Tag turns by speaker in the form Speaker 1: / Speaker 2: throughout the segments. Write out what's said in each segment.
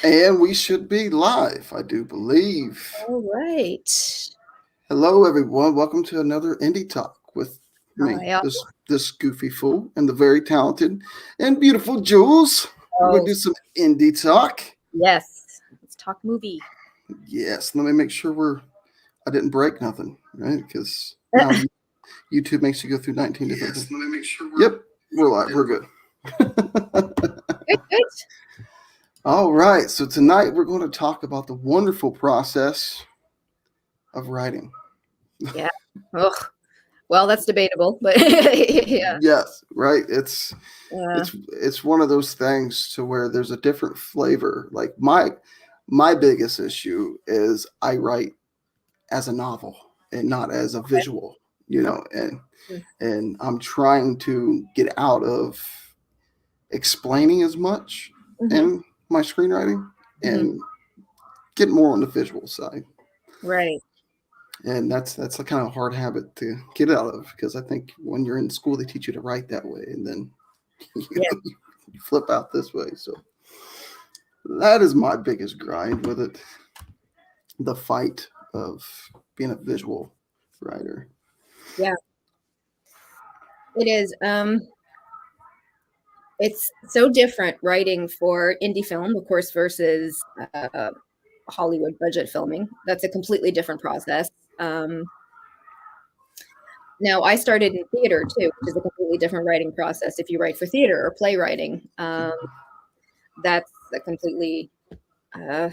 Speaker 1: And we should be live, I do believe.
Speaker 2: All right.
Speaker 1: Hello, everyone. Welcome to another Indie Talk with me,
Speaker 2: Hi.
Speaker 1: this goofy fool, and the very talented and beautiful Jules. We're going
Speaker 2: Oh,
Speaker 1: to do some Indie Talk.
Speaker 2: yes. Let's talk movie.
Speaker 1: Yes, let me make sure I didn't break nothing, right? Because now YouTube makes you go through 19 different things. Let me make sure Yep, we're live. We're good.
Speaker 2: Good, good.
Speaker 1: All right. So tonight we're going to talk about the wonderful process of writing.
Speaker 2: Yeah. Ugh. Well, that's debatable, but yeah.
Speaker 1: Yes, right. It's
Speaker 2: Uh,
Speaker 1: it's it's one of those things to where there's a different flavor. Like my biggest issue is I write as a novel and not as a
Speaker 2: okay.
Speaker 1: visual,
Speaker 2: Okay.
Speaker 1: and I'm trying to get out of explaining as much
Speaker 2: Mm-hmm.
Speaker 1: in my screenwriting
Speaker 2: Mm-hmm.
Speaker 1: and get more on the visual side.
Speaker 2: Right.
Speaker 1: And that's a kind of hard habit to get out of because I think when you're in school they teach you to write that way and then you,
Speaker 2: Yeah.
Speaker 1: you flip out this way. So that is my biggest grind with it. The fight of being a visual writer.
Speaker 2: Yeah. It is. It's so different writing for indie film, of course, versus Hollywood budget filming. That's a completely different process. Um, Now, I started in theater too, which is a completely different writing process. If you write for theater or playwriting, that's a completely uh,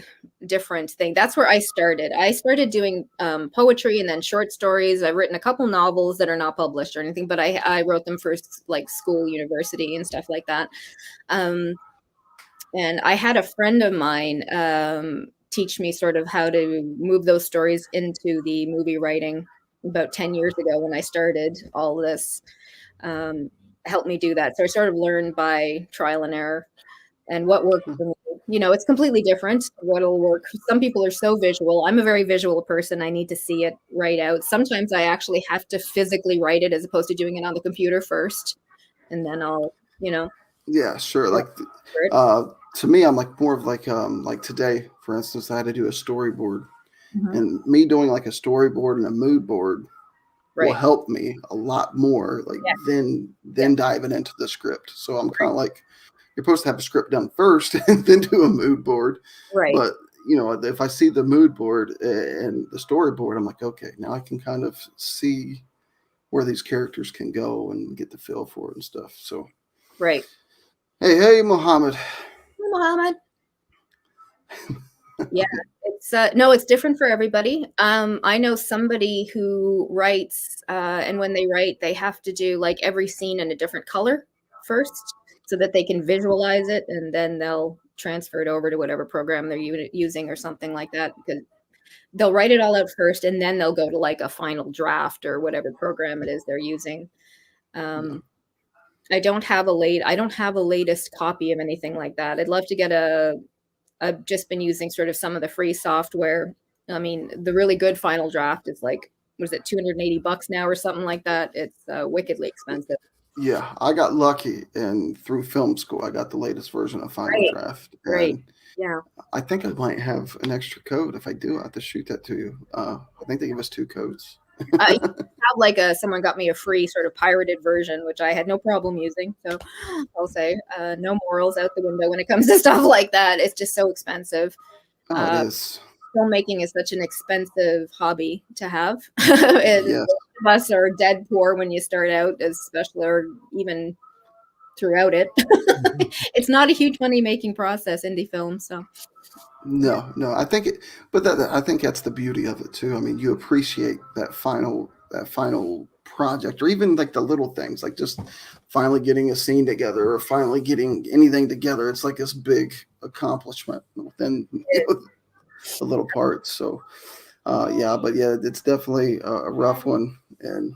Speaker 2: different thing. That's where I started. I started doing poetry and then short stories. I've written a couple novels that are not published or anything, but I wrote them for like school, university, and stuff like that. Um, and I had a friend of mine teach me sort of how to move those stories into the movie writing about 10 years ago when I started all this. Um, Helped me do that. So I sort of learned by trial and error and what works for me. It's completely different what'll work. Some people are so visual. I'm a very visual person. I need to see it right out. Sometimes I actually have to physically write it as opposed to doing it on the computer first, and then I'll,
Speaker 1: Yeah, sure.
Speaker 2: work
Speaker 1: Like
Speaker 2: for it.
Speaker 1: uh to me I'm like more of like today, for instance, I had to do a storyboard.
Speaker 2: Mhm.
Speaker 1: And me doing like a storyboard and a mood board will
Speaker 2: Right.
Speaker 1: help me a lot more like
Speaker 2: Yeah. Yeah.
Speaker 1: than diving into the script. So I'm kind
Speaker 2: Right.
Speaker 1: of like you're supposed to have a script done first and then do a mood board.
Speaker 2: Right.
Speaker 1: But if I see the mood board and the storyboard, I'm like, okay, now I can kind of see where these characters can go and get the feel for it and stuff. So,
Speaker 2: Right.
Speaker 1: hey, Mohammed.
Speaker 2: Hey, Muhammad. Yeah, it's no, it's different for everybody. I know somebody who writes, and when they write, they have to do like every scene in a different color first, so that they can visualize it, and then they'll transfer it over to whatever program they're using or something like that. Because they'll write it all out first, and then they'll go to like a final draft or whatever program it is they're using.
Speaker 1: Yeah.
Speaker 2: Um, I don't have a latest copy of anything like that. I'd love to get I've just been using sort of some of the free software. I mean, the really good Final Draft is like, was it $280 now or something like that? It's wickedly expensive.
Speaker 1: Yeah, I got lucky, and through film school, I got the latest version of Final
Speaker 2: Right,
Speaker 1: Draft,
Speaker 2: right.
Speaker 1: and
Speaker 2: Yeah.
Speaker 1: I think I might have an extra code. If I do, I have to shoot that to you. I think they give us two codes.
Speaker 2: I have like someone got me a free sort of pirated version, which I had no problem using. So I'll say no morals out the window when it comes to stuff like that. It's just so expensive.
Speaker 1: Oh, it
Speaker 2: Uh,
Speaker 1: is.
Speaker 2: Filmmaking is such an expensive hobby to have. And
Speaker 1: Yes.
Speaker 2: most of us are dead poor when you start out, especially or even throughout it. It's not a huge money making process, indie film. So
Speaker 1: No. I think it, but I think that's the beauty of it too. I mean, you appreciate that final project, or even like the little things, like just finally getting a scene together, or finally getting anything together. It's like this big accomplishment within the little parts. So, yeah, but yeah, it's definitely a rough one, and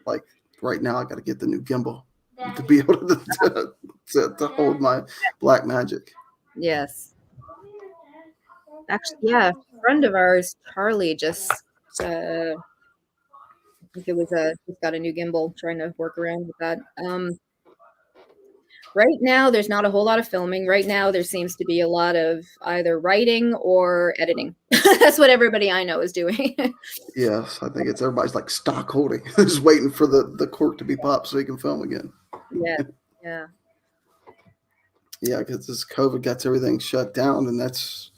Speaker 1: like right now, I got to get the new gimbal to be able to hold my black magic.
Speaker 2: yes, actually, yeah, a friend of ours, Charlie, just I think it was just got a new gimbal, trying to work around with that. Right now, there's not a whole lot of filming. Right now, there seems to be a lot of either writing or editing. That's what everybody I know is doing.
Speaker 1: Yes, I think it's everybody's like stock holding, just waiting for the cork to be popped so he can film again.
Speaker 2: Yeah, yeah.
Speaker 1: Yeah, because this COVID gets everything shut down, and that's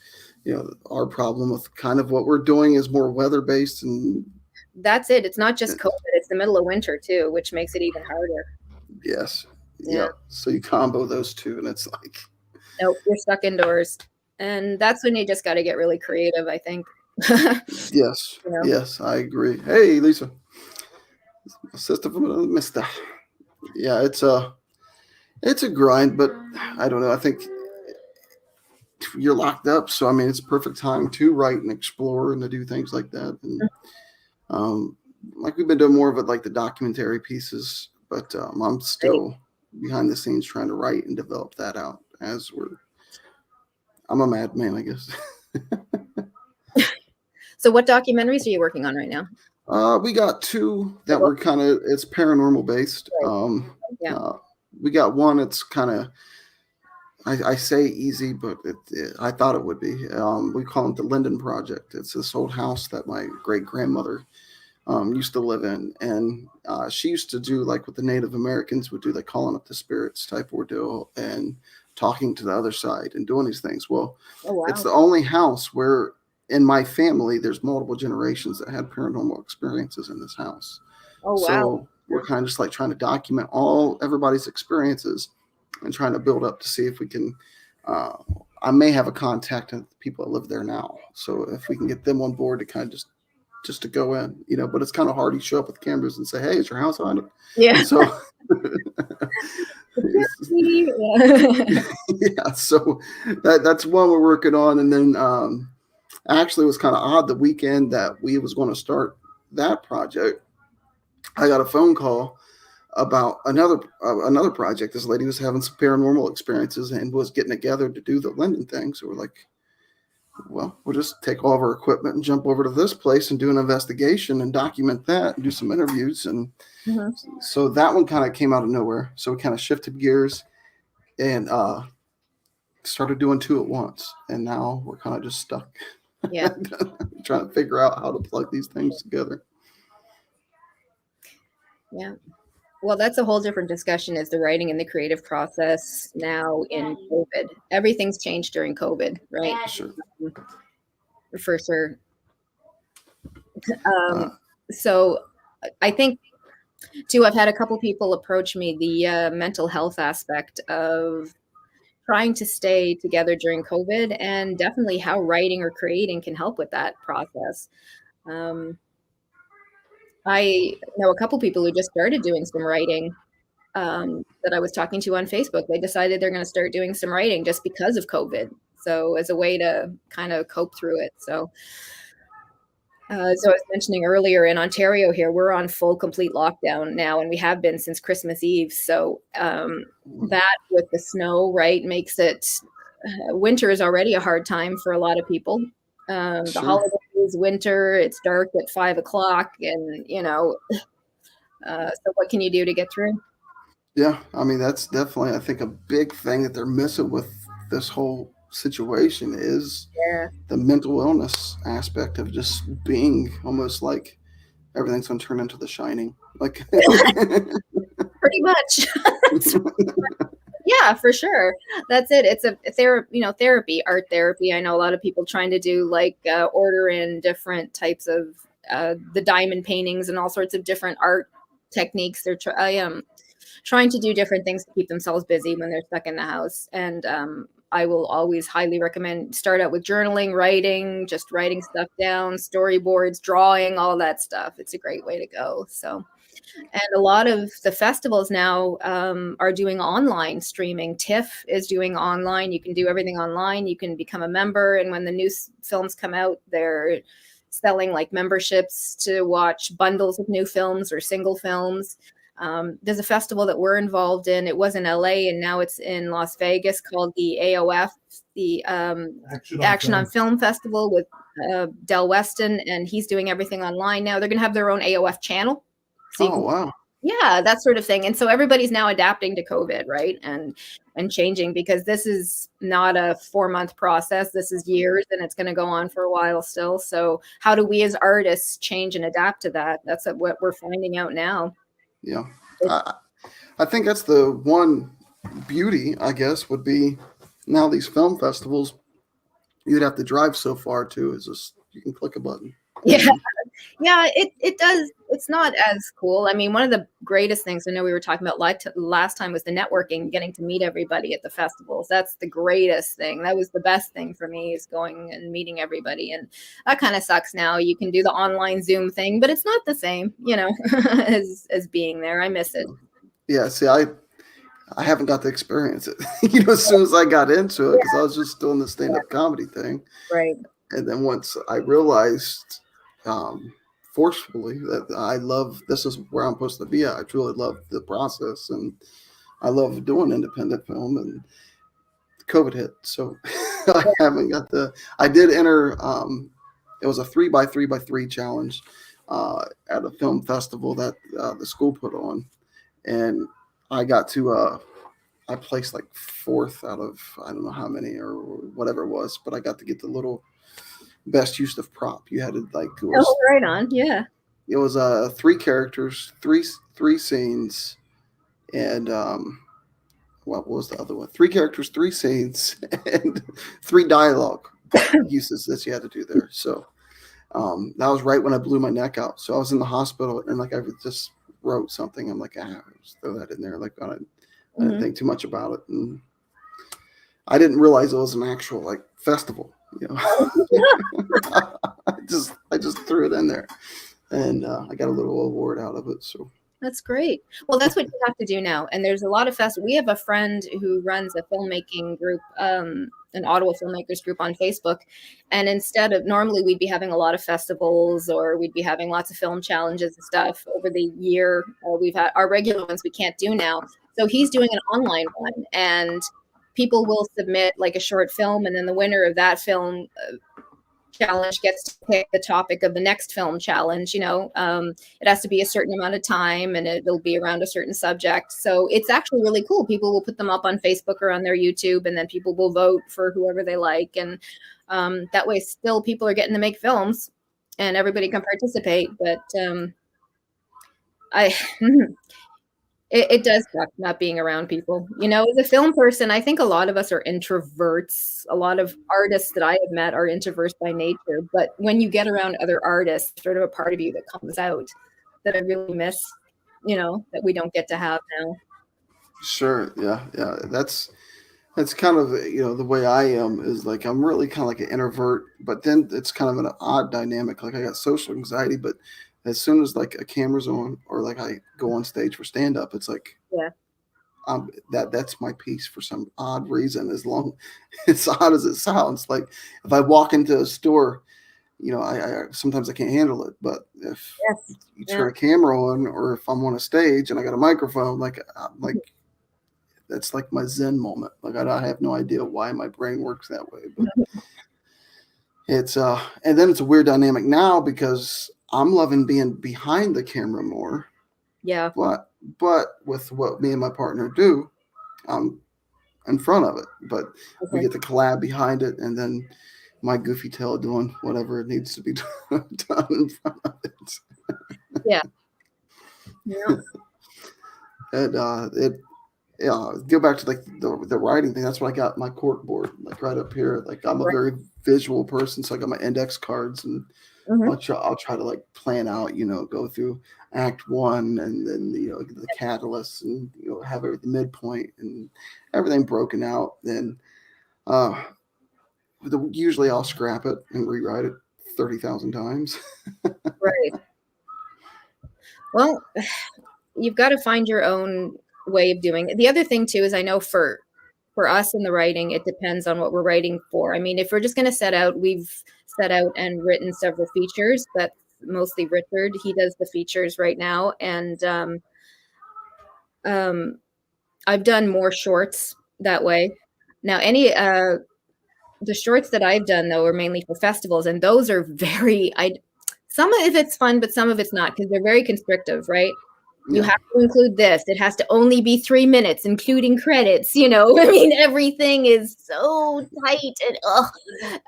Speaker 1: our problem with kind of what we're doing is more weather based, and
Speaker 2: That's it. It's not just COVID, it's the middle of winter too, which makes it even harder.
Speaker 1: yes,
Speaker 2: Yeah.
Speaker 1: So you combo those two, and it's like,
Speaker 2: Nope, you're stuck indoors. And that's when you just got to get really creative, I think.
Speaker 1: yes,
Speaker 2: You know?
Speaker 1: yes, I agree. Hey, Lisa, sister from another mister. Yeah, it's a grind, but I don't know. I think you're locked up, so I mean, it's a perfect time to write and explore and to do things like that. And like we've been doing more of it, like the documentary pieces, but I'm still behind the scenes trying to write and develop that out as I'm a madman, I guess.
Speaker 2: So what documentaries are you working on right now?
Speaker 1: We got two that were it's paranormal based.
Speaker 2: Yeah.
Speaker 1: We got one. It's kind of, I say easy, but I thought it would be. We call it the Linden Project. It's this old house that my great grandmother used to live in, and she used to do like what the Native Americans would do, like calling up the spirits type ordeal and talking to the other side and doing these things. Well, it's the only house where in my family there's multiple generations that had paranormal experiences in this house. So we're kind of just like trying to document everybody's experiences and trying to build up to see if we can. I may have a contact of the people that live there now, so if we can get them on board to kind of just to go in, but it's kind of hard to show up with cameras and say, "Hey, is your house haunted?"
Speaker 2: Yeah.
Speaker 1: So, yeah. So that's one we're working on, and then actually, it was kind of odd. The weekend that we was going to start that project, I got a phone call about another project. This lady was having some paranormal experiences and was getting together to do the Linden thing. So we're like, well, we'll just take all of our equipment and jump over to this place and do an investigation and document that and do some interviews. And so that one kind of came out of nowhere. So we kind of shifted gears and started doing two at once. And now we're kind of just stuck.
Speaker 2: Yeah.
Speaker 1: Trying to figure out how to plug these things together.
Speaker 2: Yeah. Well, that's a whole different discussion, is the writing and the creative process now in COVID. Everything's changed during COVID, right?
Speaker 1: Sure.
Speaker 2: For sure. So I think, too, I've had a couple people approach me, the mental health aspect of trying to stay together during COVID, and definitely how writing or creating can help with that process. I know a couple people who just started doing some writing that I was talking to on Facebook. They decided they're going to start doing some writing just because of COVID. So as a way to kind of cope through it. So as I was mentioning earlier, in Ontario here, we're on full, complete lockdown now, and we have been since Christmas Eve. So that with the snow, right, makes it, winter is already a hard time for a lot of people. The holidays, winter, it's dark at 5 o'clock, and so what can you do to get through?
Speaker 1: Yeah, I mean, that's definitely, I think, a big thing that they're missing with this whole situation is the mental illness aspect of just being almost like everything's going to turn into The Shining. Like,
Speaker 2: pretty much. Yeah, for sure. That's it. It's a therapy, art therapy. I know a lot of people trying to do like order in different types of the diamond paintings and all sorts of different art techniques. They're trying to do different things to keep themselves busy when they're stuck in the house. And I will always highly recommend start out with journaling, writing, just writing stuff down, storyboards, drawing, all that stuff. It's a great way to go. So. And a lot of the festivals now are doing online streaming. TIFF is doing online. You can do everything online. You can become a member. And when the new films come out, they're selling like memberships to watch bundles of new films or single films. There's a festival that we're involved in. It was in LA and now it's in Las Vegas, called the AOF, the Action on Film Festival, with Del Weston. And he's doing everything online now. They're going to have their own AOF channel. So
Speaker 1: wow.
Speaker 2: Yeah, that sort of thing. And so everybody's now adapting to COVID, right? And changing, because this is not a 4-month process. This is years, and it's going to go on for a while still. So how do we as artists change and adapt to that? That's what we're finding out now.
Speaker 1: Yeah.
Speaker 2: It's,
Speaker 1: I think that's the one beauty, I guess, would be now these film festivals you'd have to drive so far to is just you can click a button.
Speaker 2: yeah,
Speaker 1: And
Speaker 2: yeah, it does. It's not as cool. I mean, one of the greatest things I know we were talking about last time was the networking, getting to meet everybody at the festivals. That's the greatest thing. That was the best thing for me, is going and meeting everybody. And that kind of sucks now. You can do the online Zoom thing, but it's not the same, as being there. I miss it.
Speaker 1: yeah, see, I haven't got to experience it. As soon as I got into it, because I was just doing the stand-up comedy thing,
Speaker 2: Right.
Speaker 1: and then once I realized forcefully that I love this is where I'm supposed to be at. I truly love the process, and I love doing independent film. And COVID hit, so I haven't got the. I did enter. It was a 3x3x3 challenge at a film festival that the school put on, and I got to. I placed like fourth out of I don't know how many or whatever it was, but I got to get the little best use of prop. You had to like
Speaker 2: Oh, right on. Yeah.
Speaker 1: it was 3 characters, three scenes, and what was the other one? 3 characters, 3 scenes, and 3 dialogue uses that you had to do there. So that was right when I blew my neck out. So I was in the hospital, and like I just wrote something. I'm like, just throw that in there. Like I didn't think too much about it, and I didn't realize it was an actual like festival. I just threw it in there, and I got a little award out of it. So
Speaker 2: That's great. Well, that's what you have to do now. And there's a lot of we have a friend who runs a filmmaking group, an Ottawa filmmakers group on Facebook. And instead of normally we'd be having a lot of festivals, or we'd be having lots of film challenges and stuff over the year. We've had our regular ones we can't do now. So he's doing an online one, and people will submit like a short film, and then the winner of that film challenge gets to pick the topic of the next film challenge. It has to be a certain amount of time, and it'll be around a certain subject. So it's actually really cool. People will put them up on Facebook or on their YouTube, and then people will vote for whoever they like. And that way still people are getting to make films, and everybody can participate. But it does suck not being around people. As a film person, I think a lot of us are introverts. A lot of artists that I have met are introverts by nature. But when you get around other artists, sort of a part of you that comes out that I really miss, that we don't get to have now.
Speaker 1: sure, yeah. That's kind of the way I am is like I'm really kind of like an introvert, but then it's kind of an odd dynamic. Like I got social anxiety, but as soon as like a camera's on or like I go on stage for stand up, it's like
Speaker 2: Yeah.
Speaker 1: That's my piece for some odd reason. As long as odd as it sounds, like if I walk into a store, I sometimes I can't handle it. But if
Speaker 2: Yes.
Speaker 1: you turn a camera on, or if I'm on a stage and I got a microphone, like that's like my Zen moment. Like I have no idea why my brain works that way, but it's and then it's a weird dynamic now because I'm loving being behind the camera more.
Speaker 2: Yeah.
Speaker 1: But with what me and my partner do, I'm in front of it. But we get to collab behind it, and then my goofy tail doing whatever it needs to be done in front of it.
Speaker 2: Yeah.
Speaker 1: And go back to like the writing thing. That's when I got my cork board, like right up here. Like I'm a very visual person, so I got my index cards, and I'll try to like plan out, go through act 1, and then the catalyst, and have the midpoint and everything broken out. Then usually I'll scrap it and rewrite it 30,000 times.
Speaker 2: Right. Well, you've got to find your own way of doing it. The other thing too is I know for us in the writing, it depends on what we're writing for. I mean, if we're just going to we've set out and written several features. That's mostly Richard. He does the features right now. And I've done more shorts that way. Now, the shorts that I've done though are mainly for festivals, and those are some of it's fun, but some of it's not, because they're very constrictive, right? You
Speaker 1: Yeah.
Speaker 2: have to include this. It has to only be 3 minutes, including credits. I mean, everything is so tight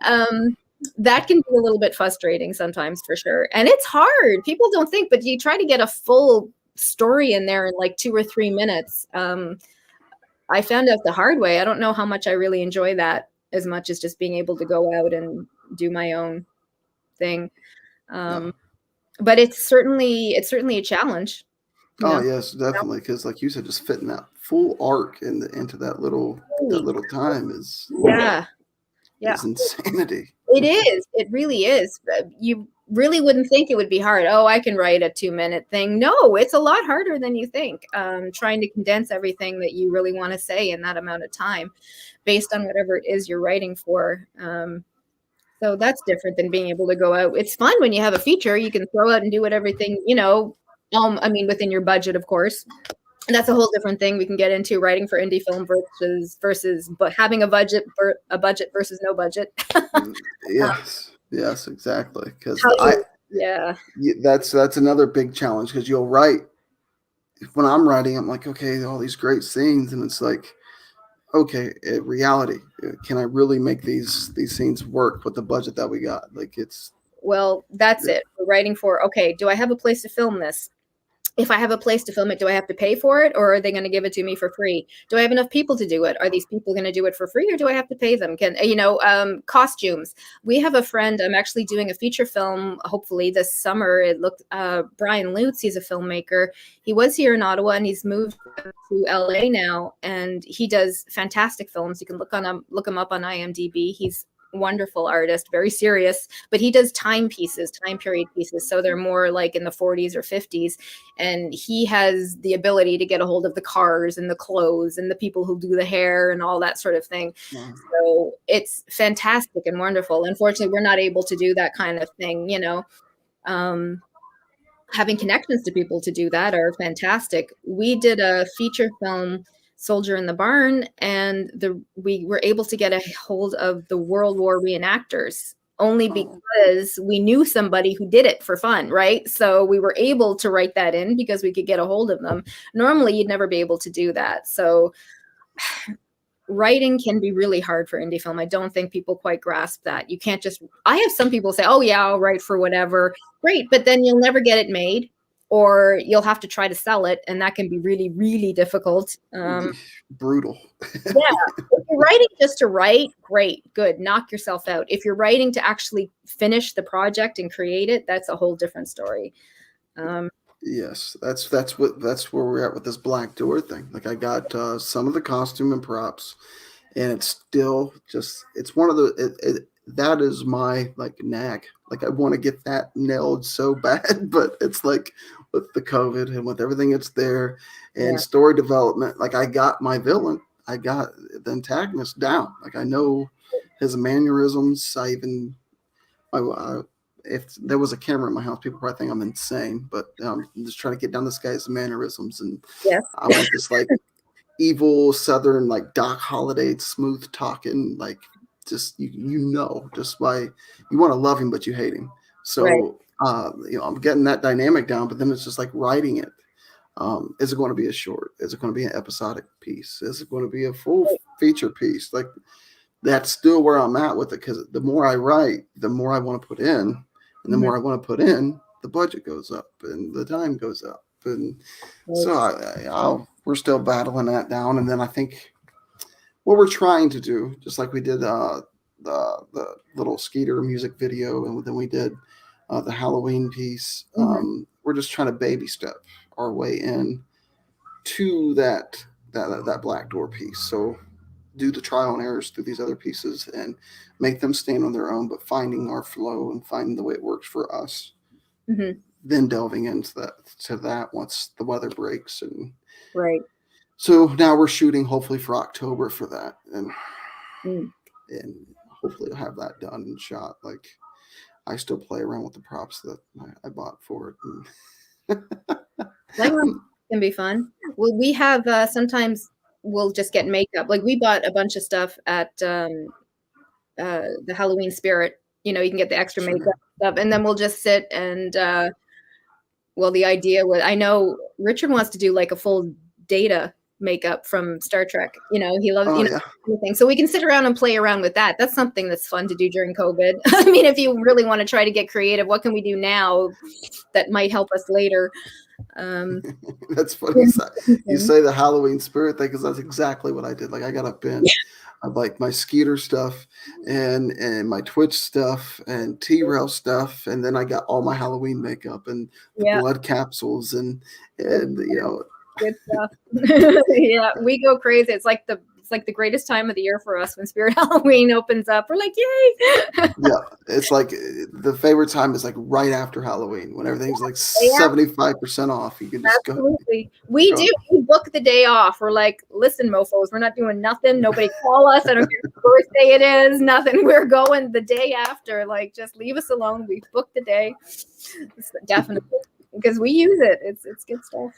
Speaker 2: and that can be a little bit frustrating sometimes for sure. And it's hard. People don't think, but you try to get a full story in there in like 2 or 3 minutes. I found out the hard way. I don't know how much I really enjoy that as much as just being able to go out and do my own thing.
Speaker 1: Yeah.
Speaker 2: But it's certainly a challenge.
Speaker 1: Oh
Speaker 2: Yeah.
Speaker 1: yes, definitely. Because like you said, just fitting that full arc into that little time
Speaker 2: Yeah. Yeah.
Speaker 1: is insanity.
Speaker 2: It is. It really is. You really wouldn't think it would be hard. Oh, I can write a 2-minute thing. No, it's a lot harder than you think. Trying to condense everything that you really want to say in that amount of time based on whatever it is you're writing for. So that's different than being able to go out. It's fun when you have a feature, you can throw out and do everything, I mean, within your budget, of course. And that's a whole different thing we can get into, writing for indie film versus but having a budget versus no budget.
Speaker 1: Yes, exactly. Because
Speaker 2: Yeah.
Speaker 1: that's another big challenge. Because you'll write when I'm writing, I'm like, okay, all these great scenes, and it's like, okay, reality, can I really make these scenes work with the budget that we got? Like it's
Speaker 2: Well, that's it. We're writing for, okay, do I have a place to film this? If I have a place to film it, do I have to pay for it, or are they going to give it to me for free? Do I have enough people to do it? Are these people going to do it for free, or do I have to pay them? Costumes. We have a friend. I'm actually doing a feature film, hopefully this summer. It looked Brian Lutz. He's a filmmaker. He was here in Ottawa, and he's moved to LA now, and he does fantastic films. You can look him up on IMDb. He's wonderful artist, very serious, but he does time period pieces, so they're more like in the 40s or 50s, and he has the ability to get a hold of the cars and the clothes and the people who do the hair and all that sort of thing. So it's fantastic and wonderful. Unfortunately, we're not able to do that kind of thing. Having connections to people to do that are fantastic. We did a feature film, Soldier in the Barn, and we were able to get a hold of the World War reenactors only because we knew somebody who did it for fun, right? So we were able to write that in because we could get a hold of them. Normally, you'd never be able to do that. So writing can be really hard for indie film. I don't think people quite grasp that. You can't just, I have some people say, oh yeah, I'll write for whatever. Great, but then you'll never get it made, or you'll have to try to sell it, and that can be really, really difficult.
Speaker 1: Brutal.
Speaker 2: Yeah, if you're writing just to write, great, good, knock yourself out. If you're writing to actually finish the project and create it, that's a whole different story.
Speaker 1: Yes, that's where we're at with this Black Door thing. Like I got some of the costume and props, and it's still just it's one of the that is my like nag. Like I want to get that nailed so bad, but it's like with the COVID and with everything that's there and story development. Like I got my villain, I got the antagonist down. Like I know his mannerisms. If there was a camera in my house, people probably think I'm insane, but I'm just trying to get down this guy's mannerisms. And I want this like evil Southern, like Doc Holliday, smooth talking, like just, just why you want to love him, but you hate him. So, I'm getting that dynamic down, but then it's just like writing it. Is it going to be a short? Is it going to be an episodic piece? Is it going to be a full feature piece? Like that's still where I'm at with it. Cause the more I write, the more I want to put in. And the more I want to put in, the budget goes up and the time goes up. And so we're still battling that down. And then I think what we're trying to do, just like we did the little Skeeter music video, and then we did the Halloween piece, we're just trying to baby step our way in to that Black Door piece. So do the trial and errors through these other pieces and make them stand on their own, but finding our flow and finding the way it works for us. Then delving into that once the weather breaks. And so now we're shooting hopefully for October for that. And hopefully I'll have that done and shot. Like I still play around with the props that I bought for it.
Speaker 2: That can be fun. Well, we have sometimes we'll just get makeup. Like we bought a bunch of stuff at the Halloween Spirit. You can get the extra makeup stuff, and then we'll just sit and Well, the idea was, I know Richard wants to do like a full Data makeup from Star Trek. He loves,
Speaker 1: Oh yeah.
Speaker 2: everything. So we can sit around and play around with that. That's something that's fun to do during COVID. I mean, if you really want to try to get creative, what can we do now that might help us later?
Speaker 1: That's funny. You say the Halloween spirit thing because that's exactly what I did. Like I got a bin of like my Skeeter stuff and my Twitch stuff and T-Rail stuff, and then I got all my Halloween makeup and the
Speaker 2: Yeah.
Speaker 1: blood capsules and
Speaker 2: Good stuff. Yeah, we go crazy. It's like the greatest time of the year for us when Spirit Halloween opens up. We're like, yay!
Speaker 1: yeah, it's like the favorite time is like right after Halloween when everything's like 75% off. You can just
Speaker 2: Absolutely. We book the day off. We're like, listen, mofos, we're not doing nothing. Nobody call us. I don't care what birthday it is. Nothing. We're going the day after. Like, just leave us alone. We've booked the day. Definitely, because we use it. It's good stuff.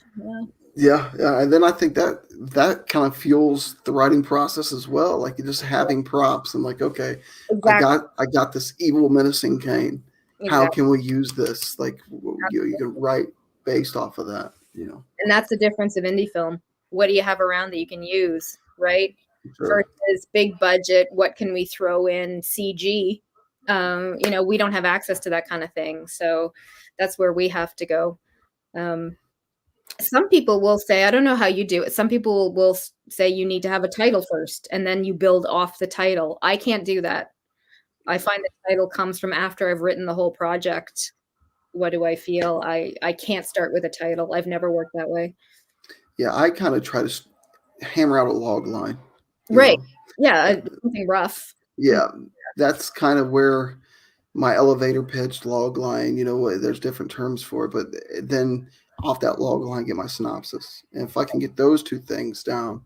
Speaker 1: Yeah, and then I think that kind of fuels the writing process as well. Like just having props and like, okay,
Speaker 2: exactly.
Speaker 1: I got this evil menacing cane. Exactly. How can we use this? Like you can write based off of that.
Speaker 2: And that's the difference of indie film. What do you have around that you can use, right? Sure. Versus big budget. What can we throw in CG? We don't have access to that kind of thing, so that's where we have to go. Some people will say, I don't know how you do it. Some people will say you need to have a title first and then you build off the title. I can't do that. I find the title comes from after I've written the whole project. What do I feel? I can't start with a title. I've never worked that way.
Speaker 1: Yeah, I kind of try to hammer out a log line.
Speaker 2: Right. Yeah, something rough.
Speaker 1: Yeah, that's kind of where my elevator pitch, log line, there's different terms for it, but then off that log line, get my synopsis. And if I can get those two things down,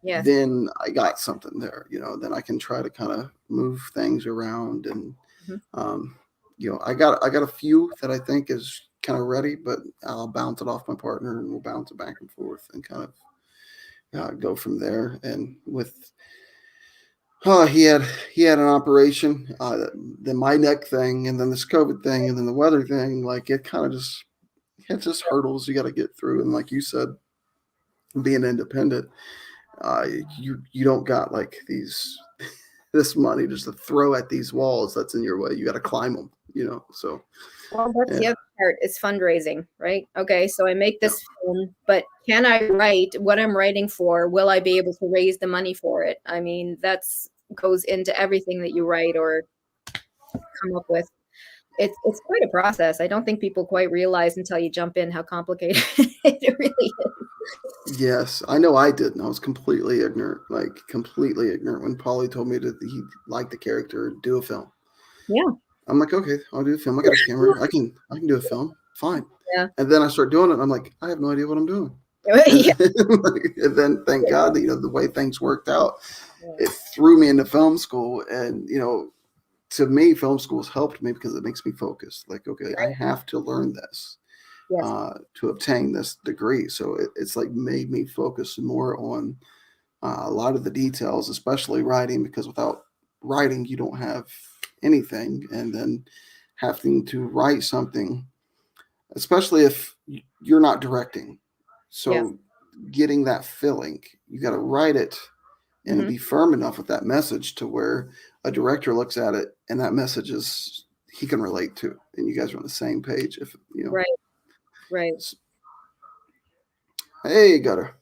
Speaker 1: then I got something there, then I can try to kind of move things around. And, I got a few that I think is kind of ready, but I'll bounce it off my partner and we'll bounce it back and forth and kind of go from there. And with, he had an operation, then my neck thing, and then this COVID thing, and then the weather thing. Like it kind of it's just hurdles you got to get through. And like you said, being independent, you don't got like this money just to throw at these walls that's in your way. You got to climb them, So.
Speaker 2: Well, that's the other part is fundraising, right? Okay, so I make this film, but can I write what I'm writing for? Will I be able to raise the money for it? I mean, that's goes into everything that you write or come up with. It's quite a process. I don't think people quite realize until you jump in how complicated it really is.
Speaker 1: Yes, I know I didn't. I was completely ignorant when Paulie told me that he liked the character, do a film.
Speaker 2: Yeah.
Speaker 1: I'm like, okay, I'll do a film. I got a camera. I can do a film. Fine.
Speaker 2: Yeah.
Speaker 1: And then I start doing it. And I'm like, I have no idea what I'm doing. And then thank God, the way things worked out, it threw me into film school. And, to me, film school has helped me because it makes me focus. Like, okay, I have to learn this to obtain this degree. So it's like made me focus more on a lot of the details, especially writing, because without writing, you don't have anything. And then having to write something, especially if you're not directing. So getting that feeling, you got to write it and be firm enough with that message to where a director looks at it and that message he can relate to, and you guys are on the same page. If
Speaker 2: right.
Speaker 1: Hey, Gutter.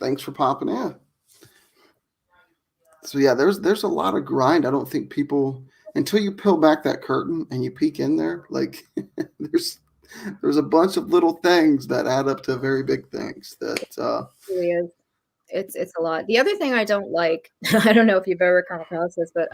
Speaker 1: Thanks for popping in. So yeah, there's a lot of grind. I don't think people, until you peel back that curtain and you peek in there, like there's a bunch of little things that add up to very big things. That
Speaker 2: it really is. It's a lot. The other thing I don't like, I don't know if you've ever come across this, but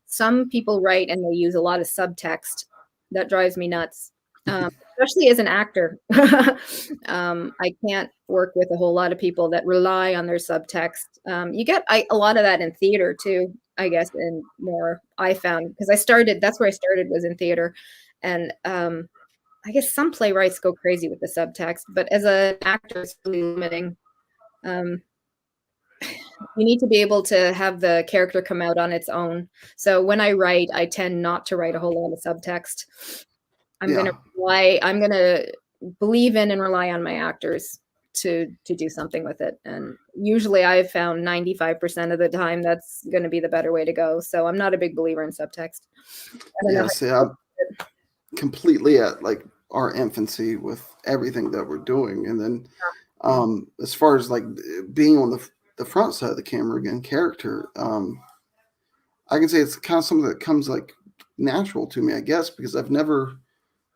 Speaker 2: some people write and they use a lot of subtext. That drives me nuts, especially as an actor. I can't work with a whole lot of people that rely on their subtext. You get a lot of that in theater too, I guess, and more I found, because that's where I started, was in theater. And I guess some playwrights go crazy with the subtext, but as an actor, it's really limiting. You need to be able to have the character come out on its own. So when I write, I tend not to write a whole lot of subtext. I'm going to believe in and rely on my actors to do something with it. And usually I've found 95% of the time that's going to be the better way to go. So I'm not a big believer in subtext.
Speaker 1: See, I'm completely at like our infancy with everything that we're doing. And then as far as like being on the front side of the camera again, character, I can say it's kind of something that comes like natural to me, I guess, because I've never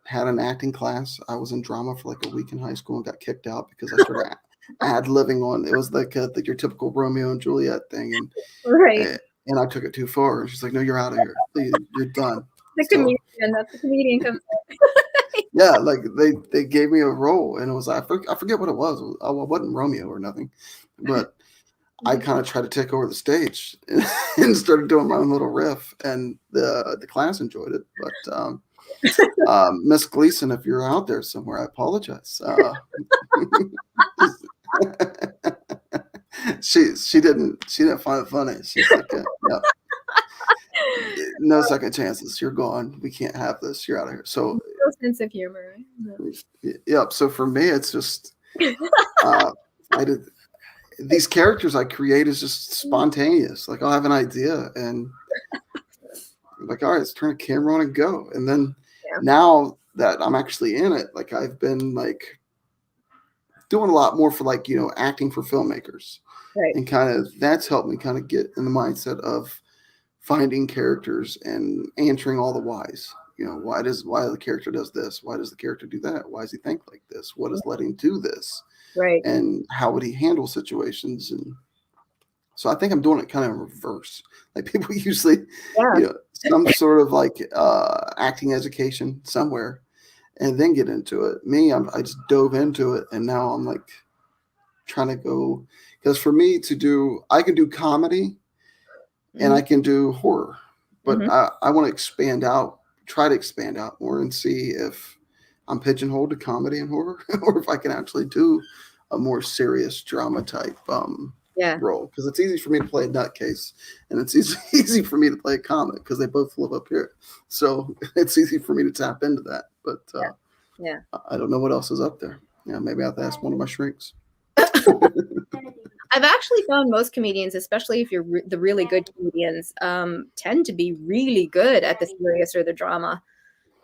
Speaker 1: had an acting class. I was in drama for like a week in high school and got kicked out because I started ad-libbing on it. Was like your typical Romeo and Juliet thing, and I took it too far. And she's like, "No, you're out of here. You're done."
Speaker 2: That's the comedian comes in.
Speaker 1: Yeah, like they gave me a role, and it was I forget what it was. I wasn't Romeo or nothing, but I kind of tried to take over the stage and started doing my own little riff, and the class enjoyed it. But Miss Gleason, if you're out there somewhere, I apologize. She didn't find it funny. She's like, no second chances. You're gone. We can't have this. You're out of here. So
Speaker 2: no sense of humor, right? No.
Speaker 1: Yep. So for me, it's just I did. These characters I create is just spontaneous. Like I'll have an idea and like, all right, let's turn the camera on and go. And then now that I'm actually in it, like I've been like doing a lot more for like, acting for filmmakers.
Speaker 2: Right.
Speaker 1: And kind of that's helped me kind of get in the mindset of finding characters and answering all the whys. Why the character does this? Why does the character do that? Why does he think like this? What is letting him do this?
Speaker 2: Right.
Speaker 1: And how would he handle situations? And so I think I'm doing it kind of in reverse. Like people usually, some sort of like acting education somewhere and then get into it. Me, I just dove into it and now I'm like trying to go, because for me I can do comedy and I can do horror, but I want to try to expand out more and see if I'm pigeonholed to comedy and horror or if I can actually do a more serious drama type role, because it's easy for me to play a nutcase and it's easy for me to play a comic because they both live up here, so it's easy for me to tap into that. But I don't know what else is up there. Maybe I have to ask one of my shrinks.
Speaker 2: I've actually found most comedians, especially if you're the really good comedians, tend to be really good at the serious or the drama.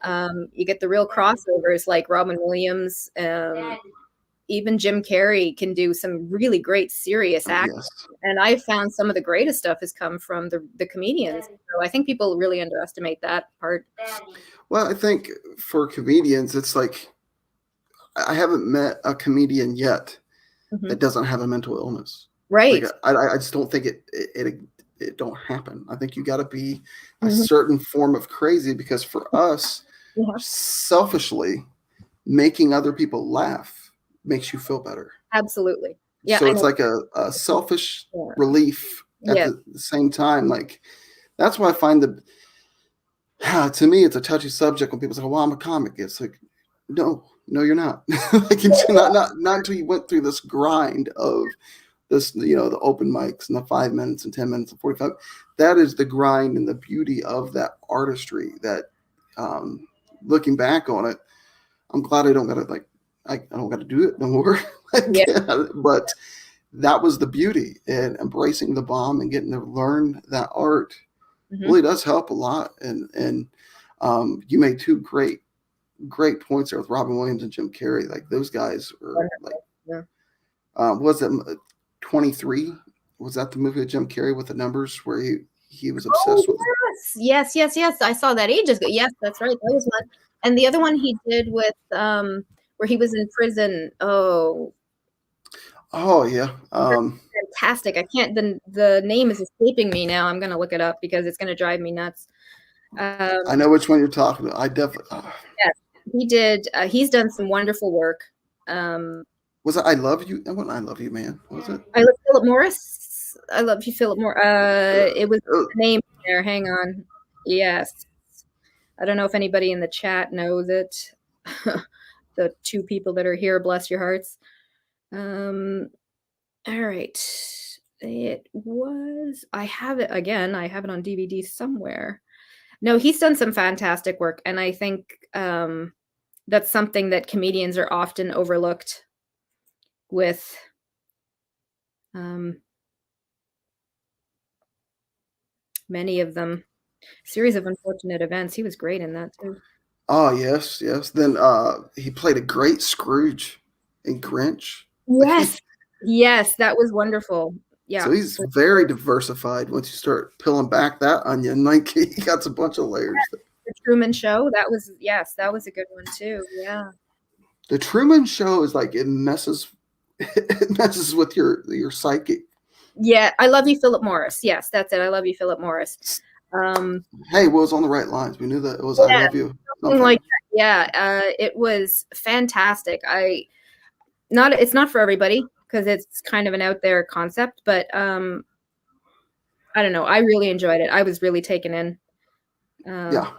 Speaker 2: You get the real crossovers like Robin Williams. Even Jim Carrey can do some really great serious acting. Yes. And I found some of the greatest stuff has come from the comedians. So I think people really underestimate that part.
Speaker 1: Well, I think for comedians, it's like I haven't met a comedian yet that doesn't have a mental illness.
Speaker 2: Right.
Speaker 1: Like, I just don't think it don't happen. I think you got to be a certain form of crazy, because for us, selfishly, making other people laugh makes you feel better.
Speaker 2: Absolutely. Yeah.
Speaker 1: So it's like a selfish relief at the same time. Like that's why I find to me, it's a touchy subject when people say, well, I'm a comic. It's like, no, you're not. Like it's not until you went through this grind of this, the open mics and the 5 minutes and 10 minutes and 45. That is the grind and the beauty of that artistry that, looking back on it, I'm glad I don't got to I don't got to do it no more. But that was the beauty, and embracing the bomb and getting to learn that art really does help a lot. And you made two great points there with Robin Williams and Jim Carrey. Like those guys are was it 23? Was that the movie with Jim Carrey with the numbers where he was obsessed with it?
Speaker 2: Yes. I saw that ages ago. Yes, that's right. That was one. And the other one he did with where he was in prison. Oh
Speaker 1: yeah.
Speaker 2: Fantastic. I can't, the name is escaping me now. I'm going to look it up because it's going to drive me nuts.
Speaker 1: I know which one you're talking about. I definitely.
Speaker 2: Yes, he did. He's done some wonderful work.
Speaker 1: Was it I Love You? What I Love You, Man? Was it?
Speaker 2: I love Philip Morris. I love you, Philip Morris. It was the name there. Hang on. Yes. I don't know if anybody in the chat knows it. The two people that are here, bless your hearts. All right. It was, I have it again. I have it on DVD somewhere. No, he's done some fantastic work, and I think that's something that comedians are often overlooked with. Um, Many of them. Series of Unfortunate Events. He was great in that too.
Speaker 1: Oh yes, yes. Then he played a great Scrooge in Grinch. Like,
Speaker 2: Yes. Yes, that was wonderful.
Speaker 1: so
Speaker 2: Yeah,
Speaker 1: he's
Speaker 2: for
Speaker 1: very
Speaker 2: sure.
Speaker 1: diversified. Once you start peeling back that onion, like he got a bunch of layers.
Speaker 2: The Truman Show, that was yes, that was a good one too. Yeah.
Speaker 1: The Truman Show is like it messes with your psyche.
Speaker 2: Yeah, I Love You, Philip Morris. Yes, that's it. I Love You, Philip Morris. Um,
Speaker 1: Hey, Will's on the right lines. We knew that it was "I
Speaker 2: yeah,
Speaker 1: love you"
Speaker 2: something like
Speaker 1: something.
Speaker 2: that. Yeah, it was fantastic. Not it's not for everybody because it's kind of an out there concept, but I don't know. I really enjoyed it. I was really taken in. Uh,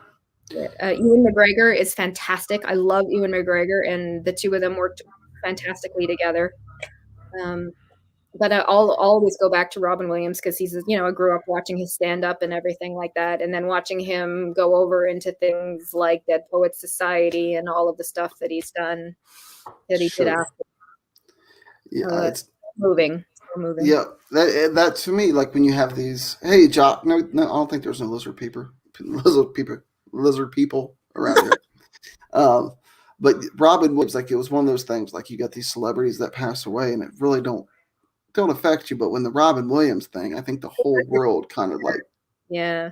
Speaker 1: Yeah,
Speaker 2: Ewan McGregor is fantastic. I love Ewan McGregor, and the two of them worked fantastically together. Um, but I'll always go back to Robin Williams because he's, I grew up watching his stand up and everything like that. And then watching him go over into things like Dead Poets Society and all of the stuff that he's done, that he did
Speaker 1: sure.
Speaker 2: after.
Speaker 1: Yeah,
Speaker 2: Uh,
Speaker 1: it's
Speaker 2: moving, still moving.
Speaker 1: yeah. That to me, like when you have these, hey, Jock. No, no, I don't think there's no lizard people around here. Um, but Robin Williams, like it was one of those things. Like you got these celebrities that pass away, and it really don't affect you. But when the Robin Williams thing, I think the whole world kind of like
Speaker 2: Yeah.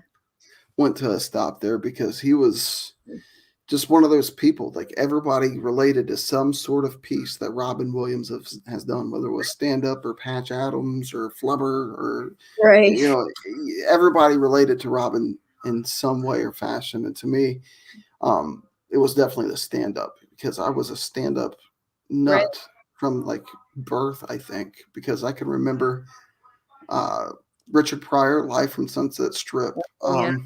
Speaker 1: went to a stop there because he was just one of those people. Like everybody related to some sort of piece that Robin Williams has done, whether it was stand up or Patch Adams or Flubber or
Speaker 2: Right.
Speaker 1: you know, everybody related to Robin in some way or fashion. And to me, it was definitely the stand up because I was a stand up
Speaker 2: Right.
Speaker 1: nut from like birth, I think, because I can remember uh, Richard Pryor live from Sunset Strip.
Speaker 2: Oh, yeah.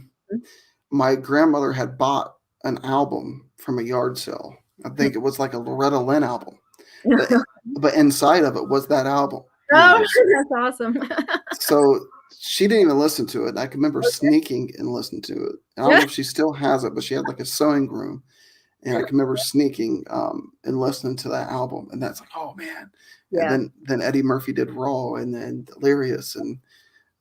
Speaker 1: My grandmother had bought an album from a yard sale. I think it was like a Loretta Lynn album, but but inside of it was that album.
Speaker 2: Oh,
Speaker 1: Just
Speaker 2: that's awesome.
Speaker 1: so she didn't even listen to it. I can remember sneaking and listening to it. I don't
Speaker 2: Yeah.
Speaker 1: know if she still has it, but she had like a sewing room, and I can remember sneaking and listening to that album, and that's like, oh man. And
Speaker 2: Yeah.
Speaker 1: then Eddie Murphy did Raw, and then Delirious, and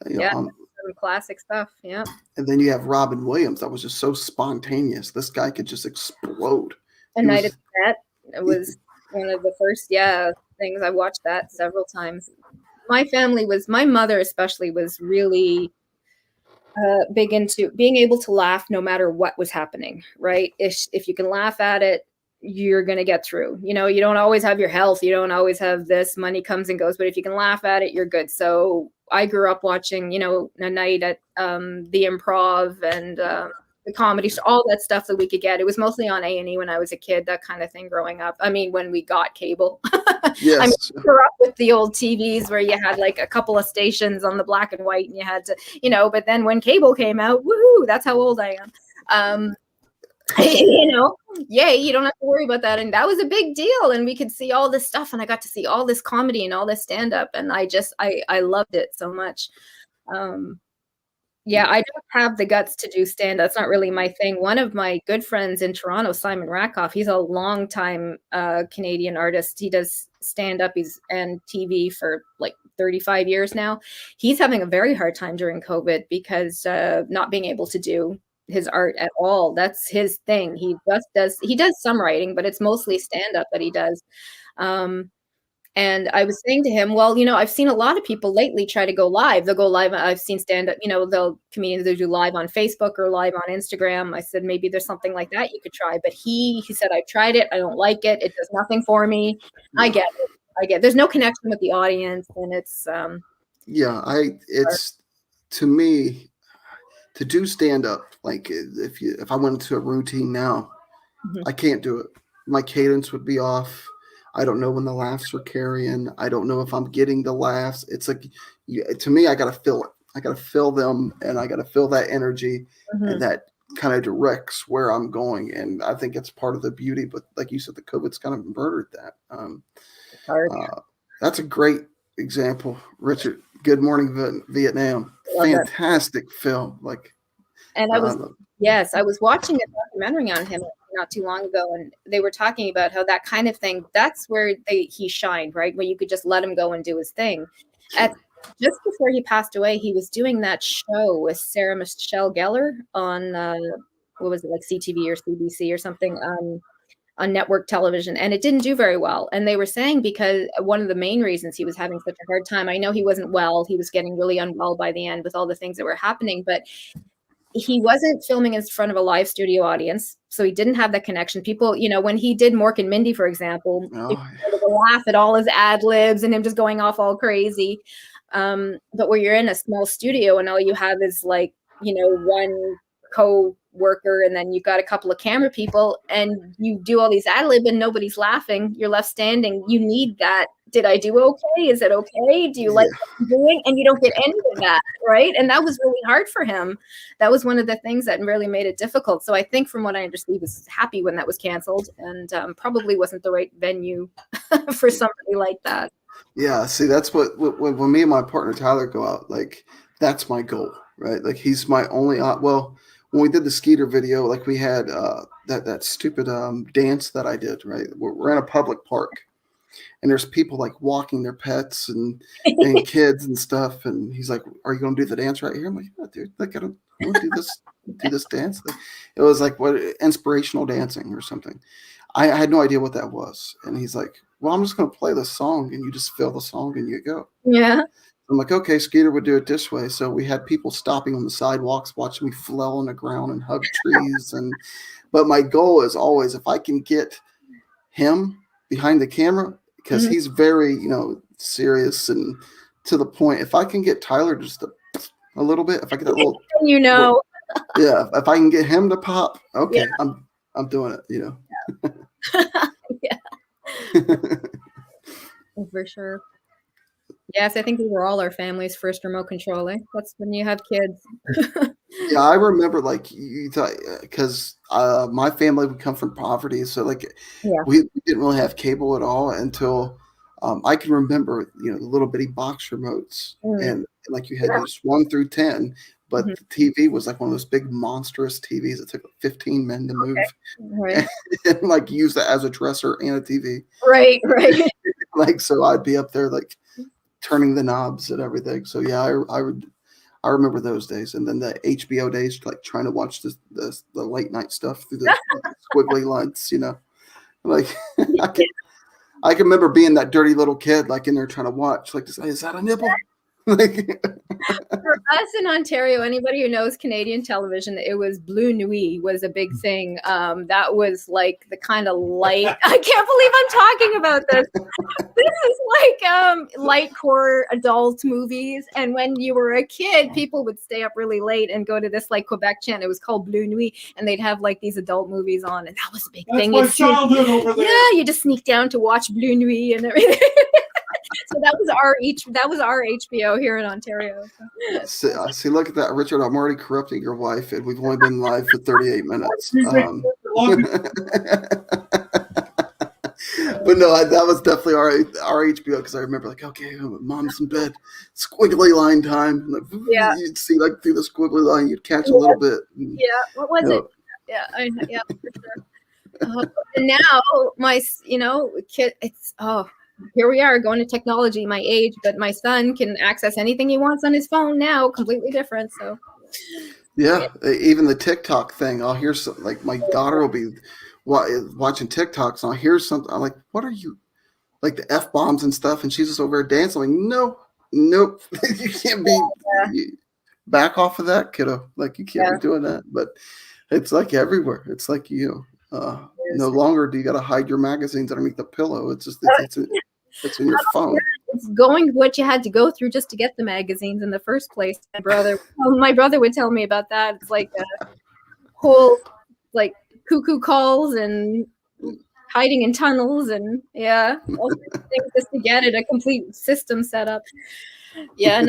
Speaker 1: you know,
Speaker 2: Yeah. Some classic stuff. Yeah.
Speaker 1: and then you have Robin Williams. That was just so spontaneous. This guy could just explode.
Speaker 2: A
Speaker 1: He
Speaker 2: Night at
Speaker 1: was,
Speaker 2: the Met. It was one of the first, things. I watched that several times. My mother especially was really big into being able to laugh no matter what was happening, right? If you can laugh at it, you're going to get through. You don't always have your health, you don't always have this, money comes and goes, but if you can laugh at it, you're good. So I grew up watching, A Night at the Improv and the comedy, all that stuff that we could get. It was mostly on A&E when I was a kid, that kind of thing growing up. I mean, when we got cable. I mean,
Speaker 1: yes,
Speaker 2: I grew up with the old TVs where you had like a couple of stations on the black and white and you had to, but then when cable came out, woohoo, that's how old I am. Um, yay, you don't have to worry about that. And that was a big deal. And we could see all this stuff. And I got to see all this comedy and all this stand up. And I loved it so much. Yeah, I don't have the guts to do stand up. That's not really my thing. One of my good friends in Toronto, Simon Rakoff, he's a longtime Canadian artist. He does stand up and TV for like 35 years now. He's having a very hard time during COVID because not being able to do his art at all. That's his thing. He does some writing, but it's mostly stand up that he does. Um, and I was saying to him, well, I've seen a lot of people lately try to go live. They'll go live. I've seen stand up, comedians that do live on Facebook or live on Instagram. I said, maybe there's something like that you could try. But he said, I've tried it. I don't like it. It does nothing for me. I
Speaker 1: yeah,
Speaker 2: get it. There's no connection with the audience. And it's,
Speaker 1: yeah. It's to me to do stand up. Like if I went into a routine now,
Speaker 2: Mhm.
Speaker 1: I can't do it. My cadence would be off. I don't know when the laughs are carrying. I don't know if I'm getting the laughs. It's like, to me, I got to feel it. I got to feel them, and I got to feel that energy, and
Speaker 2: Mhm.
Speaker 1: that kind of directs where I'm going. And I think it's part of the beauty. But like you said, the COVID's kind of murdered that.
Speaker 2: It's hard.
Speaker 1: That's a great example, Richard. Good Morning Vietnam.
Speaker 2: I love that.
Speaker 1: Fantastic film. Like
Speaker 2: And I was watching a documentary on him not too long ago, and they were talking about how that kind of thing, that's where he shined, right? Where you could just let him go and do his thing. Just before he passed away, he was doing that show with Sarah Michelle Gellar on, what was it, like CTV or CBC or something, on network television, and it didn't do very well. And they were saying because one of the main reasons he was having such a hard time, I know he wasn't well, he was getting really unwell by the end with all the things that were happening, but he wasn't filming in front of a live studio audience, so he didn't have that connection. People, when he did Mork and Mindy, for example, people would laugh at all his ad libs and him just going off all crazy. But where you're in a small studio and all you have is like, one co-worker, and then you've got a couple of camera people, and you do all these ad lib and nobody's laughing, you're left standing. You need that. Did I do okay? Is it okay? Do you like what I'm doing? And you don't get any of that, right? And that was really hard for him. That was one of the things that really made it difficult. So I think from what I understand, he was happy when that was canceled, and probably wasn't the right venue for somebody like that.
Speaker 1: Yeah, see, that's what when me and my partner Tyler go out, like that's my goal, right? Like he's my only well, when we did the Skeeter video, like we had that stupid dance that I did, right? We're in a public park, and there's people like walking their pets and kids and stuff, and he's like, "Are you gonna do the dance right here?" I'm like, "Yeah, dude, like I don't want to do this dance." It was like what inspirational dancing or something. I had no idea what that was, and he's like, "Well, I'm just gonna play the song, and you just feel the song, and you go."
Speaker 2: Yeah.
Speaker 1: I'm like, okay, Skeeter would do it this way. So we had people stopping on the sidewalks, watching me flail on the ground and hug trees. But my goal is always, if I can get him behind the camera, because he's very, serious and to the point. If I can get Tyler just a little bit, if I get that little, yeah, if I can get him to pop, okay, yeah. I'm doing it,
Speaker 2: Yeah. For sure. Yes, I think we were all our family's first remote controlling. That's when you have kids.
Speaker 1: Yeah, I remember like you thought, because my family would come from poverty, so like we didn't really have cable at all until I can remember, the little bitty box remotes, and like you had just 1 through 10, but the TV was like one of those big monstrous TVs that took 15 men to move,
Speaker 2: right.
Speaker 1: and like use that as a dresser and a TV.
Speaker 2: Right.
Speaker 1: Like so, I'd be up there like turning the knobs and everything. So yeah, I remember those days, and then the HBO days, like trying to watch the late night stuff through the squiggly lines, like I can remember being that dirty little kid, like in there trying to watch, like, is that a nipple? Like,
Speaker 2: for us in Ontario, anybody who knows Canadian television, it was Blue Nuit was a big thing. That was like the kind of light. I can't believe I'm talking about this. This is like light core adult movies. And when you were a kid, people would stay up really late and go to this like Quebec channel. It was called Blue Nuit, and they'd have like these adult movies on, and that was a big thing.
Speaker 3: That's my childhood over there.
Speaker 2: Yeah, you just sneak down to watch Blue Nuit and everything. So that was our HBO here in Ontario.
Speaker 1: See, look at that, Richard. I'm already corrupting your wife, and we've only been live for 38 minutes. But no, that was definitely our HBO, because I remember like, okay, mom's in bed, squiggly line time. Like,
Speaker 2: yeah,
Speaker 1: you'd see like through the squiggly line, you'd catch a little bit.
Speaker 2: Yeah, what was it? Yeah, for sure. And now my, kid, it's here we are going to technology, my age, but my son can access anything he wants on his phone now, completely different. So
Speaker 1: yeah, even the TikTok thing, I'll hear something like my daughter will be watching TikToks, and I'll hear something. I'm like, what are you, like the F-bombs and stuff, and she's just over there dancing. I'm like, nope, you can't be back off of that, kiddo. Like you can't be doing that. But it's like everywhere. It's like no longer do you got to hide your magazines underneath the pillow. It's just it's in your phone.
Speaker 2: It's going what you had to go through just to get the magazines in the first place. My brother would tell me about that. It's like a whole like cuckoo calls and hiding in tunnels and all sorts of things just to get it, a complete system set up. Yeah.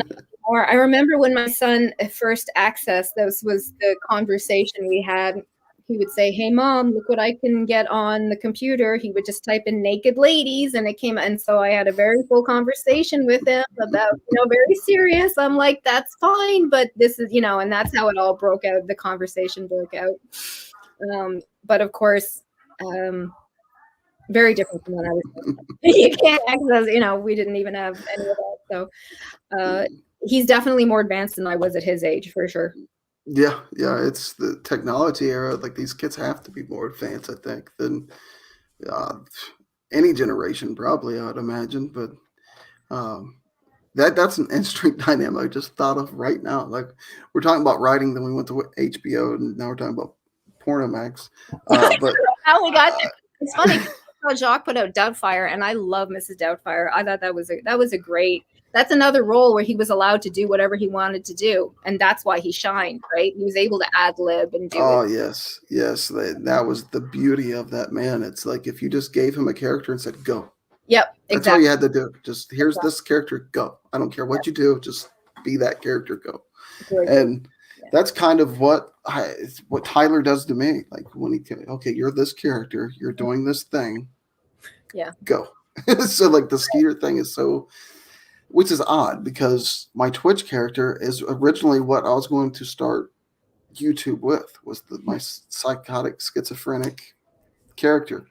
Speaker 2: I remember when my son first accessed, this was the conversation we had. he would say, "Hey mom, look what I can get on the computer." He would just type in naked ladies and it came. And so I had a very full conversation with him about, very serious. I'm like, that's fine, but this is, and that's how it all broke out. The conversation broke out. But of course, very different from when I was. You can't access, we didn't even have any of that. So he's definitely more advanced than I was at his age, for sure.
Speaker 1: Yeah, it's the technology era. Like, these kids have to be more advanced, I think, than any generation, probably, I would imagine. But that's an interesting dynamic I just thought of right now. Like, we're talking about writing, then we went to HBO, and now we're talking about Pornomax. But
Speaker 2: how we got there. It's funny. Jacques put out Doubtfire, and I love Mrs. Doubtfire. I thought that was a great. That's another role where he was allowed to do whatever he wanted to do, and that's why he shined. Right? He was able to ad lib and do.
Speaker 1: Oh, yes, that was the beauty of that man. It's like, if you just gave him a character and said, "Go."
Speaker 2: Yep,
Speaker 1: exactly. That's all you had to do. Just, here's this character, go. I don't care what you do, just be that character, go. And that's kind of what Tyler does to me. Like, when okay, you're this character, you're doing this thing.
Speaker 2: Yeah.
Speaker 1: Go. So, like, the Skeeter thing is so, which is odd because my Twitch character is originally what I was going to start YouTube with, was my psychotic schizophrenic character,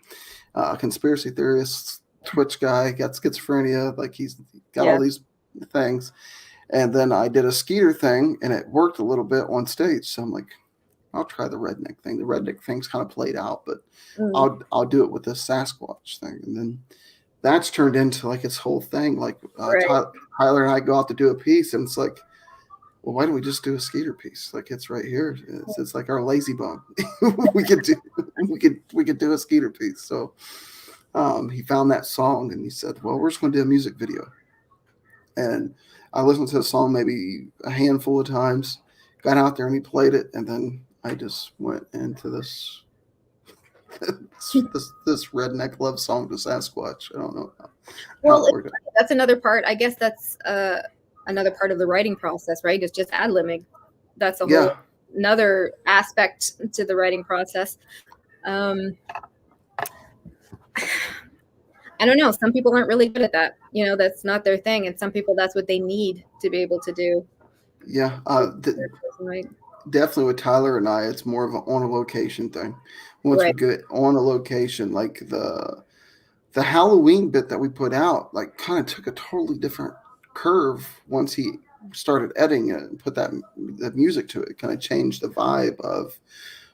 Speaker 1: conspiracy theorist, Twitch guy, got schizophrenia, like he's got all these things. And then I did a Skeeter thing and it worked a little bit on stage. So I'm like, I'll try the redneck thing. The redneck thing's kind of played out, but I'll do it with this Sasquatch thing. And then that's turned into like its whole thing. Like Tyler and I go out to do a piece, and it's like, well, why don't we just do a Skeeter piece? Like, it's right here. It's like our lazy bone. we could do a Skeeter piece. So he found that song and he said, well, we're just going to do a music video. And I listened to the song maybe a handful of times, got out there and he played it, and then I just went into this this redneck love song to Sasquatch. I don't know
Speaker 2: how it worked. That's another part. I guess that's another part of the writing process, right? It's just ad libbing. That's a whole another aspect to the writing process. I don't know. Some people aren't really good at that. That's not their thing. And some people, that's what they need to be able to do.
Speaker 1: Yeah. Definitely with Tyler and I, it's more of an on a location thing. Once we get on a location, like the Halloween bit that we put out, like, kind of took a totally different curve once he started editing it and put that music to it. Kind of changed the vibe of,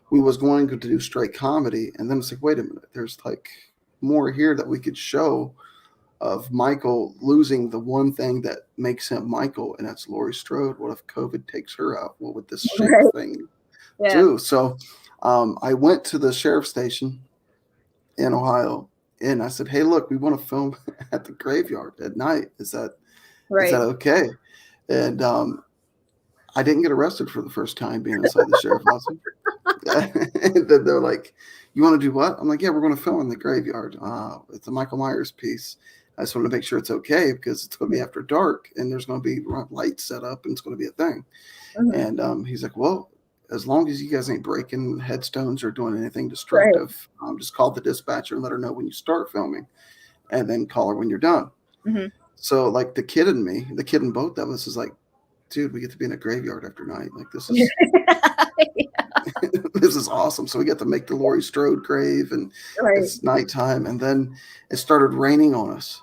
Speaker 1: we was going to do straight comedy, and then it's like, wait a minute, there's like more here that we could show of Michael losing the one thing that makes him Michael, and that's Laurie Strode. What if COVID takes her out? What would this shape thing do? So I went to the sheriff's station in Ohio, and I said, hey, look, we want to film at the graveyard at night. Is that okay? And I didn't get arrested for the first time being inside the sheriff's office. And then they're like, you want to do what? I'm like, yeah, we're going to film in the graveyard. It's a Michael Myers piece. I just want to make sure it's okay because it's going to be after dark and there's going to be lights set up and it's going to be a thing. Mm-hmm. And he's like, well, as long as you guys ain't breaking headstones or doing anything destructive, just call the dispatcher and let her know when you start filming, and then call her when you're done. Mm-hmm. So, like, the kid in both of us is like, dude, we get to be in a graveyard after night. Like, this is this is awesome. So we got to make the Laurie Strode grave, and it's nighttime, and then it started raining on us,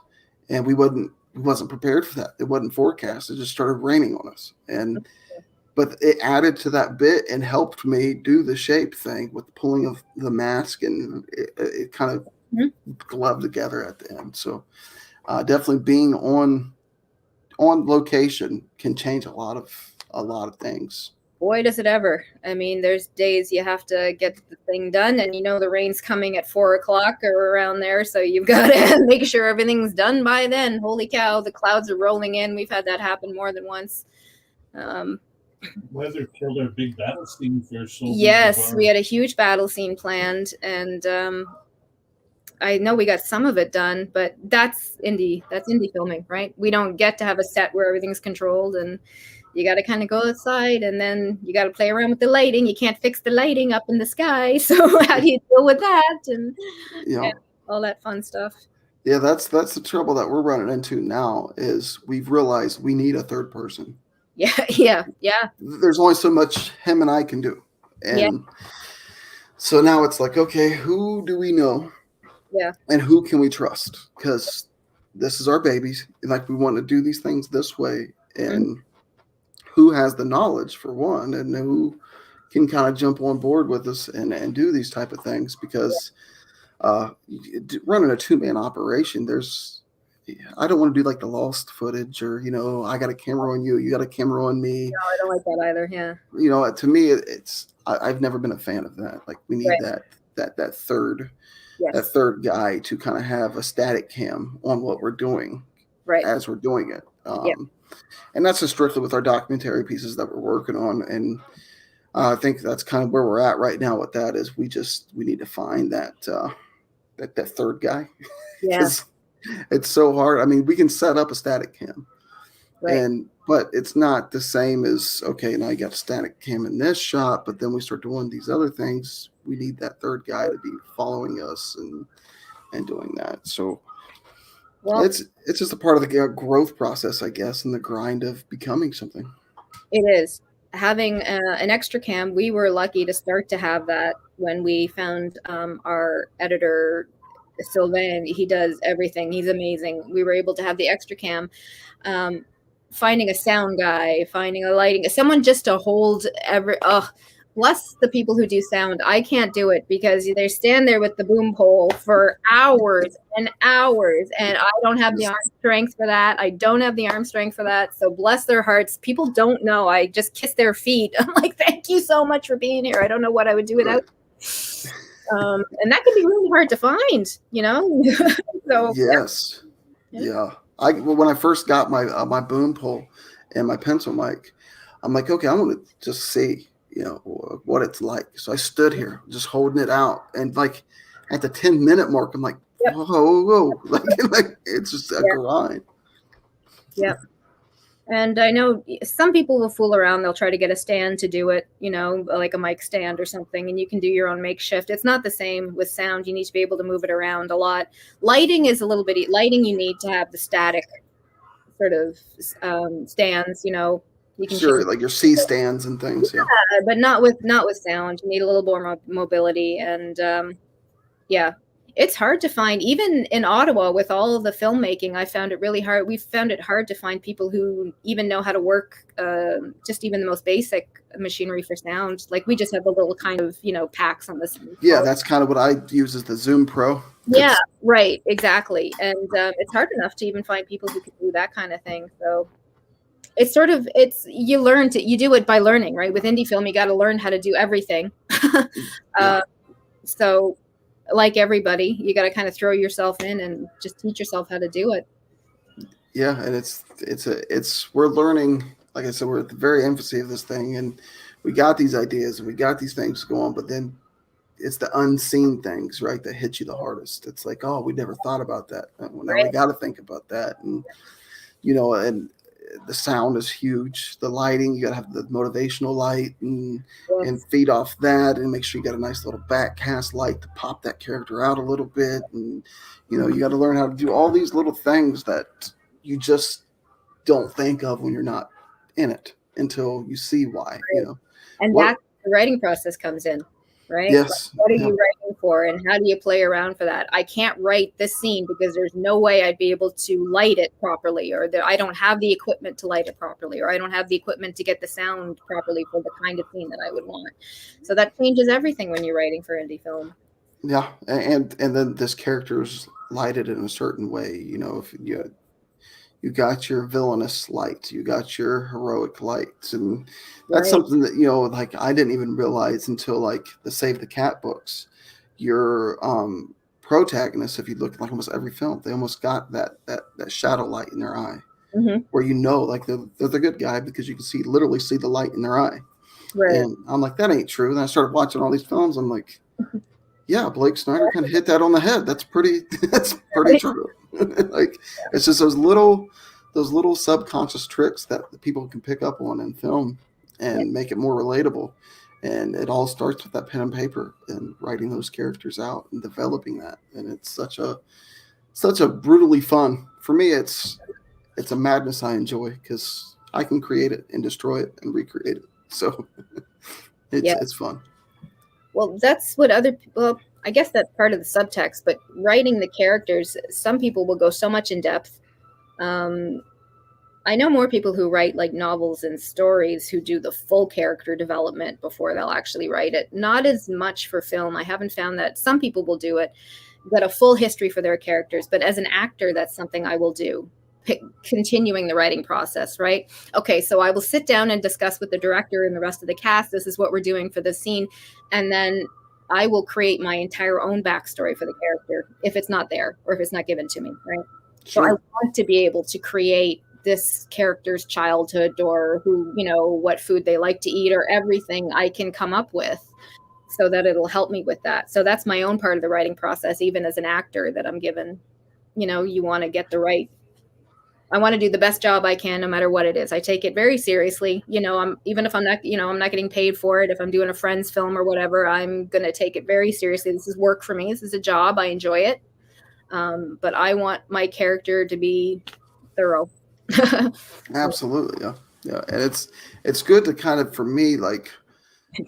Speaker 1: and we wasn't prepared for that. It wasn't forecast. It just started raining on us, but it added to that bit and helped me do the shape thing with the pulling of the mask, and it kind of gloved together at the end. So definitely being on location can change a lot of things.
Speaker 2: Boy, does it ever. I mean, there's days you have to get the thing done, and the rain's coming at 4:00 or around there, so you've got to make sure everything's done by then. Holy cow, the clouds are rolling in. We've had that happen more than once.
Speaker 3: Weather killed our big battle scene for Soldiers.
Speaker 2: Yes, we had a huge battle scene planned, and I know we got some of it done, but that's indie filming, right? We don't get to have a set where everything's controlled, and you got to kind of go outside, and then you got to play around with the lighting. You can't fix the lighting up in the sky. So how do you deal with that? And all that fun stuff.
Speaker 1: Yeah, that's the trouble that we're running into now is we've realized we need a third person.
Speaker 2: Yeah.
Speaker 1: There's only so much him and I can do. And so now it's like, okay, who do we know?
Speaker 2: Yeah.
Speaker 1: And who can we trust? Because this is our babies. And like we want to do these things this way. And who has the knowledge for one, and who can kind of jump on board with us and do these type of things, because running a 2-man operation, I don't want to do like the lost footage or, I got a camera on you, you got a camera on me.
Speaker 2: No, I don't like that either. Yeah.
Speaker 1: To me, I've never been a fan of that. Like we need that third, that third guy to kind of have a static cam on what we're doing as we're doing it. And that's just strictly with our documentary pieces that we're working on. And I think that's kind of where we're at right now with that is we need to find that third guy.
Speaker 2: Yeah.
Speaker 1: It's so hard. I mean, we can set up a static cam, but it's not the same as, okay, now you got a static cam in this shot, but then we start doing these other things. We need that third guy to be following us and doing that. So it's just a part of the growth process, I guess, and the grind of becoming something.
Speaker 2: It is. Having an extra cam, we were lucky to start to have that when we found our editor, Sylvain. He does everything. He's amazing. We were able to have the extra cam, finding a sound guy, finding a lighting, someone just to hold bless the people who do sound. I can't do it because they stand there with the boom pole for hours and hours, and I don't have the arm strength for that. So bless their hearts. People don't know. I just kiss their feet. I'm like, thank you so much for being here. I don't know what I would do without. And that can be really hard to find, So
Speaker 1: yes, yeah. When I first got my boom pole and my pencil mic, I'm like, okay, I want to just see, what it's like. So I stood here just holding it out, and like at the 10-minute mark, I'm like, whoa, like it's just a grind.
Speaker 2: Yep. And I know some people will fool around. They'll try to get a stand to do it, like a mic stand or something, and you can do your own makeshift. It's not the same with sound. You need to be able to move it around a lot. Lighting is a little bit. Lighting, you need to have the static sort of stands. You can
Speaker 1: like your C stands and things. Yeah,
Speaker 2: but not with sound. You need a little more mobility, and it's hard to find. Even in Ottawa, with all of the filmmaking, I found it really hard. We found it hard to find people who even know how to work just even the most basic machinery for sound. Like we just have a little kind of packs on this.
Speaker 1: Yeah, that's kind of what I use is the Zoom Pro.
Speaker 2: Yeah, right, exactly. And it's hard enough to even find people who can do that kind of thing. So you do it by learning, right? With indie film, you got to learn how to do everything. So like everybody, you got to kind of throw yourself in and just teach yourself how to do it.
Speaker 1: Yeah. And we're learning, like I said, we're at the very infancy of this thing, and we got these ideas and we got these things going, but then it's the unseen things, right, that hit you the hardest. It's like, oh, we never thought about that. Well, now we got to think about that. And, and the sound is huge. The lighting, you got to have the motivational light and feed off that, and make sure you got a nice little back cast light to pop that character out a little bit. And, you got to learn how to do all these little things that you just don't think of when you're not in it until you see why,
Speaker 2: And that's the writing process comes in. Right?
Speaker 1: Yes.
Speaker 2: What are you writing for, and how do you play around for that? I can't write this scene because there's no way I'd be able to light it properly, or that I don't have the equipment to light it properly, or I don't have the equipment to get the sound properly for the kind of scene that I would want. So that changes everything when you're writing for indie film.
Speaker 1: Yeah, and then this character's lighted in a certain way. If you got your villainous light, you got your heroic lights, and that's something that like I didn't even realize until like the Save the Cat books. Your protagonists, if you look at like almost every film, they almost got that shadow light in their eye, where like they're the good guy because you can literally see the light in their eye. Right. And I'm like, that ain't true. And I started watching all these films. I'm like, yeah, Blake Snyder kind of hit that on the head. That's pretty true. Like it's just those little those little subconscious tricks that people can pick up on in film and make it more relatable. And it all starts with that pen and paper and writing those characters out and developing that. And it's such a brutally fun. For me, it's a madness I enjoy because I can create it and destroy it and recreate it. So it's fun.
Speaker 2: Well, that's what other people, I guess that's part of the subtext, but writing the characters, some people will go so much in depth. I know more people who write like novels and stories who do the full character development before they'll actually write it. Not as much for film. I haven't found that. Some people will do it, but a full history for their characters. But as an actor, that's something I will do. Continuing the writing process, right? Okay, so I will sit down and discuss with the director and the rest of the cast, this is what we're doing for this scene. And then I will create my entire own backstory for the character if it's not there or if it's not given to me, right? Sure. So I want to be able to create this character's childhood or who, what food they like to eat or everything I can come up with so that it'll help me with that. So that's my own part of the writing process, even as an actor that I'm given, you want to get I want to do the best job I can, no matter what it is. I take it very seriously. Even if I'm not, I'm not getting paid for it. If I'm doing a friend's film or whatever, I'm going to take it very seriously. This is work for me. This is a job. I enjoy it. But I want my character to be thorough.
Speaker 1: Absolutely. Yeah. And it's good to kind of, for me, like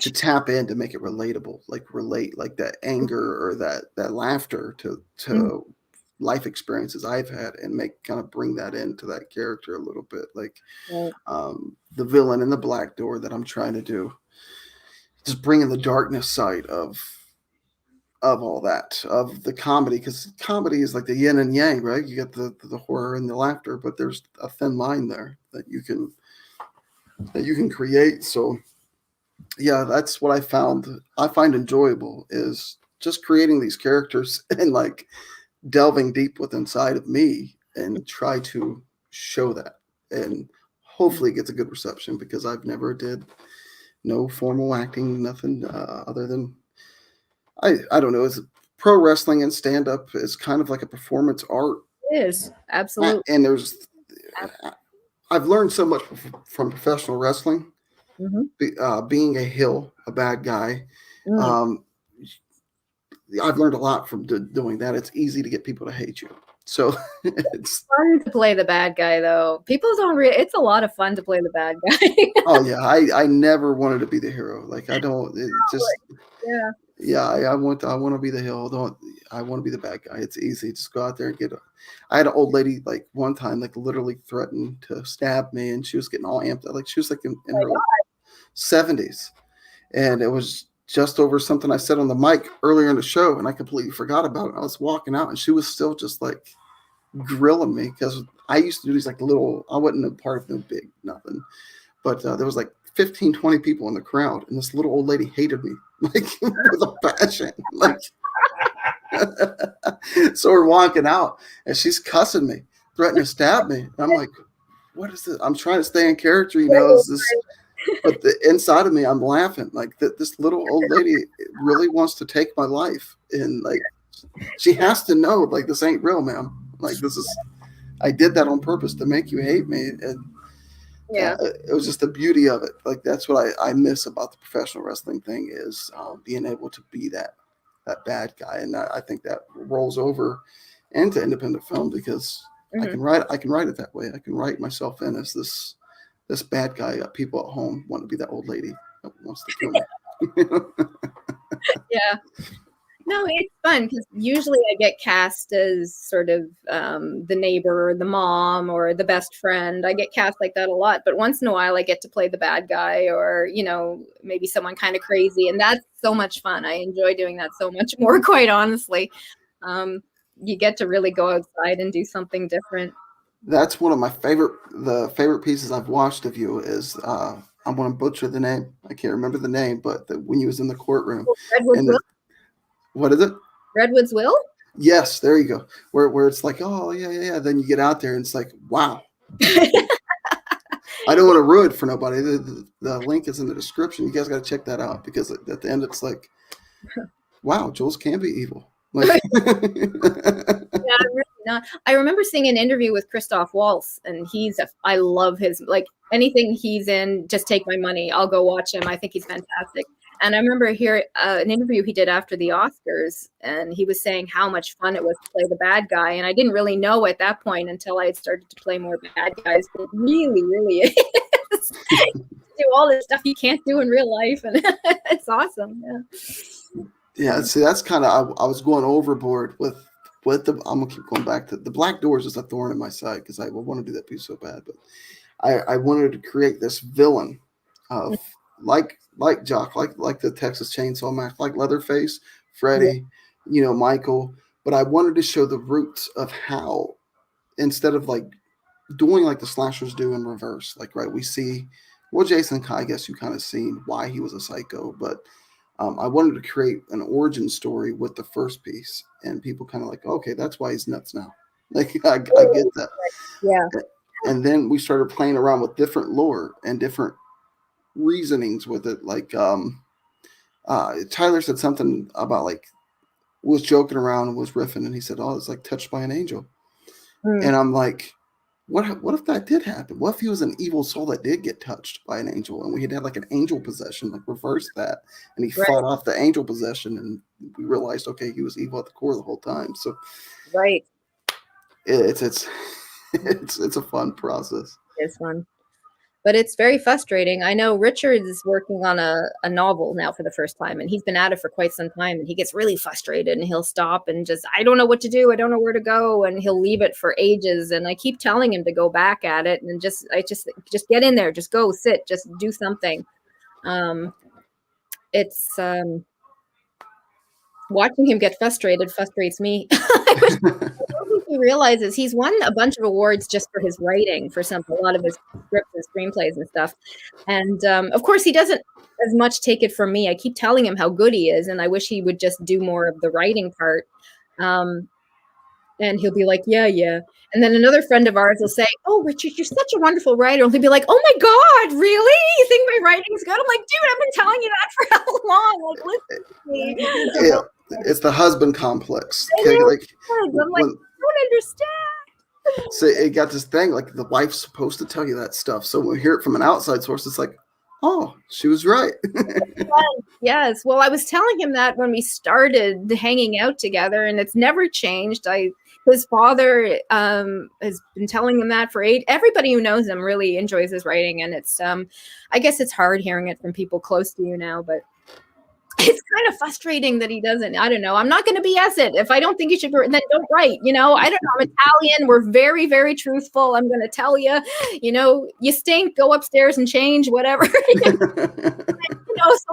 Speaker 1: to tap in to make it relatable, like relate like that anger or that laughter to life experiences I've had and bring that into that character a little bit. Like the villain in the Black Door that I'm trying to do, just bringing the darkness side of all that, of the comedy, because comedy is like the yin and yang, right? You get the horror and the laughter, but there's a thin line there that you can create. So yeah, that's what I find enjoyable is just creating these characters and like delving deep within inside of me and try to show that, and hopefully it gets a good reception, because I've never did no formal acting, nothing other than I don't know. Is pro wrestling and stand up is kind of like a performance art.
Speaker 2: It is, absolutely.
Speaker 1: And I've learned so much from professional wrestling. Being a heel, a bad guy. I've learned a lot from doing that. It's easy to get people to hate you. So it's
Speaker 2: fun to play the bad guy, though. People don't it's a lot of fun to play the bad guy.
Speaker 1: Oh yeah, I never wanted to be the hero. Like I don't. It just I want to be the heel. I want to be the bad guy. It's easy. Just go out there and I had an old lady like one time like literally threatened to stab me, and she was getting all amped up. Like she was like in her 70s, and it was just over something I said on the mic earlier in the show, and I completely forgot about it. I was walking out and she was still just like grilling me, because I used to do these like I wasn't a part of no big nothing, but there was like 15, 20 people in the crowd, and this little old lady hated me like with a passion. Like so we're walking out and she's cussing me, threatening to stab me. And I'm like, what is this? I'm trying to stay in character, is this. But the inside of me, I'm laughing like that. This little old lady really wants to take my life, and like she has to know, like, this ain't real, ma'am. Like I did that on purpose to make you hate me, and it was just the beauty of it. Like that's what I miss about the professional wrestling thing is being able to be that bad guy, and I think that rolls over into independent film because I can write it that way. I can write myself in as this bad guy. People at home want to be that old lady that wants to kill me.
Speaker 2: Yeah. No, it's fun because usually I get cast as sort of the neighbor or the mom or the best friend. I get cast like that a lot, but once in a while I get to play the bad guy or, maybe someone kind of crazy. And that's so much fun. I enjoy doing that so much more, quite honestly. You get to really go outside and do something different.
Speaker 1: That's one of my favorite pieces I've watched of you is I'm going to butcher the name. I can't remember the name, but when you was in the courtroom.
Speaker 2: Redwoods Will?
Speaker 1: What is it?
Speaker 2: Redwoods Will?
Speaker 1: Yes, there you go. Where it's like, oh yeah. Then you get out there and it's like, wow. I don't want to ruin it for nobody. The link is in the description. You guys got to check that out because at the end it's like, wow, Jules can be evil. Like,
Speaker 2: yeah, I'm really not. I remember seeing an interview with Christoph Waltz, and I love his, like, anything he's in, just take my money. I'll go watch him. I think he's fantastic. And I remember hearing an interview he did after the Oscars, and he was saying how much fun it was to play the bad guy. And I didn't really know at that point until I had started to play more bad guys, but it really, really is. Do all this stuff you can't do in real life, and it's awesome.
Speaker 1: Yeah, see, that's kind of, I was going overboard with the, I'm gonna keep going back to the Black Doors is a thorn in my side because I want to do that piece so bad, but I wanted to create this villain of like Jock, like the Texas Chainsaw Massacre, like Leatherface, Freddy, Michael, but I wanted to show the roots of how, instead of like doing like the slashers do in reverse, like, right, we see, well, Jason, I guess you kind of seen why he was a psycho, but I wanted to create an origin story with the first piece, and people kind of like, okay, that's why he's nuts now. Like, I get that.
Speaker 2: Yeah.
Speaker 1: And then we started playing around with different lore and different reasonings with it. Like, Tyler said something about, like, was joking around and was riffing, and he said, oh, it's like touched by an angel. And I'm like, what if that did happen? What if he was an evil soul that did get touched by an angel, and we had like an angel possession, like reverse that, and he fought off the angel possession, and we realized, okay, he was evil at the core the whole time. So,
Speaker 2: right,
Speaker 1: it's a fun process.
Speaker 2: It's fun, but it's very frustrating. I know Richard is working on a novel now for the first time, and he's been at it for quite some time, and he gets really frustrated, and he'll stop and just, I don't know what to do. I don't know where to go. And he'll leave it for ages. And I keep telling him to go back at it and just get in there, just go sit, just do something. It's watching him get frustrated frustrates me. I don't think he realizes he's won a bunch of awards just for his writing, for a lot of his scripts and screenplays and stuff. And of course, he doesn't as much take it from me. I keep telling him how good he is, and I wish he would just do more of the writing part. And he'll be like, yeah. And then another friend of ours will say, oh, Richard, you're such a wonderful writer. And he'll be like, oh my God, really? You think my writing's good? I'm like, dude, I've been telling you that for how long? Like, listen to me.
Speaker 1: Yeah, it's the husband complex.
Speaker 2: Okay,
Speaker 1: like,
Speaker 2: I'm like, I don't understand.
Speaker 1: So it got this thing, like the wife's supposed to tell you that stuff. So when we hear it from an outside source, it's like, oh, she was right.
Speaker 2: Yes. Well, I was telling him that when we started hanging out together, and it's never changed. His father has been telling him that for everybody who knows him really enjoys his writing. And it's, I guess it's hard hearing it from people close to you now, but it's kind of frustrating that he doesn't. I don't know. I'm not going to BS it. If I don't think you should, then don't write. I don't know. I'm Italian. We're very, very truthful. I'm going to tell you, you stink, go upstairs and change, whatever. So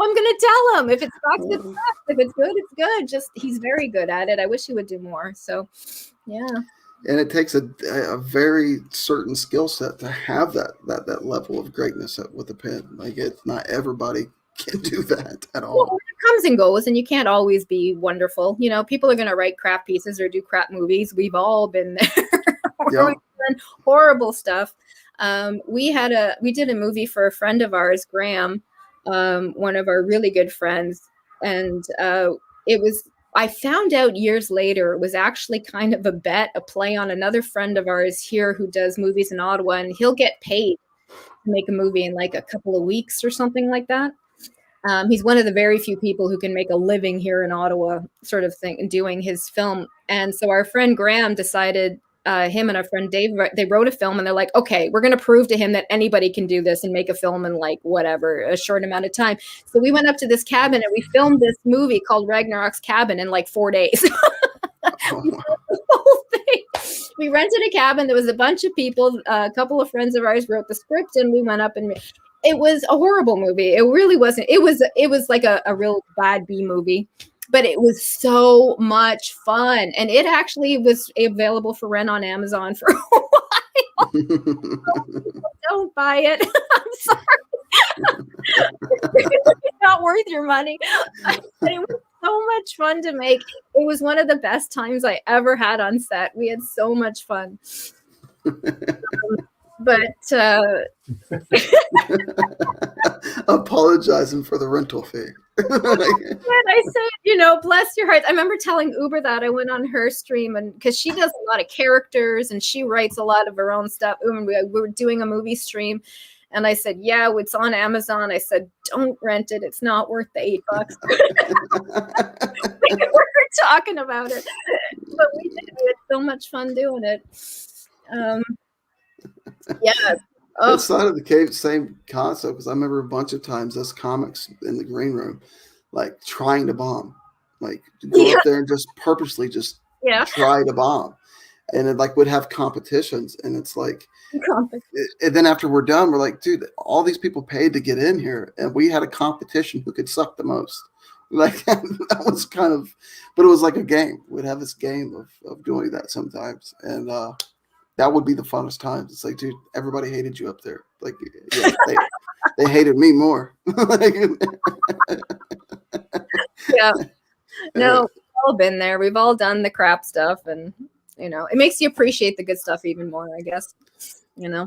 Speaker 2: I'm going to tell him if it sucks, it sucks. If it's good, it's good. He's very good at it. I wish he would do more. So, yeah.
Speaker 1: And it takes a very certain skill set to have that level of greatness with a pen. Like, it's not everybody can do that at all.
Speaker 2: Well, it comes and goes, and you can't always be wonderful. People are going to write crap pieces or do crap movies. We've all been there. We've done horrible stuff. We did a movie for a friend of ours, Graham, one of our really good friends, and I found out years later it was actually kind of a play on another friend of ours here who does movies in Ottawa, and he'll get paid to make a movie in like a couple of weeks or something like that. He's one of the very few people who can make a living here in Ottawa, sort of thing, doing his film. And so our friend Graham decided, him and our friend Dave, they wrote a film, and they're like, okay, we're going to prove to him that anybody can do this and make a film in like whatever, a short amount of time. So we went up to this cabin and we filmed this movie called Ragnaroks Cabin in like 4 days. We rented a cabin. There was a bunch of people. A couple of friends of ours wrote the script, and we went up, and it was a horrible movie. It really wasn't. It was like a real bad B movie, but it was so much fun. And it actually was available for rent on Amazon for a while. Don't buy it. I'm sorry. It's not worth your money. But it was so much fun to make. It was one of the best times I ever had on set. We had so much fun.
Speaker 1: Apologizing for the rental fee.
Speaker 2: And I said, bless your heart. I remember telling Uber that I went on her stream, and because she does a lot of characters and she writes a lot of her own stuff. And we were doing a movie stream, and I said, yeah, it's on Amazon. I said, don't rent it. It's not worth the $8. We were talking about it, but we did. We had so much fun doing it. Yeah. Oh.
Speaker 1: It's not the same concept, because I remember a bunch of times us comics in the green room, like trying to bomb, like go up there and just purposely just try to bomb, and it like would have competitions, and it's like, and then after we're done, we're like, dude, all these people paid to get in here, and we had a competition who could suck the most. Like that was kind of, but it was like a game. We'd have this game of doing that sometimes, and that would be the funnest times. It's like, dude, everybody hated you up there. Like, yeah, they hated me more.
Speaker 2: Yeah. No, we've all been there. We've all done the crap stuff, and it makes you appreciate the good stuff even more, I guess. Yeah.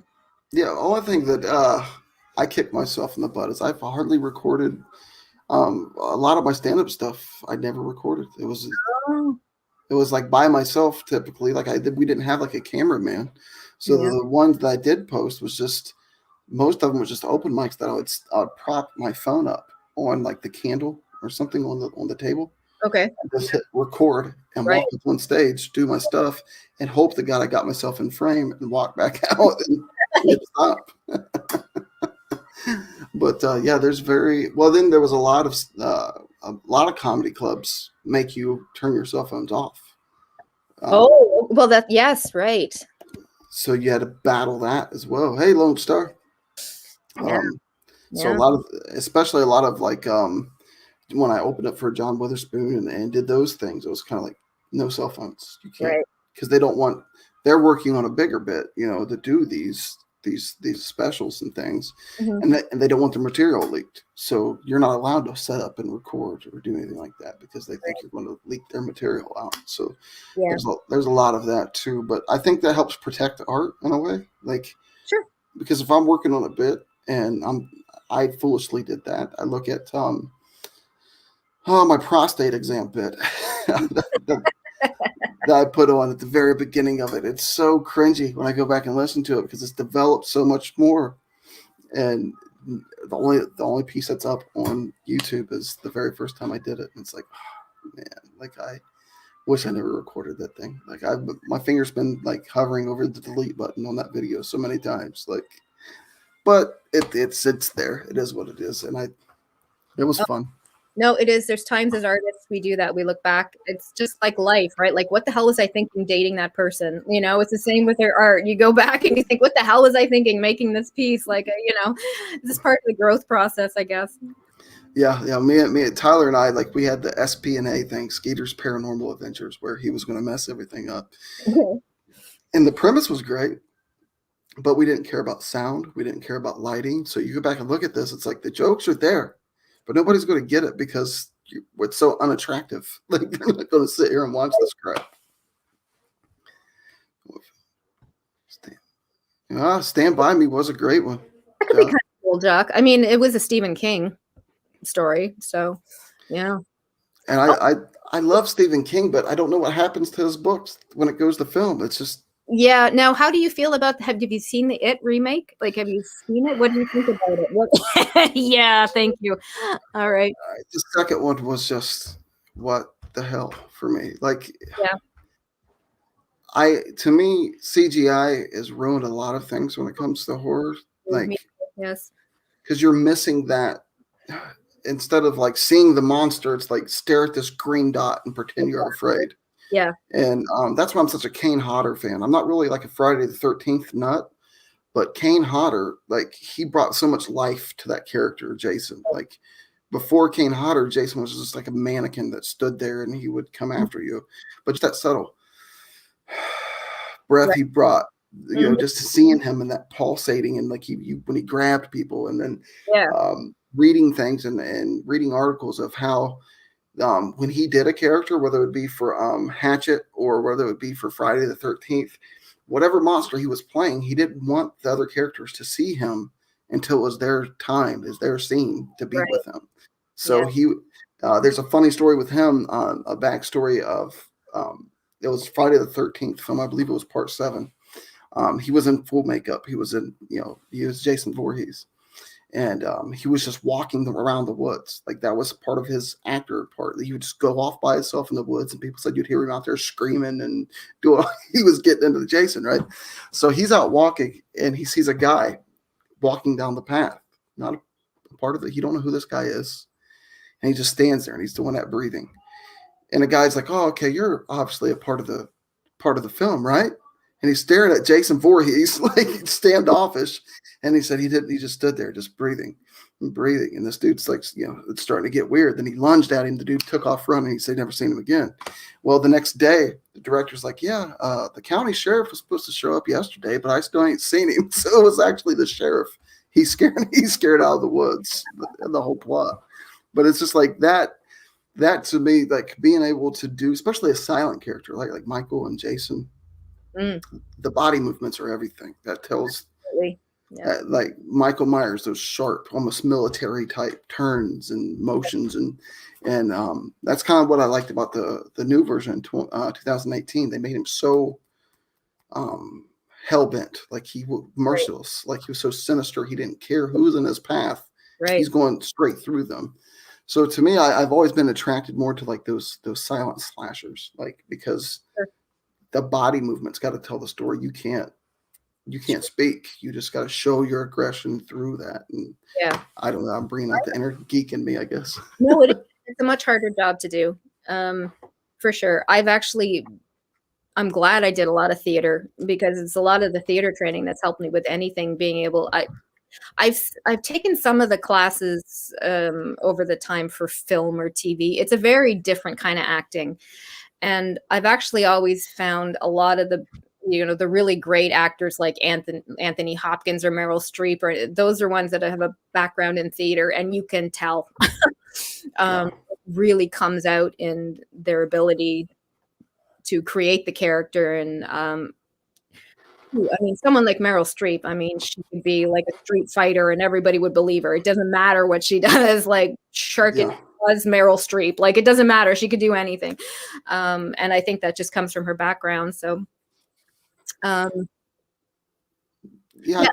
Speaker 1: The only thing that I kick myself in the butt is I've hardly recorded a lot of my stand-up stuff. I never recorded. It was like by myself typically. Like we didn't have like a cameraman, so the ones that I did post was just, most of them was just open mics that I would prop my phone up on like the candle or something on the table.
Speaker 2: Okay.
Speaker 1: And just hit record and walk up on stage, do my stuff, and hope to God I got myself in frame and walk back out and hit stop. But there's then there was a lot of comedy clubs make you turn your cell phones off.
Speaker 2: Yes, right.
Speaker 1: So you had to battle that as well. Hey, Lone Star. So especially a lot of like when I opened up for John Witherspoon and did those things, it was kind of like no cell phones. You can't, because they're working on a bigger bit, to do these specials and things, and they don't want the material leaked. So you're not allowed to set up and record or do anything like that, because they think you're going to leak their material out. So there's a lot of that too. But I think that helps protect art in a way. Like, sure. Because if I'm working on a bit and I foolishly did that, I look at my prostate exam bit that I put on at the very beginning of it. It's so cringy when I go back and listen to it, because it's developed so much more. And the only piece that's up on YouTube is the very first time I did it. And it's like, oh, man, like I wish I never recorded that thing. Like my finger's been like hovering over the delete button on that video so many times. Like, but it sits there. It is what it is. And it was fun.
Speaker 2: No, it is. There's times as artists we do that. We look back. It's just like life, right? Like, what the hell was I thinking dating that person? It's the same with their art. You go back and you think, what the hell was I thinking making this piece? Like, this is part of the growth process, I guess.
Speaker 1: Yeah. Me and Tyler and I, like, we had the SP&A thing, Skeeter's Paranormal Adventures, where he was going to mess everything up. Okay. And the premise was great, but we didn't care about sound. We didn't care about lighting. So you go back and look at this. It's like the jokes are there, but nobody's going to get it because it's so unattractive. Like, they're not going to sit here and watch this crap. Stand By Me was a great one.
Speaker 2: That could be kind of cool, Jack. I mean, it was a Stephen King story, so yeah.
Speaker 1: And I love Stephen King, but I don't know what happens to his books when it goes to film. It's just.
Speaker 2: Yeah. Now, how do you feel about? Have you seen the It remake? Like, have you seen it? What do you think about it? What? Yeah. Thank you. All right.
Speaker 1: The second one was just what the hell for me. Like, yeah. To me, CGI has ruined a lot of things when it comes to horror. Like,
Speaker 2: yes,
Speaker 1: because you're missing that. Instead of like seeing the monster, it's like stare at this green dot and pretend you're afraid.
Speaker 2: Yeah.
Speaker 1: And that's why I'm such a Kane Hodder fan. I'm not really like a Friday the 13th nut, but Kane Hodder, like, he brought so much life to that character, Jason. Like, before Kane Hodder, Jason was just like a mannequin that stood there and he would come after you. But just that subtle breath he brought, just seeing him and that pulsating, and like when he grabbed people, and then reading things and reading articles of how when he did a character, whether it would be for Hatchet or whether it would be for Friday the 13th, whatever monster he was playing, he didn't want the other characters to see him until it was their time, is their scene to be with him. So there's a funny story with him, a backstory of it was Friday the 13th film. I believe it was part 7. He was in full makeup. He was Jason Voorhees. And he was just walking around the woods. Like that was part of his actor part. He would just go off by himself in the woods, and people said you'd hear him out there screaming and he was getting into the Jason, right? So he's out walking, and he sees a guy walking down the path. Not a part of it. He don't know who this guy is, and he just stands there and he's doing that breathing. And the guy's like, "Oh, okay, you're obviously a part of the film, right?" And he's staring at Jason Voorhees like standoffish. And he said he didn't. He just stood there, just breathing and breathing. And this dude's like, it's starting to get weird. Then he lunged at him. The dude took off running. He said never seen him again. Well, the next day, the director's like, the county sheriff was supposed to show up yesterday, but I still ain't seen him. So it was actually the sheriff. He's scared out of the woods, the whole plot. But it's just like that to me, like being able to do, especially a silent character like Michael and Jason, the body movements are everything. That tells. Yeah. Like Michael Myers, those sharp, almost military type turns and motions, and that's kind of what I liked about the new version in 2018. They made him so hell bent, like he was merciless, like he was so sinister. He didn't care who was in his path.
Speaker 2: Right.
Speaker 1: He's going straight through them. So to me, I've always been attracted more to like those silent slashers, like because the body movement's got to tell the story. You can't speak. You just got to show your aggression through that. And I don't know. I'm bringing out the inner geek in me, I guess.
Speaker 2: No, it's a much harder job to do, for sure. I'm glad I did a lot of theater, because it's a lot of the theater training that's helped me with anything being able. I've taken some of the classes over the time for film or TV. It's a very different kind of acting, and I've actually always found a lot of the really great actors like Anthony Hopkins or Meryl Streep, or those are ones that have a background in theater, and you can tell really comes out in their ability to create the character. And someone like Meryl Streep, she could be like a street fighter and everybody would believe her. It doesn't matter what she does, like Shark was Meryl Streep. Like, it doesn't matter. She could do anything. And I think that just comes from her background. So I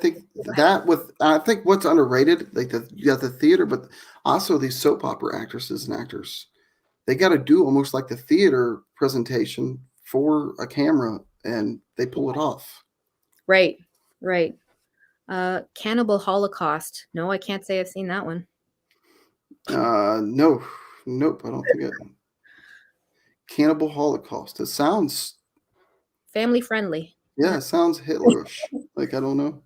Speaker 1: think I think what's underrated, like you got the theater, but also these soap opera actresses and actors, they got to do almost like the theater presentation for a camera, and they pull it off.
Speaker 2: Right. Cannibal Holocaust. No, I can't say I've seen that one.
Speaker 1: Nope. I don't think it. Cannibal Holocaust. It sounds
Speaker 2: family friendly.
Speaker 1: Yeah, it sounds Hitlerish. Like, I don't know.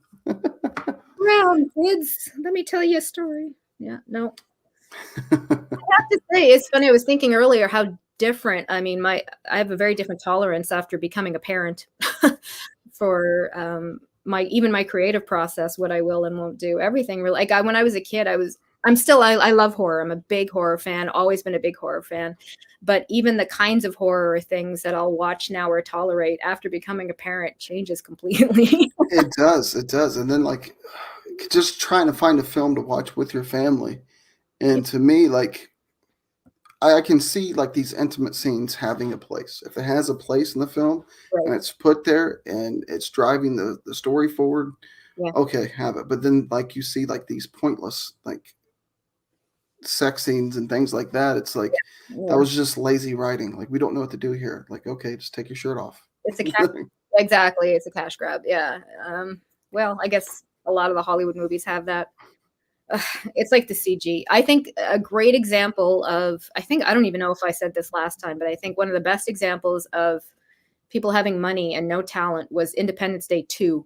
Speaker 2: Round kids, let me tell you a story. Yeah, no. I have to say, it's funny. I was thinking earlier how different. I have a very different tolerance after becoming a parent for my creative process, what I will and won't do, everything. Really, like when I was a kid, I love horror. I'm a big horror fan. Always been a big horror fan. But even the kinds of horror things that I'll watch now or tolerate after becoming a parent changes completely.
Speaker 1: It does. And then like just trying to find a film to watch with your family. And to me, like I can see like these intimate scenes having a place. If it has a place in the film and it's put there and it's driving the story forward, okay, have it. But then like you see like these pointless like sex scenes and things like that. It's like that was just lazy writing. Like, we don't know what to do here. Like, okay, just take your shirt off.
Speaker 2: It's a cash exactly. It's a cash grab. Yeah. Well, I guess a lot of the Hollywood movies have that. It's like the CG. I think a great example of, I don't even know if I said this last time, but I think one of the best examples of people having money and no talent was Independence Day 2.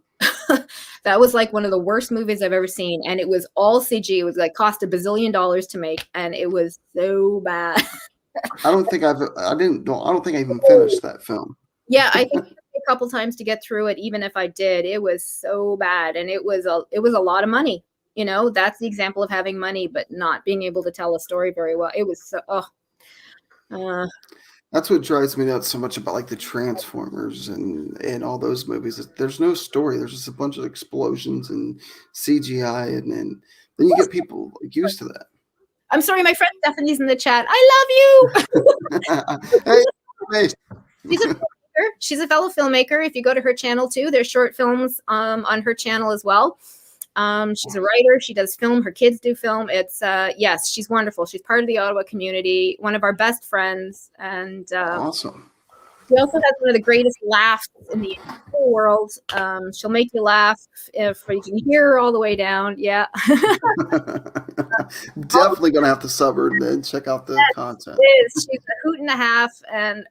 Speaker 2: That was like one of the worst movies I've ever seen, and it was all CG. It was like cost $1 bazillion to make, and it was so bad.
Speaker 1: I don't think I even finished that film.
Speaker 2: Yeah, I think it took me a couple times to get through it. Even if I did, it was so bad, and it was a lot of money. That's the example of having money but not being able to tell a story very well. It was so.
Speaker 1: That's what drives me nuts so much about like the Transformers and all those movies. There's no story. There's just a bunch of explosions and CGI, and then you get people used to that.
Speaker 2: I'm sorry, my friend Stephanie's in the chat. I love you.
Speaker 1: Hey,
Speaker 2: She's a filmmaker. She's a fellow filmmaker. If you go to her channel too, there's short films on her channel as well. She's a writer. She does film. Her kids do film. It's yes, she's wonderful. She's part of the Ottawa community, one of our best friends, and
Speaker 1: awesome.
Speaker 2: she also has one of the greatest laughs in the whole world. She'll make you laugh if you can hear her all the way down. Yeah.
Speaker 1: Definitely gonna have to sub her and check out the content.
Speaker 2: She's a hoot and a half, and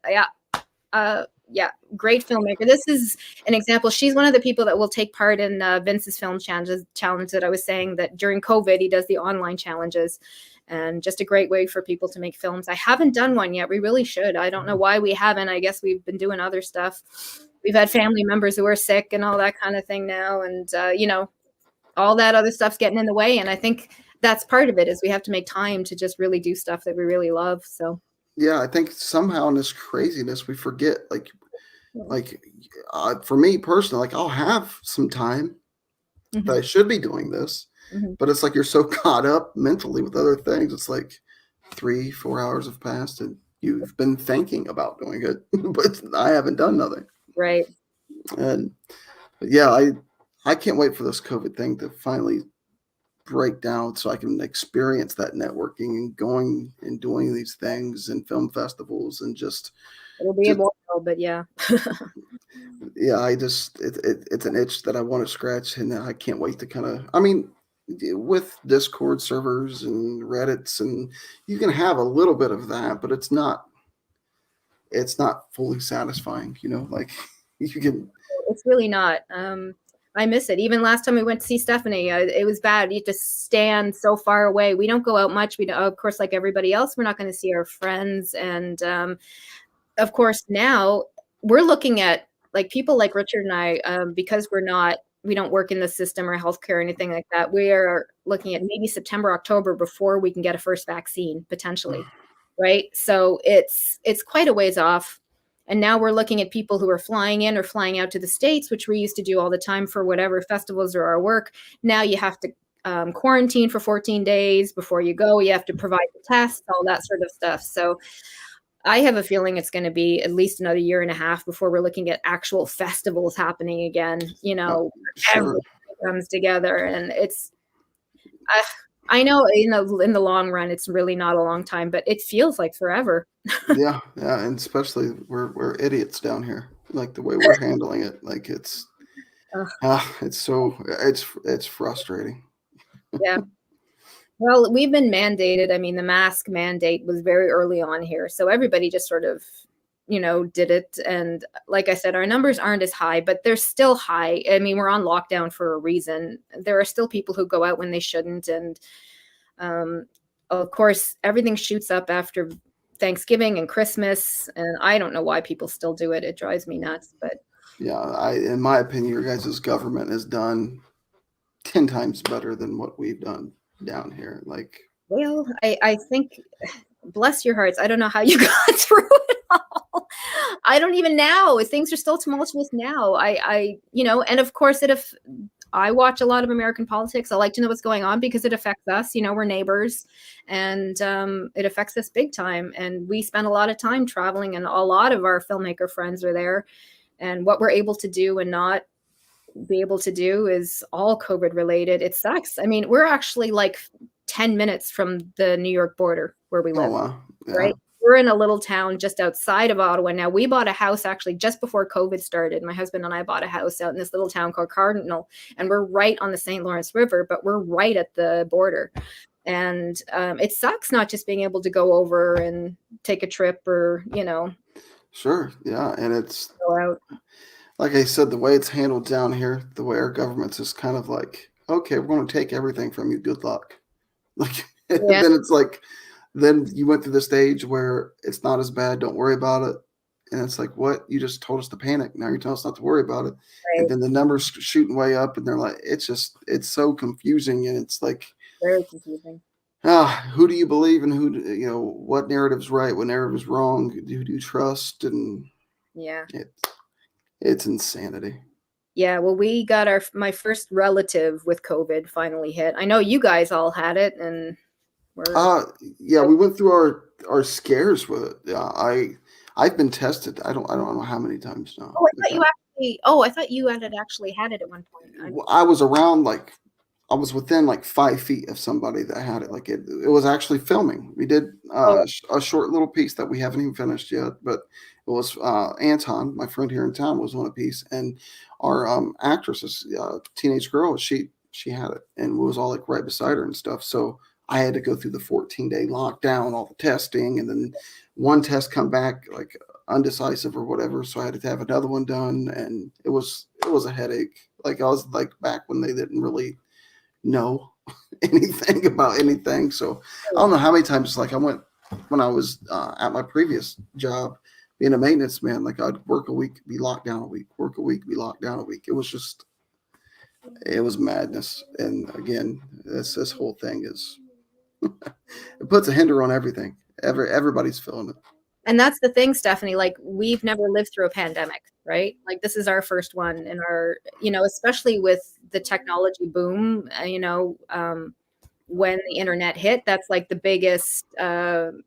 Speaker 2: yeah, great filmmaker. This is an example. She's one of the people that will take part in Vince's film challenge that I was saying that during COVID he does the online challenges, and just a great way for people to make films. I haven't done one yet. We really should. I don't know why we haven't. I guess we've been doing other stuff. We've had family members who are sick and all that kind of thing now, and all that other stuff's getting in the way. And I think that's part of it, is we have to make time to just really do stuff that we really love. So
Speaker 1: yeah, I think somehow in this craziness we forget, for me personally, I'll have some time that I should be doing this, but it's like you're so caught up mentally with other things. It's like 3-4 hours have passed and you've been thinking about doing it, but I haven't done nothing.
Speaker 2: Right.
Speaker 1: And yeah, I can't wait for this COVID thing to finally break down so I can experience that networking and going and doing these things and film festivals and just
Speaker 2: it'll be a while, but yeah.
Speaker 1: Yeah, it's an itch that I want to scratch, and I can't wait to with Discord servers and Reddits, and you can have a little bit of that, but it's not fully satisfying, you can.
Speaker 2: It's really not. I miss it. Even last time we went to see Stephanie, it was bad. You have to stand so far away. We don't go out much. We don't, of course, like everybody else, we're not going to see our friends. And of course, now we're looking at people like Richard and I, because we don't work in the system or healthcare or anything like that. We are looking at maybe September, October before we can get a first vaccine potentially. Right. So it's quite a ways off. And now we're looking at people who are flying in or flying out to the States, which we used to do all the time for whatever festivals or our work. Now you have to quarantine for 14 days before you go. You have to provide the tests, all that sort of stuff. So I have a feeling it's going to be at least another year and a half before we're looking at actual festivals happening again.
Speaker 1: Sure.
Speaker 2: Everything comes together, and it's, I know, in the long run, it's really not a long time, but it feels like forever.
Speaker 1: Yeah, and especially we're idiots down here. The way we're handling it, it's frustrating.
Speaker 2: Yeah. Well, we've been mandated. I mean, the mask mandate was very early on here, so everybody just sort of, did it. And like I said, our numbers aren't as high, but they're still high. I mean, we're on lockdown for a reason. There are still people who go out when they shouldn't, and of course, everything shoots up after Thanksgiving and Christmas, and I don't know why people still do it. It drives me nuts. But
Speaker 1: yeah, in my opinion, your guys' government has done 10 times better than what we've done down here.
Speaker 2: Well, I think, bless your hearts, I don't know how you got through it all. I don't even know. Things are still tumultuous now. And of course I watch a lot of American politics. I like to know what's going on because it affects us. We're neighbors, and it affects us big time. And we spend a lot of time traveling, and a lot of our filmmaker friends are there. And what we're able to do and not be able to do is all COVID related. It sucks. I mean, we're actually 10 minutes from the New York border where we live.
Speaker 1: Oh, wow. Yeah.
Speaker 2: Right? We're in a little town just outside of Ottawa. Now, we bought a house actually just before COVID started. My husband and I bought a house out in this little town called Cardinal, and we're right on the St. Lawrence River, but we're right at the border. And it sucks not just being able to go over and take a trip or,
Speaker 1: Sure. Yeah. And it's,
Speaker 2: go out.
Speaker 1: like I said, the way it's handled down here, the way our government's is kind of okay, we're going to take everything from you. Good luck. And then it's then you went through the stage where it's not as bad. Don't worry about it. And it's what? You just told us to panic. Now you're telling us not to worry about it. Right. And then the numbers shooting way up, and they're it's so confusing. And it's
Speaker 2: very confusing.
Speaker 1: Who do you believe and what narrative's right? What narrative is wrong? Who do you trust? And
Speaker 2: yeah,
Speaker 1: it's insanity.
Speaker 2: Yeah, well, we got my first relative with COVID finally hit. I know you guys all had it and
Speaker 1: Yeah, we went through our scares with it. Yeah, I've been tested. I don't know how many times now.
Speaker 2: I thought you had actually had it at one point.
Speaker 1: I was around I was within 5 feet of somebody that had it. Like it was actually filming. We did a short little piece that we haven't even finished yet, but it was Anton, my friend here in town, was on a piece, and our actress, this teenage girl, she had it and was all right beside her and stuff. So I had to go through the 14-day lockdown, all the testing, and then one test come back undecisive or whatever. So I had to have another one done, and it was a headache. I was back when they didn't really know anything about anything. So I don't know how many times I went when I was at my previous job being a maintenance man. I'd work a week, be locked down a week, work a week, be locked down a week. It was madness. And again, this whole thing is it puts a hinder on everything. Everybody's feeling it.
Speaker 2: And that's the thing, Stephanie, we've never lived through a pandemic, right? This is our first one in our, especially with the technology boom, when the internet hit, that's the biggest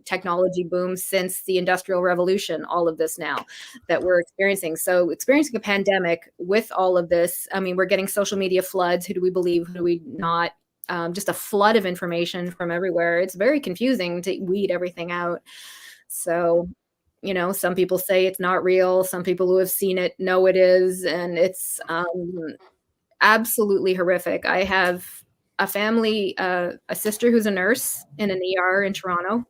Speaker 2: technology boom since the Industrial Revolution, all of this now that we're experiencing. So experiencing a pandemic with all of this, we're getting social media floods. Who do we believe? Who do we not? Just a flood of information from everywhere. It's very confusing to weed everything out. So, some people say it's not real. Some people who have seen it know it is. And it's absolutely horrific. I have a family, a sister who's a nurse in an ER in Toronto.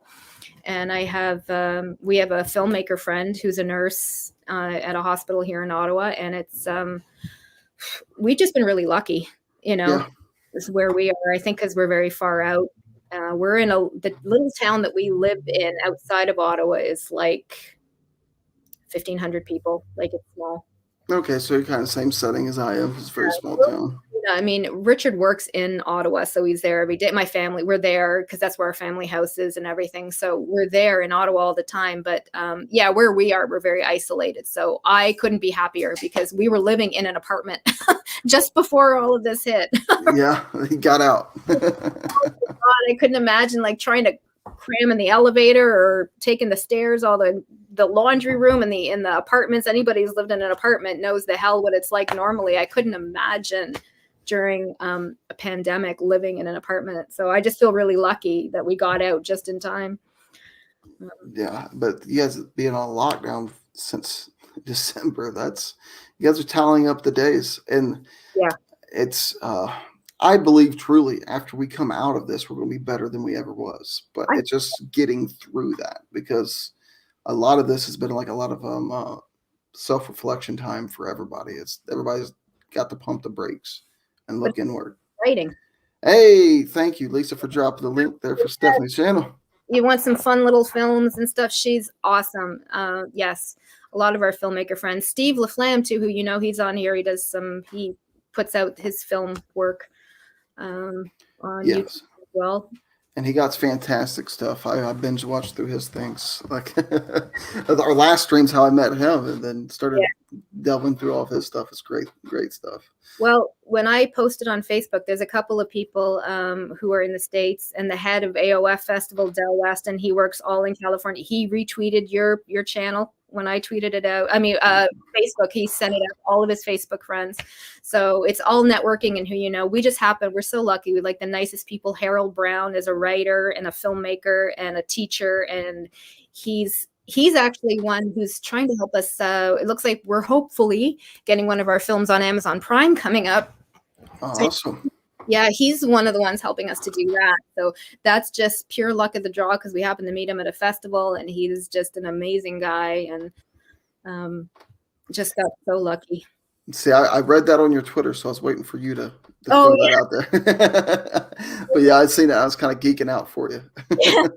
Speaker 2: And we have a filmmaker friend who's a nurse at a hospital here in Ottawa. And it's, we've just been really lucky,
Speaker 1: Yeah.
Speaker 2: This is where we are, I think, because we're very far out. We're in the little town that we live in outside of Ottawa is 1,500 people. It's small.
Speaker 1: Okay, so you're kind of same setting as I am. It's a very small town.
Speaker 2: Richard works in Ottawa, so he's there every day. My family, we're there because that's where our family house is and everything. So we're there in Ottawa all the time. But where we are, we're very isolated. So I couldn't be happier because we were living in an apartment just before all of this hit.
Speaker 1: Yeah, he got out.
Speaker 2: I couldn't imagine trying to cram in the elevator or taking the stairs, all the laundry room in the apartments. Anybody who's lived in an apartment knows the hell what it's like normally. I couldn't imagine during a pandemic living in an apartment. So I just feel really lucky that we got out just in time.
Speaker 1: Yeah, but you guys being on lockdown since December, you guys are tallying up the days. And
Speaker 2: yeah,
Speaker 1: it's I believe truly after we come out of this, we're going to be better than we ever was. But it's just getting through that because a lot of this has been a lot of self-reflection time for everybody. Everybody's got to pump the brakes and look inward.
Speaker 2: Writing.
Speaker 1: Hey, thank you, Lisa, for dropping the link there for Stephanie's channel.
Speaker 2: You want some fun little films and stuff? She's awesome. Yes, a lot of our filmmaker friends. Steve LaFlamme, too, who he's on here. He puts out his film work on YouTube as well.
Speaker 1: And he got fantastic stuff. I binge watched through his things. Our last stream's how I met him, and then started delving through all of his stuff. It's great stuff.
Speaker 2: Well, when I posted on Facebook, there's a couple of people who are in the States, and the head of AOF Festival, Del West, and he works all in California. He retweeted your channel when I tweeted it out. Facebook, he sent it out to all of his Facebook friends. So it's all networking and who we're so lucky. We're the nicest people. Harold Brown is a writer and a filmmaker and a teacher, and he's actually one who's trying to help us. It looks like we're hopefully getting one of our films on Amazon Prime coming up.
Speaker 1: Awesome.
Speaker 2: Yeah, he's one of the ones helping us to do that. So that's just pure luck of the draw because we happened to meet him at a festival, and he's just an amazing guy, and just got so lucky.
Speaker 1: See, I read that on your Twitter, so I was waiting for you to throw that out there. But yeah, I'd seen it. I was kind of geeking out for you.
Speaker 2: Yeah.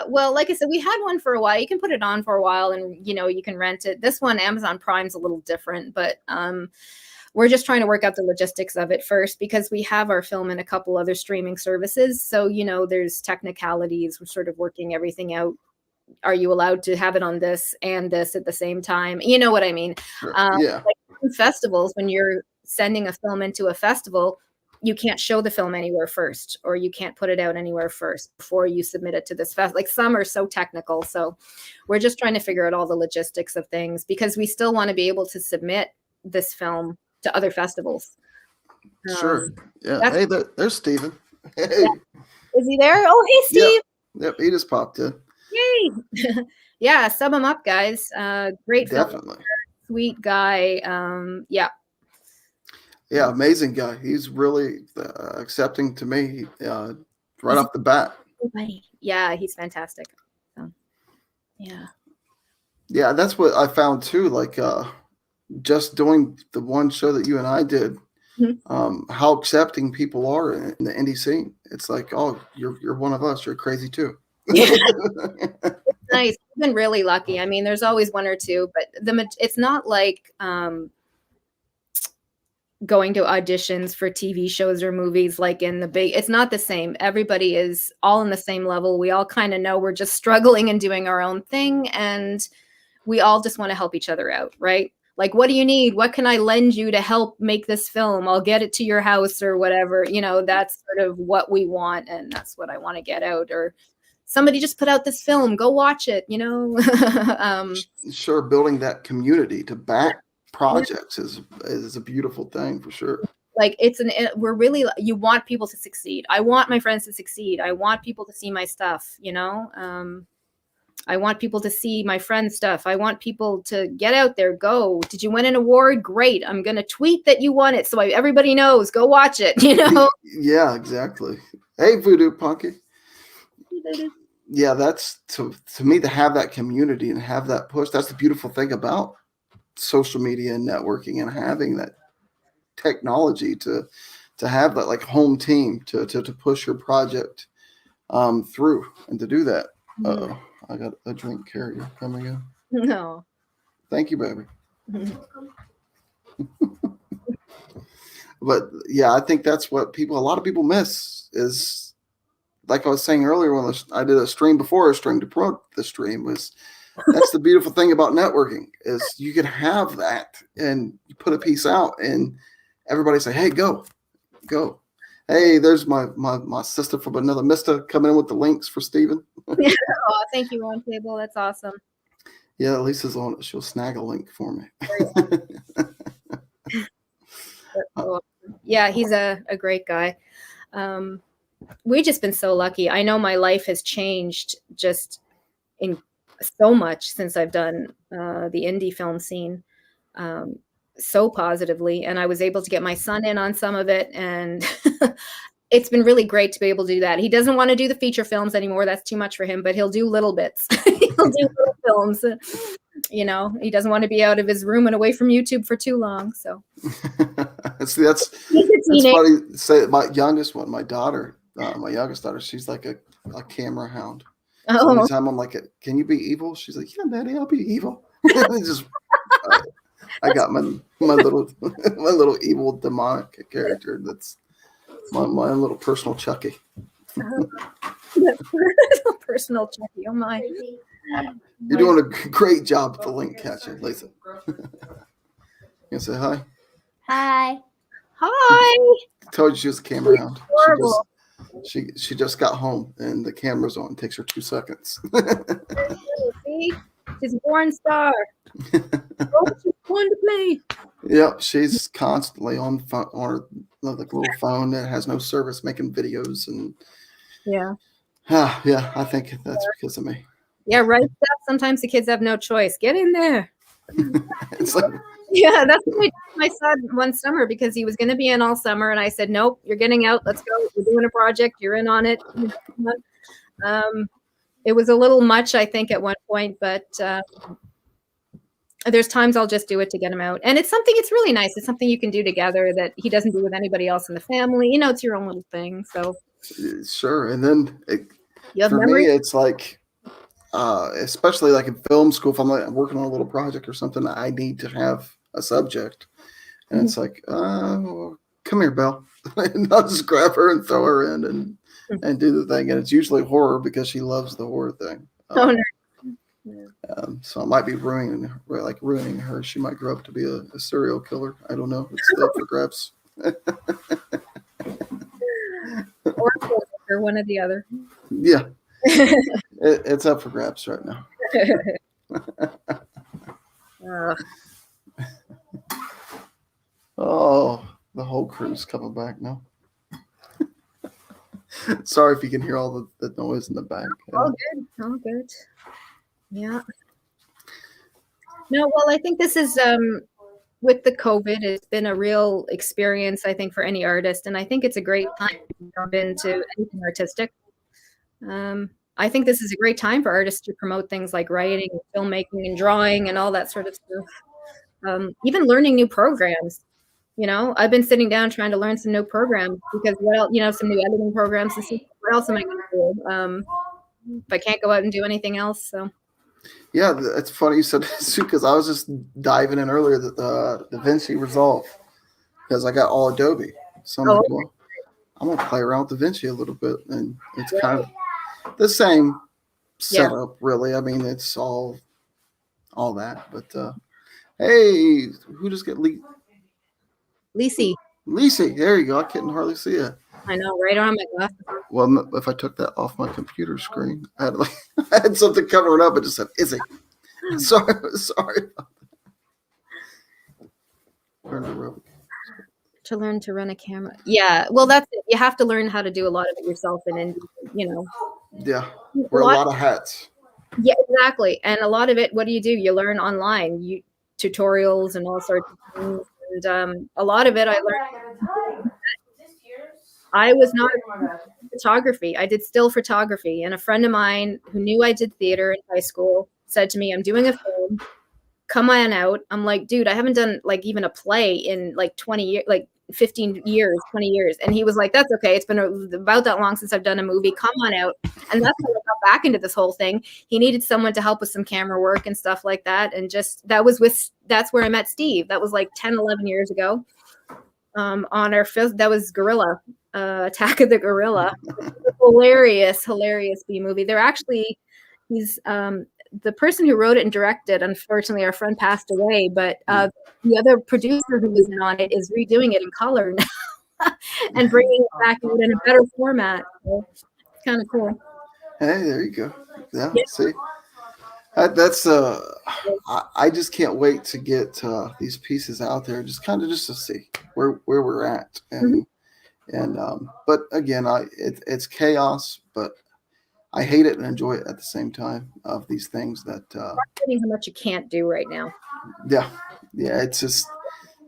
Speaker 2: Well, like I said, we had one for a while. You can put it on for a while, and you can rent it. This one, Amazon Prime's a little different, but we're just trying to work out the logistics of it first because we have our film in a couple other streaming services. So, there's technicalities. We're sort of working everything out. Are you allowed to have it on this and this at the same time? You know what I mean?
Speaker 1: Sure. Yeah.
Speaker 2: Festivals, when you're sending a film into a festival, you can't show the film anywhere first, or you can't put it out anywhere first before you submit it to this fest. Like some are so technical. So we're just trying to figure out all the logistics of things, because we still want to be able to submit this film to other festivals.
Speaker 1: Sure. Yeah. Hey, there's Steven. Hey.
Speaker 2: Yeah. Is he there? Oh, hey, Steve.
Speaker 1: Yep. He just popped in.
Speaker 2: Yay. Yeah. Sub him up, guys. Great
Speaker 1: Definitely.
Speaker 2: film. Sweet guy. Yeah.
Speaker 1: Yeah. Amazing guy. He's really accepting to me right off the bat.
Speaker 2: Yeah. He's fantastic. So, yeah.
Speaker 1: Yeah. That's what I found too. Like just doing the one show that you and I did, how accepting people are in the indie scene. It's like, oh, you're one of us. You're crazy too.
Speaker 2: Yeah. It's nice. I've been really lucky. I mean, there's always one or two, but it's not like going to auditions for TV shows or movies like in the big. It's not the same. Everybody is all in the same level. We all kind of know we're just struggling and doing our own thing, and we all just want to help each other out, right? Like, what do you need? What can I lend you to help make this film? I'll get it to your house or whatever. You know, that's sort of what we want, and that's what I want to get out. Or somebody just put out this film, go watch it, you know.
Speaker 1: Sure, building that community to back projects is a beautiful thing for sure.
Speaker 2: Like you want people to succeed. I want my friends to succeed. I want people to see my stuff, you know. I want people to see my friend's stuff. I want people to get out there, go. Did you win an award? Great. I'm going to tweet that you won it so everybody knows. Go watch it, you know?
Speaker 1: Yeah, exactly. Hey, Voodoo Punky. Yeah, that's to me, to have that community and have that push. That's the beautiful thing about social media and networking, and having that technology to have that like home team to push your project through, and to do that. Uh-oh. I got a drink carrier coming in.
Speaker 2: No.
Speaker 1: Thank you, baby. But yeah, I think that's what a lot of people miss is, like I was saying earlier when I did a stream before a stream to promote the stream, was that's the beautiful thing about networking is you can have that and you put a piece out and everybody say, hey, go. Hey, there's my sister from another Mista coming in with the links for Steven.
Speaker 2: Oh, thank you, Roundtable. That's awesome.
Speaker 1: Yeah, Lisa's on it. She'll snag a link for me.
Speaker 2: Yeah, he's a great guy. We've just been so lucky. I know my life has changed just in so much since I've done the indie film scene. So positively, and I was able to get my son in on some of it, and it's been really great to be able to do that. He doesn't want to do the feature films anymore. That's too much for him, but he'll do little bits. He'll do little films. You know, he doesn't want to be out of his room and away from YouTube for too long. So
Speaker 1: See, that's funny. Say my youngest one, my youngest daughter, she's like a camera hound.
Speaker 2: Oh.
Speaker 1: So anytime I'm like, can you be evil? She's like, yeah, Daddy, I'll be evil. Just I got my little evil demonic character. That's my little personal Chucky.
Speaker 2: Personal Chucky. Oh my!
Speaker 1: You're doing a great job with the link catching, Lisa. You say hi?
Speaker 2: Hi.
Speaker 1: I told you she was a camera hound. She just got home and the camera's on. It takes her 2 seconds.
Speaker 2: See? She's a born star. Oh, she's fun to play.
Speaker 1: Yep, she's constantly on her little phone that has no service, making videos and
Speaker 2: yeah.
Speaker 1: Yeah, I think that's because of me.
Speaker 2: Yeah, right. Sometimes the kids have no choice. Get in there.
Speaker 1: It's like,
Speaker 2: yeah, that's what I did my son one summer because he was going to be in all summer, and I said, "Nope, you're getting out. Let's go. We're doing a project. You're in on it." It was a little much, I think, at one point, but there's times I'll just do it to get him out, and it's really nice. It's something you can do together that he doesn't do with anybody else in the family. You know, it's your own little thing. So
Speaker 1: sure, and then for
Speaker 2: memory?
Speaker 1: me, it's like. Especially like in film school, if I'm working on a little project or something, I need to have a subject. And it's like, well, come here, Belle. And I'll just grab her and throw her in and do the thing. And it's usually horror because she loves the horror thing.
Speaker 2: Oh, no.
Speaker 1: So I might be ruining her. She might grow up to be a serial killer. I don't know. It's still for grabs.
Speaker 2: or one or the other.
Speaker 1: Yeah, it's up for grabs right now. Oh, the whole crew's coming back now. Sorry if you can hear all the noise in the back.
Speaker 2: All good. All good. Yeah. No, well, I think this is with the COVID, it's been a real experience, I think, for any artist. And I think it's a great time to jump into anything artistic. I think this is a great time for artists to promote things like writing, and filmmaking, and drawing, and all that sort of stuff. Even learning new programs. You know, I've been sitting down trying to learn some new programs because what else, you know, some new editing programs and see what else am I going to do if I can't go out and do anything else. So
Speaker 1: yeah, it's funny you said this because I was just diving in earlier that the DaVinci Resolve because I got all Adobe. So I'm like, well, I'm gonna play around with DaVinci a little bit, and it's kind of the same setup, really. I mean, it's all that, but hey, who just get leaked? Lisi, there you go. I couldn't hardly see it.
Speaker 2: I know, right on my glasses.
Speaker 1: Well, if I took that off my computer screen, I had something covering up. It just said, "Izzy." Sorry.
Speaker 2: To learn to run a camera. Yeah, well, that's it. You have to learn how to do a lot of it yourself, and you know.
Speaker 1: Yeah, wear a lot of hats.
Speaker 2: Yeah, exactly. And a lot of it, what do? You learn online, tutorials and all sorts of things. And a lot of it I learned. I was not photography. I did still photography. And a friend of mine who knew I did theater in high school said to me, I'm doing a film. Come on out. I'm like, dude, I haven't done like even a play in like 20 years, like 15 years, 20 years. And he was like, that's okay. It's been about that long since I've done a movie. Come on out. And that's how I got back into this whole thing. He needed someone to help with some camera work and stuff like that. And just, that's where I met Steve. That was like 10, 11 years ago. On our fifth, that was Gorilla, Attack of the Gorilla. Hilarious B movie. He's the person who wrote it and directed, unfortunately, our friend passed away, but the other producer who was on it is redoing it in color now and bringing it back in a better format. So it's kind of cool.
Speaker 1: Hey, there you go. Yeah. See, that's I just can't wait to get these pieces out there, just to see where we're at, and but again, it's chaos, but I hate it and enjoy it at the same time of these things that
Speaker 2: how much you can't do right now.
Speaker 1: Yeah. It's just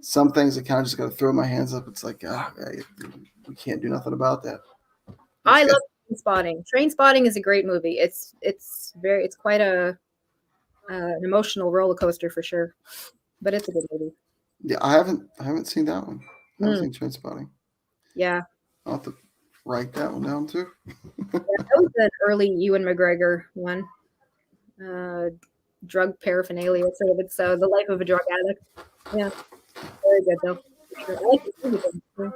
Speaker 1: some things I kind of just got to throw my hands up. It's like, we can't do nothing about that.
Speaker 2: I love Trainspotting. Trainspotting is a great movie. It's quite an emotional roller coaster for sure, but it's a good movie.
Speaker 1: Yeah, I haven't seen that one. I haven't seen Trainspotting.
Speaker 2: Yeah.
Speaker 1: I'll have to write that one down too.
Speaker 2: Yeah, that was an early Ewan McGregor one. Drug paraphernalia, sort of. It's the life of a drug addict. Yeah, very good though. Sure. I like it.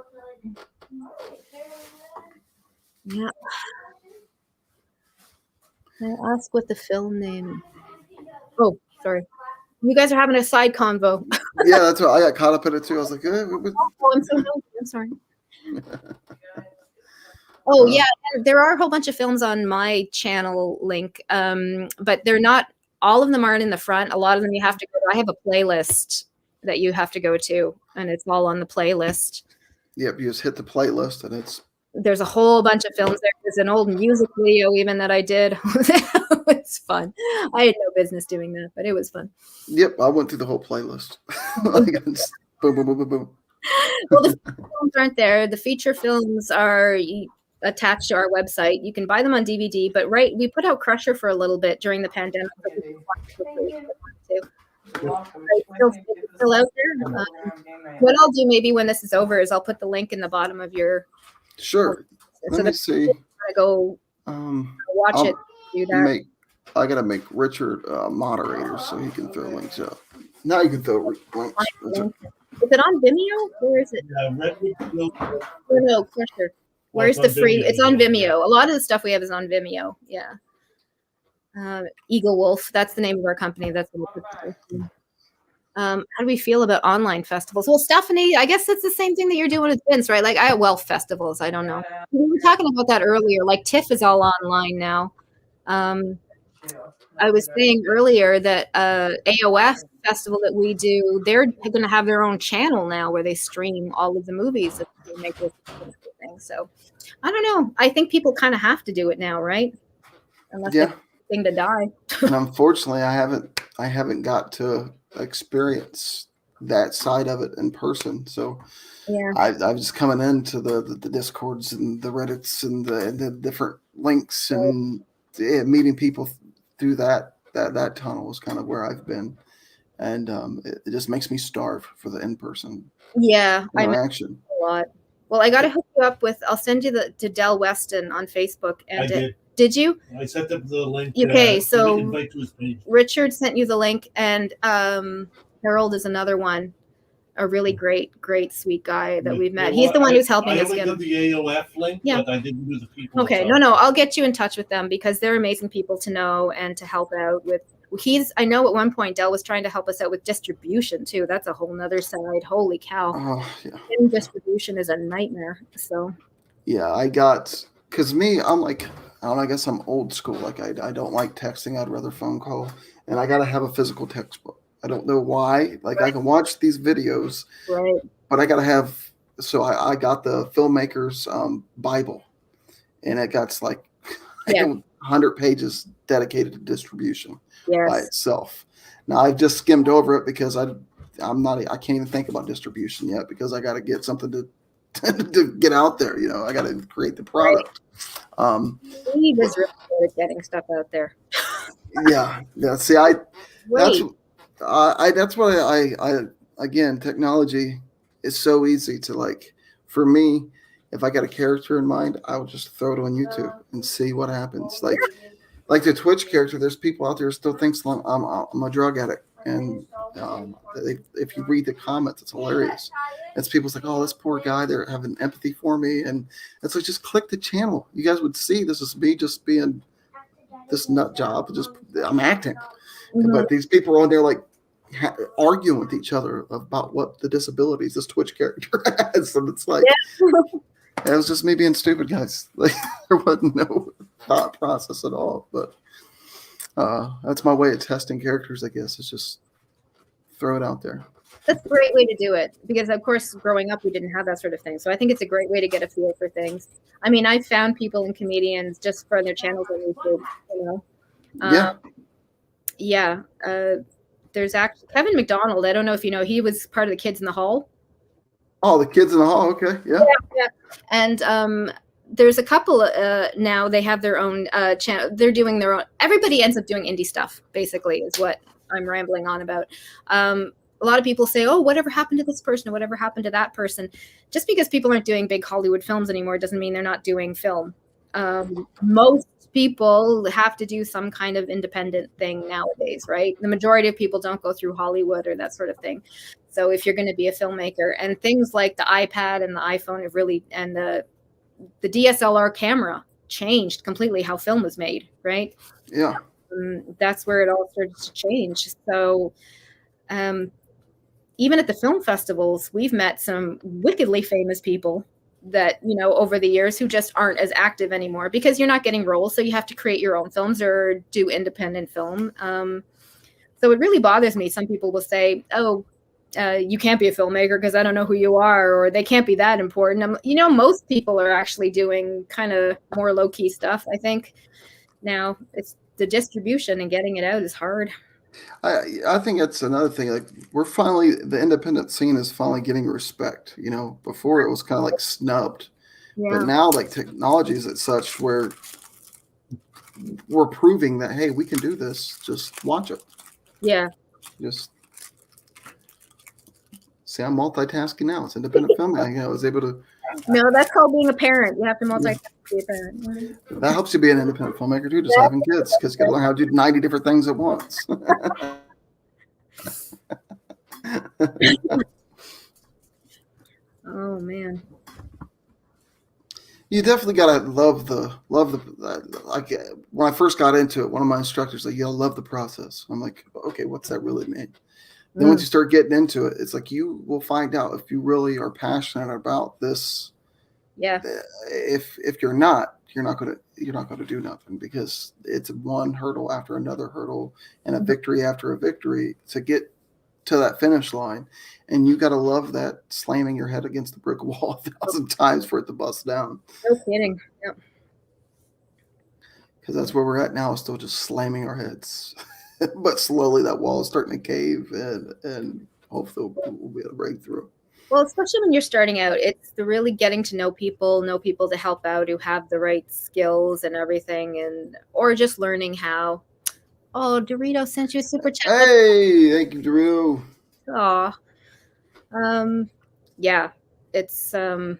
Speaker 2: Yeah. Can I ask what the film name? Oh, sorry. You guys are having a side convo.
Speaker 1: Yeah, that's what I got caught up in it too. I was like,
Speaker 2: oh, I'm so nosy. I'm sorry. Oh yeah, there are a whole bunch of films on my channel link, but they're not. All of them aren't in the front. A lot of them you have to go to. I have a playlist that you have to go to, and it's all on the playlist.
Speaker 1: Yep, you just hit the playlist, and
Speaker 2: there's a whole bunch of films there. There's an old music video even that I did. It was fun. I had no business doing that, but it was fun.
Speaker 1: Yep, I went through the whole playlist. Boom, boom, boom, boom, boom.
Speaker 2: Well, the films aren't there. The feature films are attached to our website. You can buy them on DVD, but we put out Crusher for a little bit during the pandemic. Still out there. What I'll do maybe when this is over is I'll put the link in the bottom of your.
Speaker 1: Sure. Let me see.
Speaker 2: Go watch it. Do that.
Speaker 1: I gotta make Richard moderator so he can throw links up. Now you can throw links.
Speaker 2: Is it on Vimeo? Where is it?
Speaker 3: Redwoods Will.
Speaker 2: No, Crusher. Where's the free? It's on Vimeo. A lot of the stuff we have is on Vimeo. Yeah. Eagle Wolf. That's the name of our company. That's what we put. How do we feel about online festivals? Well, Stephanie, I guess it's the same thing that you're doing with Vince, right? Like, festivals, I don't know. We were talking about that earlier. Like, TIFF is all online now. I was saying earlier that AOF festival that we do, they're going to have their own channel now where they stream all of the movies that they make this thing. So, I don't know. I think people kind of have to do it now, right? Unless they're thing to die.
Speaker 1: And unfortunately, I haven't got to experience that side of it in person. So
Speaker 2: yeah,
Speaker 1: I was coming into the Discords and the Reddits and the different links and meeting people through that tunnel is kind of where I've been, and it just makes me starve for the in-person interaction.
Speaker 2: I a lot. Well, I got to hook you up with. I'll send you to Del Weston on Facebook. And
Speaker 3: I did.
Speaker 2: Did you?
Speaker 3: I sent them the link.
Speaker 2: Okay, so
Speaker 3: invite to his page.
Speaker 2: Richard sent you the link, and Harold is another one. A really great, sweet guy that we've met. He's the one who's helping us
Speaker 3: get. I only did the AOF link, but I didn't do the people.
Speaker 2: Okay, no, I'll get you in touch with them because they're amazing people to know and to help out with. I know at one point Del was trying to help us out with distribution too. That's a whole nother side. Holy cow. And distribution is a nightmare. So. Yeah,
Speaker 1: because I'm like, I guess I'm old school. Like I don't like texting. I'd rather phone call, and I got to have a physical textbook. I don't know why. Like I can watch these videos, but I got to have. So I got the filmmaker's Bible, and it got like 100 pages dedicated to distribution by itself. Now I've just skimmed over it because I can't even think about distribution yet because I got to get something to get out there. I got to create the product.
Speaker 2: He was really good at getting stuff out there.
Speaker 1: Yeah. See, that's why I again, technology is so easy to like. For me, if I got a character in mind, I would just throw it on YouTube and see what happens. Like the Twitch character, there's people out there who still thinks I'm a drug addict, and if you read the comments, it's hilarious. It's people's like, oh, this poor guy, they're having empathy for me, and it's like just click the channel. You guys would see this is me just being this nut job. I'm acting, but these people are on there like arguing with each other about what the disabilities this Twitch character has, and it's like it was just me being stupid, guys. Like there wasn't no thought process at all. But that's my way of testing characters, I guess. Is just throw it out there.
Speaker 2: That's a great way to do it because, of course, growing up, we didn't have that sort of thing. So I think it's a great way to get a feel for things. I mean, I've found people and comedians just for their channels on YouTube. There's actually Kevin McDonald. I don't know if you know, he was part of the Kids in the Hall.
Speaker 1: Oh, the Kids in the Hall. Okay. Yeah.
Speaker 2: And there's a couple now. They have their own channel. They're doing their own. Everybody ends up doing indie stuff. Basically, is what I'm rambling on about. A lot of people say, oh, whatever happened to this person or whatever happened to that person. Just because people aren't doing big Hollywood films anymore doesn't mean they're not doing film. Most people have to do some kind of independent thing nowadays, right? The majority of people don't go through Hollywood or that sort of thing. So if you're going to be a filmmaker, and things like the iPad and the iPhone have really, and the DSLR camera changed completely how film was made, right?
Speaker 1: Yeah.
Speaker 2: That's where it all started to change. So even at the film festivals, we've met some wickedly famous people that, over the years who just aren't as active anymore because you're not getting roles. So you have to create your own films or do independent film. So it really bothers me. Some people will say, oh, you can't be a filmmaker because I don't know who you are, or they can't be that important. Most people are actually doing kind of more low key stuff. I think now it's the distribution and getting it out is hard.
Speaker 1: I think that's another thing. Like the independent scene is finally getting respect. Before it was kind of like snubbed, but now like technology is at such where we're proving that, hey, we can do this. Just watch it.
Speaker 2: Yeah.
Speaker 1: Just see, I'm multitasking now. It's independent filmmaking. I was able to.
Speaker 2: No, that's called being a parent. You have to multitask to be a parent.
Speaker 1: That helps you be an independent filmmaker too, just having kids, because you got to learn how to do 90 different things at once.
Speaker 2: Oh man.
Speaker 1: You definitely gotta love the like when I first got into it, one of my instructors like, "You'll love the process." I'm like, "Okay, what's that really mean?" Then once you start getting into it, it's like you will find out if you really are passionate about this.
Speaker 2: Yeah.
Speaker 1: If you're not gonna do nothing, because it's one hurdle after another hurdle and a victory after a victory to get to that finish line. And you got to love that slamming your head against the brick wall 1,000 times for it to bust down.
Speaker 2: No kidding. Yep.
Speaker 1: Because that's where we're at now, is still just slamming our heads. But slowly that wall is starting to cave, and hopefully we'll be able to break through.
Speaker 2: Well, especially when you're starting out, it's the really getting to know people to help out who have the right skills and everything, or just learning how. Oh, Dorito sent you a super chat.
Speaker 1: Hey, thank you, Drew.
Speaker 2: Aw. Yeah, it's I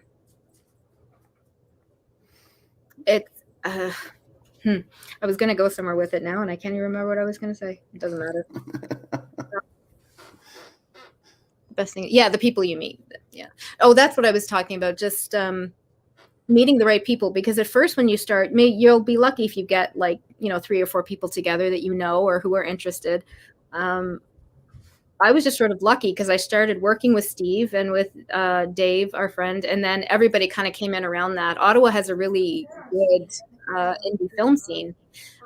Speaker 2: was gonna go somewhere with it now, and I can't even remember what I was gonna say. It doesn't matter. Best thing, yeah, the people you meet. Yeah. Oh, that's what I was talking about. Just meeting the right people, because at first when you start, you'll be lucky if you get 3 or 4 people together that or who are interested. I was just sort of lucky because I started working with Steve and with Dave, our friend, and then everybody kind of came in around that. Ottawa has a really good indie film scene.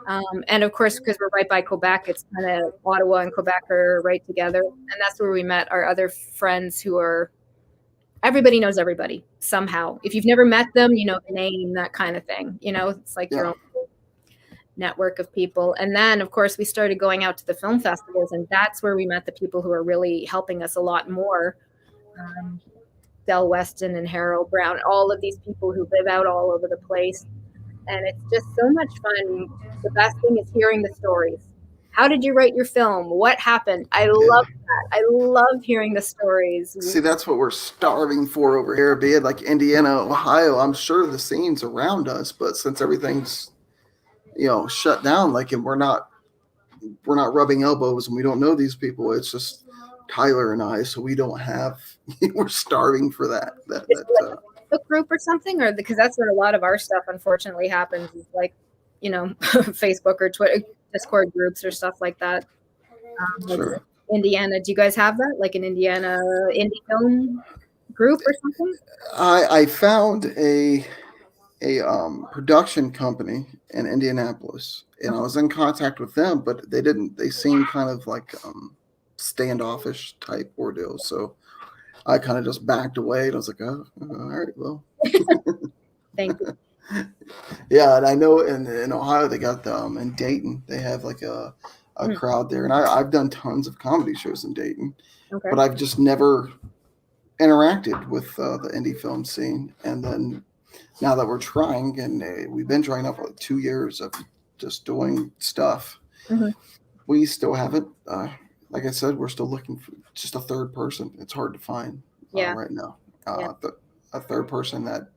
Speaker 2: And of course, because we're right by Quebec, it's kind of Ottawa and Quebec are right together. And that's where we met our other friends who are, everybody knows everybody somehow. If you've never met them, you know the name, that kind of thing. It's like your own network of people. And then, of course, we started going out to the film festivals, and that's where we met the people who are really helping us a lot more. Del Weston and Harold Brown, all of these people who live out all over the place. And it's just so much fun. The best thing is hearing the stories. How did you write your film? What happened? I love that. I love hearing the stories.
Speaker 1: See, that's what we're starving for over here, be it like Indiana, Ohio. I'm sure the scene's around us, but since everything's shut down, and we're not rubbing elbows and we don't know these people. It's just Tyler and I, so we don't have. We're starving for that.
Speaker 2: A group or something, or because that's where a lot of our stuff unfortunately happens, is Facebook or Twitter, Discord groups or stuff like that.
Speaker 1: Sure.
Speaker 2: Indiana, do you guys have that, like an Indiana indie film group or something?
Speaker 1: I found a production company in Indianapolis, and I was in contact with them, but they seemed kind of like standoffish type ordeal. So I kind of just backed away, and I was like, oh, all right, well.
Speaker 2: Thank you.
Speaker 1: Yeah, and I know in Ohio they got in Dayton they have like a crowd there, and I've done tons of comedy shows in Dayton, but I've just never interacted with the indie film scene. And then now that we're trying, and we've been trying out for 2 years of just doing stuff, we still haven't. Like I said, we're still looking for just a third person. It's hard to find right now. A third person that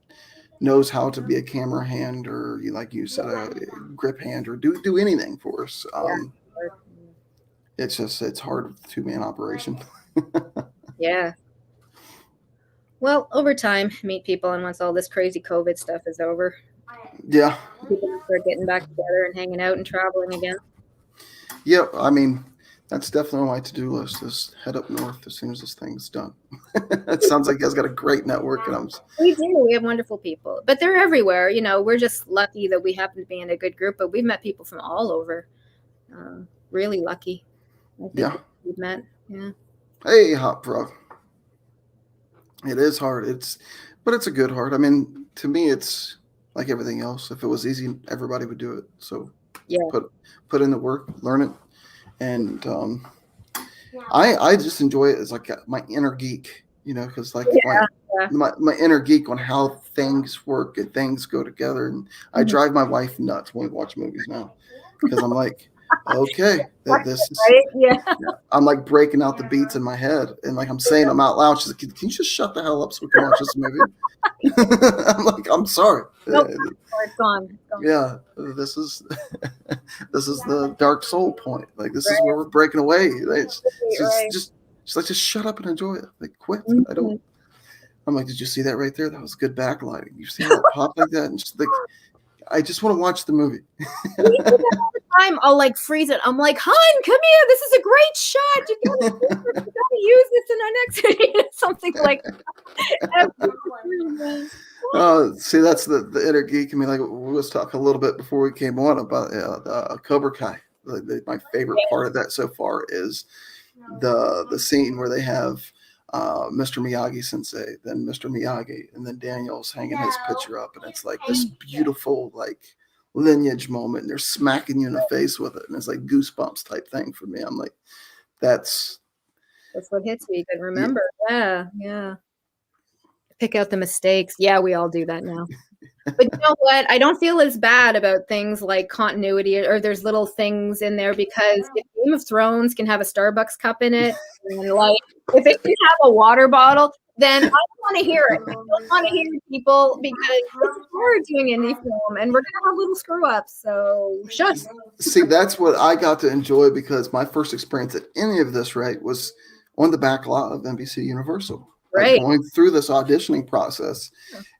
Speaker 1: knows how to be a camera hand, or like you said, a grip hand, or do anything for us. It's hard with a 2-man operation.
Speaker 2: Yeah. Well, over time, meet people, and once all this crazy COVID stuff is over, people start getting back together and hanging out and traveling again.
Speaker 1: Yep, I mean, that's definitely on my to-do list, is head up north as soon as this thing's done. It sounds like you guys got a great network.
Speaker 2: We do. We have wonderful people, but they're everywhere. We're just lucky that we happen to be in a good group, but we've met people from all over. Really lucky. I think we've met. Yeah.
Speaker 1: Hey, Hot Frog. It is hard. But it's a good hard. I mean, to me, it's like everything else. If it was easy, everybody would do it. So put in the work, learn it. And I just enjoy it as like my inner geek, because my inner geek on how things work and things go together. And I drive my wife nuts when we watch movies now, because I'm like, okay, this is, I'm like breaking out the beats in my head, and like I'm saying them out loud. She's like, can you just shut the hell up so we can watch this movie? I'm like, I'm sorry.
Speaker 2: Nope. It's gone.
Speaker 1: Yeah, this is the dark soul point. Like, this is where we're breaking away. Just shut up and enjoy it. Like, quit. I don't. I'm like, did you see that right there? That was good backlighting. You see how it popped like that? And just like, I just want to watch the movie.
Speaker 2: We do that all the time. I'll like freeze it. I'm like, "Hun, come here. This is a great shot. You gotta use this in our next video." Something like that.
Speaker 1: See, that's the inner geek in me. Like we was talking a little bit before we came on about Cobra Kai. My favorite part of that so far is the scene where they have Mr. Miyagi Sensei, then Mr. Miyagi, and then Daniel's hanging his picture up, and it's like this beautiful like lineage moment. And they're smacking you in the face with it, and it's like goosebumps type thing for me. I'm like, that's
Speaker 2: what hits me. You can remember, yeah. Pick out the mistakes. Yeah, we all do that now. But you know what? I don't feel as bad about things like continuity or there's little things in there because if Game of Thrones can have a Starbucks cup in it, and like if it can have a water bottle, then I don't want to hear it. I don't want to hear people because we're doing indie film and we're gonna have little screw ups. So shush.
Speaker 1: See, that's what I got to enjoy because my first experience at any of this, right, was on the back lot of NBC Universal.
Speaker 2: Right.
Speaker 1: Like going through this auditioning process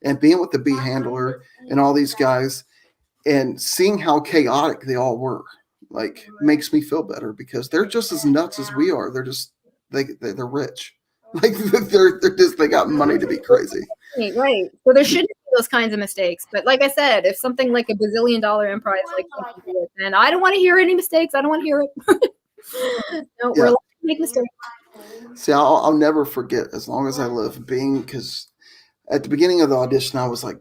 Speaker 1: and being with the B handler and all these guys and seeing how chaotic they all were, like makes me feel better because they're just as nuts as we are. They're just they're rich. Like they got money to be crazy.
Speaker 2: Right. So there shouldn't be those kinds of mistakes. But like I said, if something like $1 billion emprise like and I don't want to hear any mistakes. I don't want to hear it. No, we're allowed to make mistakes.
Speaker 1: See, I'll never forget as long as I live because at the beginning of the audition, I was like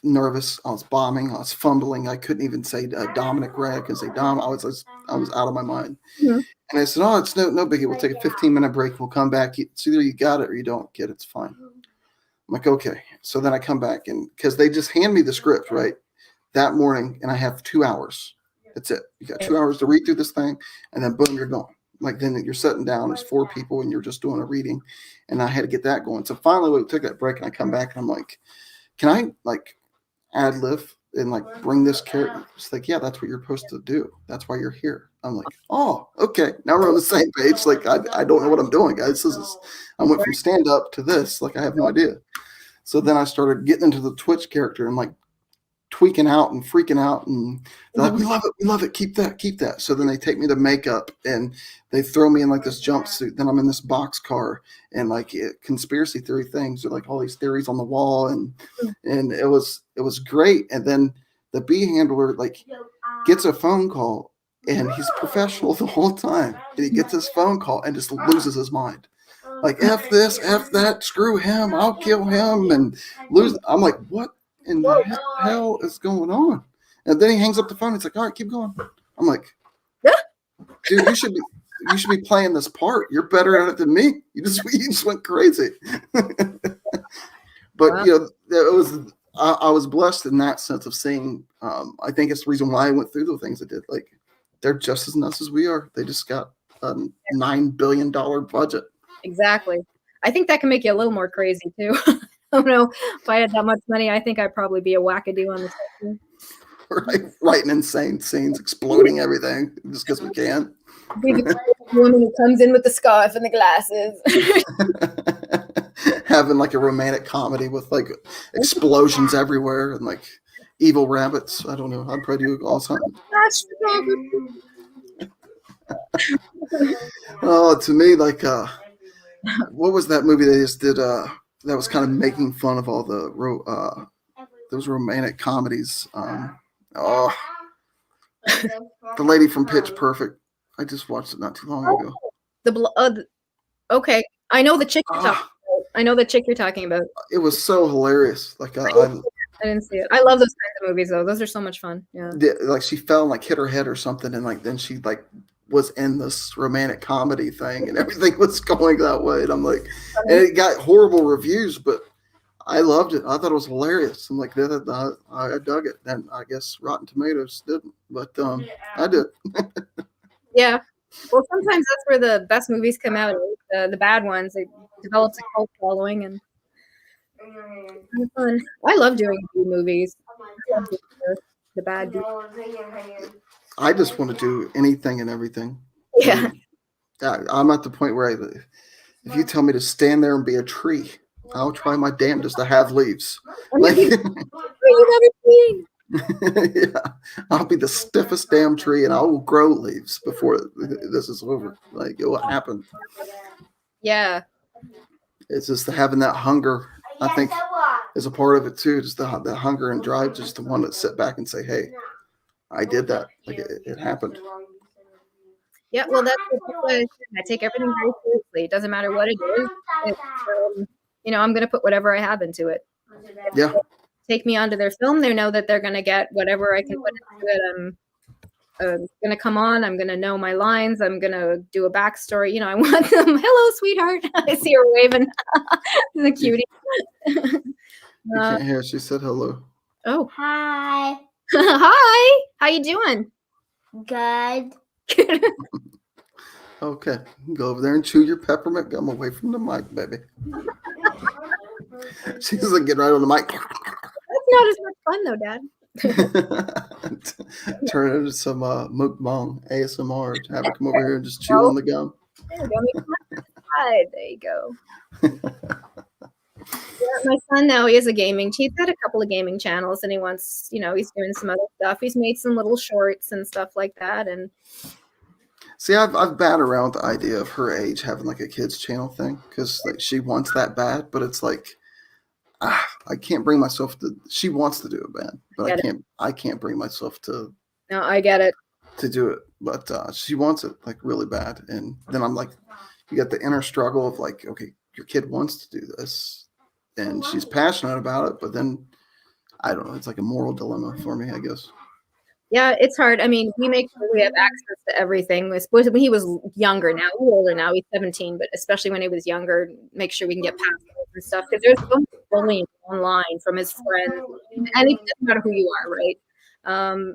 Speaker 1: nervous. I was bombing. I was fumbling. I couldn't even say Dominic Ray. I couldn't say Dom. I was out of my mind. Mm-hmm. And I said, "Oh, it's no biggie. We'll take a 15-minute break. We'll come back. It's either you got it or you don't get it. It's fine." I'm like, okay. So then I come back and because they just hand me the script right that morning, and I have 2 hours. That's it. You got 2 hours to read through this thing, and then boom, you're gone. Like then you're sitting down, there's 4 people and you're just doing a reading. And I had to get that going. So finally we took that break and I come back and I'm like, can I like ad lib and like bring this character? It's like, yeah, that's what you're supposed to do. That's why you're here. I'm like, oh, okay. Now we're on the same page. Like I don't know what I'm doing, guys. I went from stand up to this. Like I have no idea. So then I started getting into the Twitch character and like tweaking out and freaking out and they're like, we love it, keep that. So then they take me to makeup and they throw me in like this jumpsuit. Then I'm in this box car and like conspiracy theory things or like all these theories on the wall and it was great. And then the B handler like gets a phone call and he's professional the whole time and he gets this phone call and just loses his mind. Like F this, F that, screw him, I'll kill him and lose. I'm like, what in the hell is going on? And then he hangs up the phone. It's like, all right, keep going. I'm like, dude, you should be playing this part. You're better at it than me. You just went crazy. But you know, I was blessed in that sense of seeing. I think it's the reason why I went through the things I did. Like they're just as nuts as we are. They just got a $9 billion budget.
Speaker 2: Exactly. I think that can make you a little more crazy too. I don't know if I had that much money. I think I'd probably be a wackadoo on the set.
Speaker 1: Right, writing insane scenes, exploding everything just because we can.
Speaker 2: The woman who comes in with the scarf and the glasses.
Speaker 1: Having like a romantic comedy with like explosions everywhere and like evil rabbits. I don't know. I'd probably do all time. Oh, to me, like, what was that movie they just did? That was kind of making fun of all those romantic comedies. The lady from Pitch Perfect. I just watched it not too long ago.
Speaker 2: Okay, I know the chick you're talking about. I know the chick you're talking about.
Speaker 1: It was so hilarious. Like I
Speaker 2: didn't see it. I love those kinds of movies though. Those are so much fun. Yeah.
Speaker 1: Like she fell and like hit her head or something, and like then she like was in this romantic comedy thing, and everything was going that way. And I'm like, and it got horrible reviews, but I loved it. I thought it was hilarious. I'm like, I dug it. And I guess Rotten Tomatoes didn't, but I did.
Speaker 2: Yeah. Well, sometimes that's where the best movies come out. The bad ones, it develops a cult following, and it's fun. I love doing movies. The bad.
Speaker 1: I just want to do anything and everything.
Speaker 2: Yeah.
Speaker 1: I'm at the point where if you tell me to stand there and be a tree, I'll try my damnedest to have leaves. Like, Yeah, I'll be the stiffest damn tree, and I will grow leaves before this is over. Like it will happen.
Speaker 2: Yeah.
Speaker 1: It's just having that hunger. I think is a part of it too. Just the hunger and drive, just to want to sit back and say, "Hey, I did that. Like it happened."
Speaker 2: Yeah, well, that's what I take everything very seriously. It doesn't matter what it is. I'm going to put whatever I have into it.
Speaker 1: Yeah.
Speaker 2: Take me onto their film. They know that they're going to get whatever I can put into it. I'm going to come on. I'm going to know my lines. I'm going to do a backstory. I want them. Hello, sweetheart. I see her waving. The cutie.
Speaker 1: You can't hear. She said hello.
Speaker 2: Oh.
Speaker 4: Hi.
Speaker 2: Hi. How you doing?
Speaker 4: Good.
Speaker 1: Okay. Go over there and chew your peppermint gum away from the mic, baby. She's like, get right on the mic.
Speaker 2: That's not as much fun though, Dad.
Speaker 1: Turn it into some mukbang ASMR. Have her come over here and just chew on the gum.
Speaker 2: There you go. Yeah, my son now, he has a gaming. He's got a couple of gaming channels, and he wants, he's doing some other stuff. He's made some little shorts and stuff like that. And
Speaker 1: see, I've batted around the idea of her age having like a kids channel thing because like she wants that bad, but it's like I can't bring myself to. She wants to do it bad, but I can't bring myself to.
Speaker 2: No, I get it.
Speaker 1: To do it, but she wants it like really bad, and then I'm like, you got the inner struggle of like, okay, your kid wants to do this, and she's passionate about it, but then I don't know. It's like a moral dilemma for me, I guess.
Speaker 2: Yeah, it's hard. I mean, we make sure we have access to everything. When he was younger, now he's older now, he's 17, but especially when he was younger, make sure we can get passwords and stuff because there's so much bullying online from his friends, and it doesn't matter who you are, right?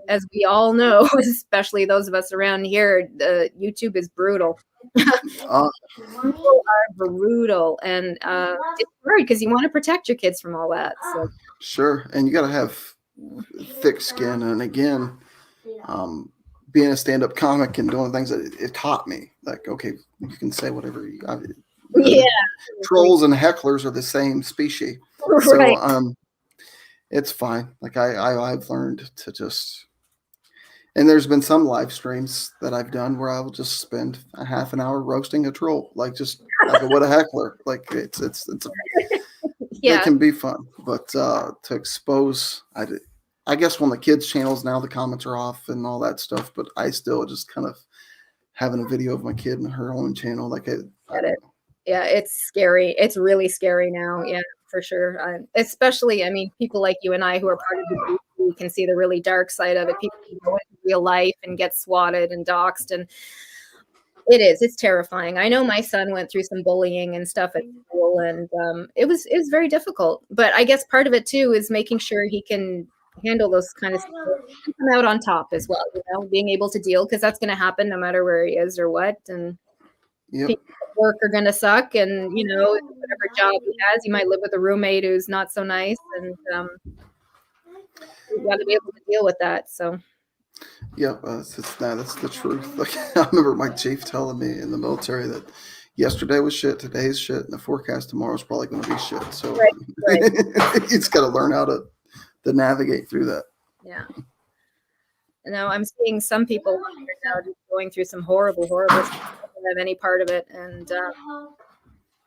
Speaker 2: As we all know, especially those of us around here, YouTube is brutal. People are brutal, and it's hard because you want to protect your kids from all that. So.
Speaker 1: Sure, and you got to have thick skin, and again, being a stand-up comic and doing things that it taught me, like, okay, you can say whatever you. Trolls and hecklers are the same species,
Speaker 2: right.
Speaker 1: So it's fine. Like I've learned to just, and there's been some live streams that I've done where I will just spend a half an hour roasting a troll, like just like what a heckler. Like it's
Speaker 2: yeah.
Speaker 1: It can be fun, but to expose, I guess when the kids' channels now the comments are off and all that stuff, but I still just kind of having a video of my kid and her own channel, like it.
Speaker 2: Yeah, it's scary. It's really scary now. Yeah, for sure. Especially, I mean, people like you and I who are part of the group, we can see the really dark side of it. People who go into real life and get swatted and doxxed, and it's terrifying. I know my son went through some bullying and stuff at school, and it was very difficult. But I guess part of it too is making sure he can handle those kind of stuff and come out on top as well. Being able to deal, because that's going to happen no matter where he is or what. And people at work are going to suck, and whatever job he has, he might live with a roommate who's not so nice, and you got to be able to deal with that. So.
Speaker 1: Yeah, that's the truth. Like I remember my chief telling me in the military that yesterday was shit, today's shit, and the forecast tomorrow is probably going to be shit. So
Speaker 2: right.
Speaker 1: It's got to learn how to navigate through that.
Speaker 2: Yeah. Now I'm seeing some people now just going through some horrible stuff. I don't have any part of it, and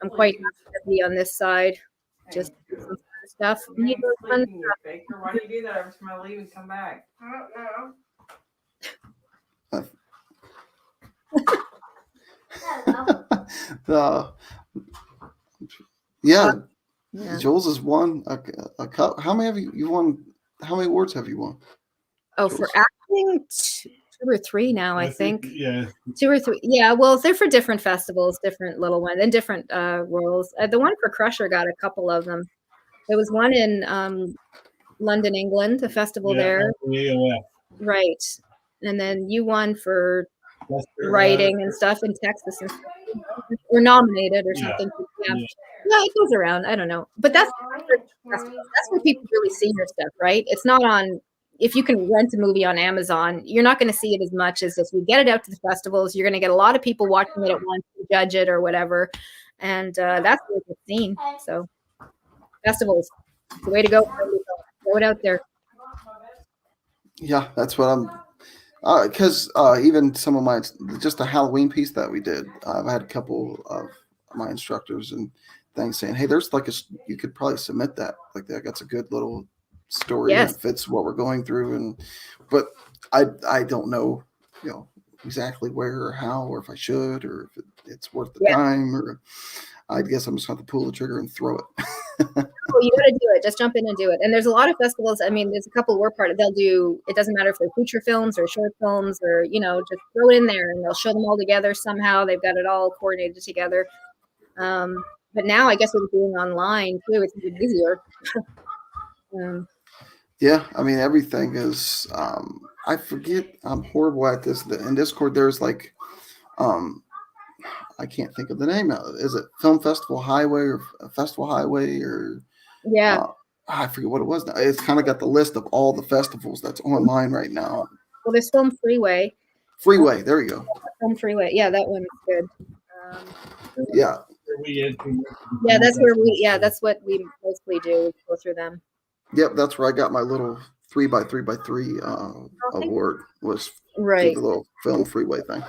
Speaker 2: I'm quite happy to be on this side. Just do some fun stuff.
Speaker 5: Why do you do that every time I leave and come back? I don't know.
Speaker 1: Yeah. Jules has won a cup. How many have you won? How many awards have you won?
Speaker 2: Oh, Jules? For acting, 2 or 3 now, I think.
Speaker 3: Yeah.
Speaker 2: 2 or 3. Yeah, well, they're for different festivals, different little ones, and different roles. The one for Crusher got a couple of them. There was one in London, England, a festival there.
Speaker 3: AOF.
Speaker 2: Right. And then you won for writing and stuff in Texas and stuff. Or nominated or something. Yeah, it goes around. I don't know. But that's where people really see your stuff, right? It's not on, if you can rent a movie on Amazon, you're not going to see it as much as if we get it out to the festivals. You're going to get a lot of people watching it at once to judge it or whatever. And that's where it's seen. So festivals, it's the way to go. Throw it out there.
Speaker 1: Yeah, that's what I'm. Because even some of my just a Halloween piece that we did, I've had a couple of my instructors and things saying, "Hey, there's like you could probably submit that. Like that's a good little story and
Speaker 2: Yes.
Speaker 1: it fits what we're going through." And but I don't know, you know, exactly where or how or if I should or if it's worth the
Speaker 2: Yeah.
Speaker 1: time or I guess I'm just going to pull the trigger and throw it.
Speaker 2: Oh, you got to do it. Just jump in and do it. And there's a lot of festivals. I mean, there's a couple we're part of. They'll do. It doesn't matter if they're feature films or short films or just throw it in there and they'll show them all together somehow. They've got it all coordinated together. But now I guess with doing online too, it's even easier.
Speaker 1: Yeah, I mean everything is. I forget. I'm horrible at this. In Discord, there's like, I can't think of the name of it. Is it Film Festival Highway or Festival Highway or?
Speaker 2: Yeah.
Speaker 1: I forget what it was now. It's kind of got the list of all the festivals that's online right now.
Speaker 2: Well, there's Film Freeway.
Speaker 1: Freeway, there you go.
Speaker 2: Film Freeway. Yeah, that one's good.
Speaker 1: Yeah.
Speaker 2: Yeah, that's where that's what we mostly do. Go through them.
Speaker 1: Yep, that's where I got my little 3x3x3 award was
Speaker 2: right.
Speaker 1: the little Film Freeway thing.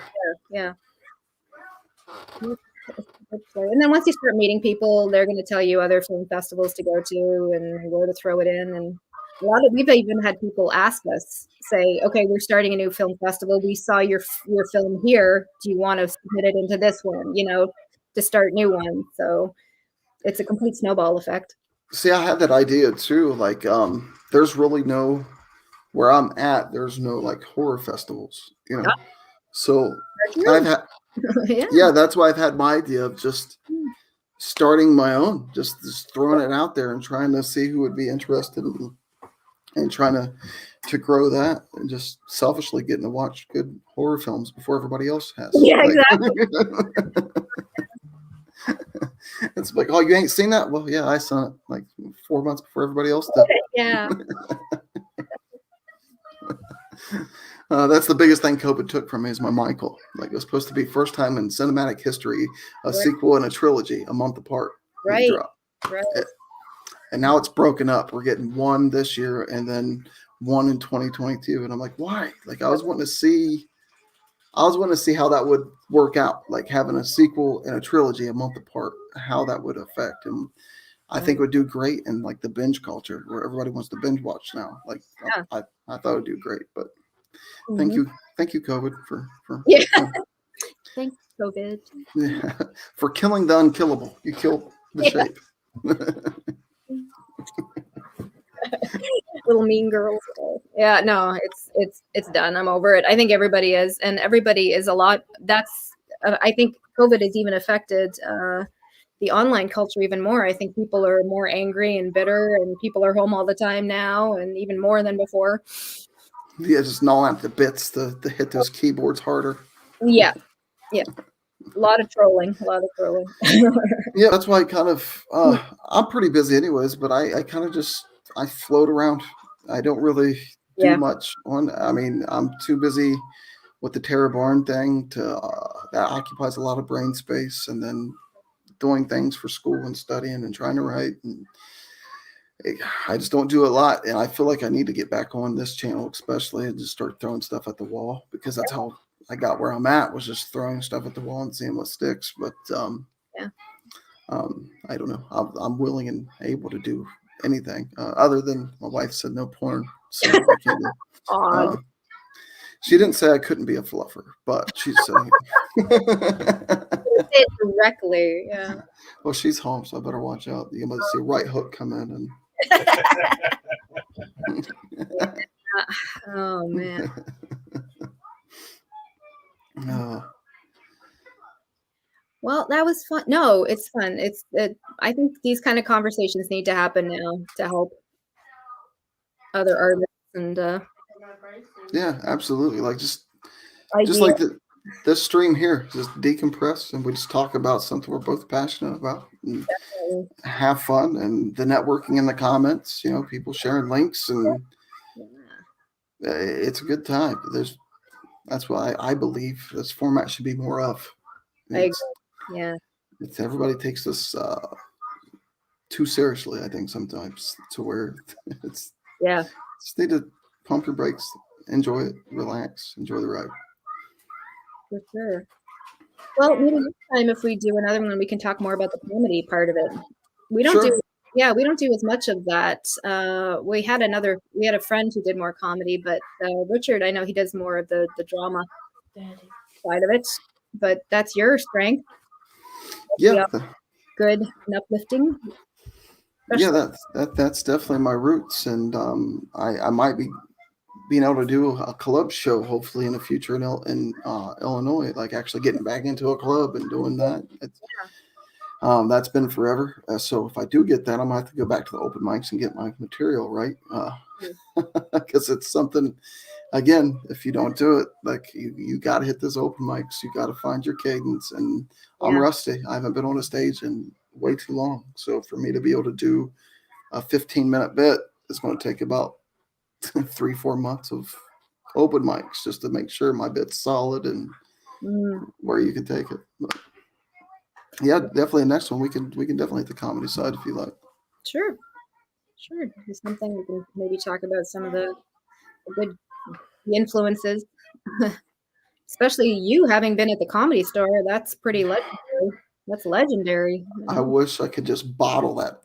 Speaker 2: Yeah. And then once you start meeting people, they're going to tell you other film festivals to go to and where to throw it in. And we've even had people ask us, say, "Okay, we're starting a new film festival. We saw your film here. Do you want to submit it into this one? To start new ones." So it's a complete snowball effect.
Speaker 1: See, I had that idea too. Like, there's really where I'm at. There's no like horror festivals, So I've had. Yeah, that's why I've had my idea of just starting my own, just throwing it out there and trying to see who would be interested and trying to grow that and just selfishly getting to watch good horror films before everybody else has.
Speaker 2: Yeah, exactly.
Speaker 1: It's like, oh, you ain't seen that? Well, yeah, I saw it like 4 months before everybody else did.
Speaker 2: Yeah.
Speaker 1: That's the biggest thing COVID took from me is my Michael. Like it was supposed to be first time in cinematic history, a sequel and a trilogy a month apart.
Speaker 2: Right.
Speaker 1: And now it's broken up. We're getting one this year and then one in 2022. And I'm like, why? Like I was wanting to see how that would work out, like having a sequel and a trilogy a month apart, how that would affect. And I think it would do great in like the binge culture where everybody wants to binge watch now. Like I thought it would do great, but thank you, COVID, for
Speaker 2: Thanks, COVID.
Speaker 1: Yeah, for killing the unkillable. You killed the shape.
Speaker 2: Little mean girls. Yeah, no, it's done. I'm over it. I think everybody is, and everybody is a lot. That's I think COVID has even affected the online culture even more. I think people are more angry and bitter, and people are home all the time now, and even more than before.
Speaker 1: Yeah, just gnawing at the bits to hit those keyboards harder.
Speaker 2: Yeah. A lot of trolling.
Speaker 1: Yeah, that's why I kind of I'm pretty busy anyways, but I kind of just I float around. I don't really do much I mean, I'm too busy with the Terra Barn thing that occupies a lot of brain space, and then doing things for school and studying and trying to write, and I just don't do a lot. And I feel like I need to get back on this channel, especially, and just start throwing stuff at the wall, because that's how I got where I'm at, was just throwing stuff at the wall and seeing what sticks. But I don't know. I'm willing and able to do anything other than my wife said no porn. So I can't do. She didn't say I couldn't be a fluffer, but she's saying
Speaker 2: it directly. Yeah.
Speaker 1: Well, she's home, so I better watch out. You might see a right hook come in and.
Speaker 2: Oh man. Well, that was fun. No, it's fun. I think these kind of conversations need to happen now to help other artists and.
Speaker 1: Yeah, absolutely. Like just like this stream here, just decompress and we just talk about something we're both passionate about and have fun, and the networking in the comments, people sharing links, and it's a good time. That's why I believe this format should be more of. Everybody takes this too seriously, I think, sometimes, to where it's just need to pump your brakes, enjoy it, relax, enjoy the ride.
Speaker 2: For sure. Well, maybe next time if we do another one, we can talk more about the comedy part of it. We don't
Speaker 1: Sure.
Speaker 2: we don't do as much of that. We had a friend who did more comedy, but Richard, I know he does more of the drama side of it. But that's your strength.
Speaker 1: Yeah,
Speaker 2: Good and uplifting.
Speaker 1: yeah, that's definitely my roots, and I might be being able to do a club show hopefully in the future in Illinois, like actually getting back into a club and doing that. That's been forever. So if I do get that, I'm gonna have to go back to the open mics and get my material right, because it's something. Again, if you don't do it, like you got to hit this open mics. You got to find your cadence. And I'm rusty. I haven't been on a stage in way too long. So for me to be able to do a 15-minute bit, it's going to take about 3-4 months of open mics just to make sure my bit's solid and where you can take it. But yeah, definitely the next one we can definitely hit the comedy side if you like.
Speaker 2: Sure. There's something we can maybe talk about some of the good influences, especially you having been at the Comedy Store. That's pretty legendary. That's legendary.
Speaker 1: I wish I could just bottle that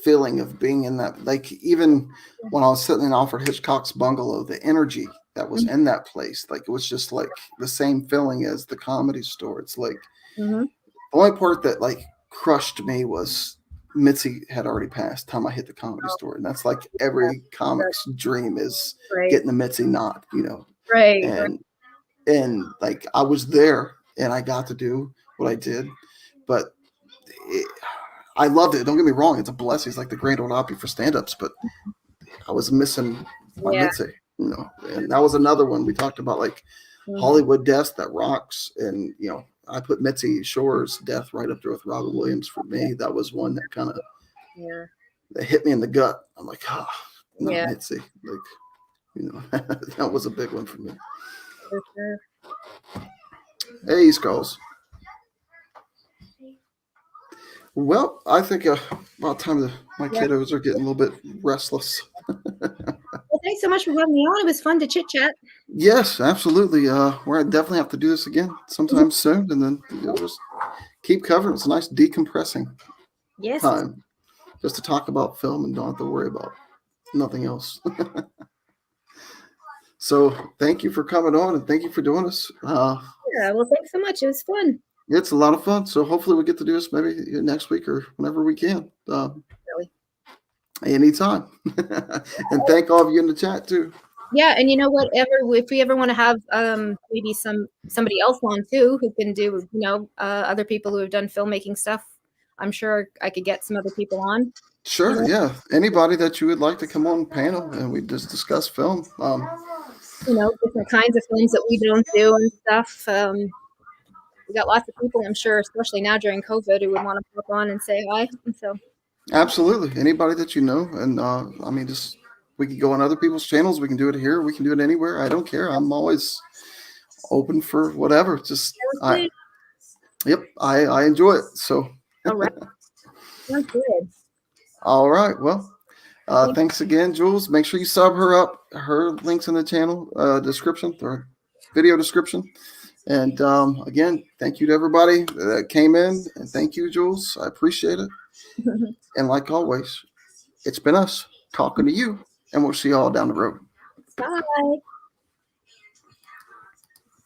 Speaker 1: feeling of being in that. Like even when I was sitting in Alfred Hitchcock's bungalow, the energy that was in that place, like it was just like the same feeling as the Comedy Store. It's like the only part that like crushed me was Mitzi had already passed time I hit the Comedy Store, and that's like every comic's dream is getting the Mitzi nod,
Speaker 2: Right.
Speaker 1: And like I was there and I got to do what I did, but I loved it. Don't get me wrong; it's a blessing. It's like the Grand Ole Opry for stand-ups, but I was missing my Mitzi, And that was another one we talked about, like Hollywood deaths that rocks, and I put Mitzi Shore's death right up there with Robin Williams for me. That was one that kind of that hit me in the gut. I'm like, not Mitzi. Like, that was a big one for me.
Speaker 2: For sure.
Speaker 1: Hey, Skulls. Well, I think about time that my kiddos are getting a little bit restless.
Speaker 2: Well, thanks so much for having me on. It was fun to chit chat.
Speaker 1: Yes, absolutely. We're gonna definitely have to do this again sometime soon, and then just keep covering. It's a nice decompressing time just to talk about film and don't have to worry about nothing else. So thank you for coming on and thank you for doing this.
Speaker 2: Well, thanks so much. It was fun.
Speaker 1: It's a lot of fun. So hopefully we get to do this maybe next week or whenever we can.
Speaker 2: Really?
Speaker 1: Anytime. And thank all of you in the chat too.
Speaker 2: Yeah, and if we ever want to have maybe somebody else on too who can do other people who have done filmmaking stuff, I'm sure I could get some other people on.
Speaker 1: Sure, yeah. Anybody that you would like to come on panel and we just discuss film.
Speaker 2: Different kinds of films that we don't do and stuff. We got lots of people, I'm sure, especially now during COVID, who would want to pop on and say hi. So
Speaker 1: absolutely, anybody that and just we can go on other people's channels. We can do it here. We can do it anywhere. I don't care. I'm always open for whatever. Just I enjoy it. So
Speaker 2: all right, sounds good.
Speaker 1: All right. Well, thanks again, Jules. Make sure you sub her up. Her links in the channel description or video description. And again, thank you to everybody that came in. And thank you, Jules. I appreciate it. And like always, it's been us talking to you. And we'll see you all down the road.
Speaker 2: Bye.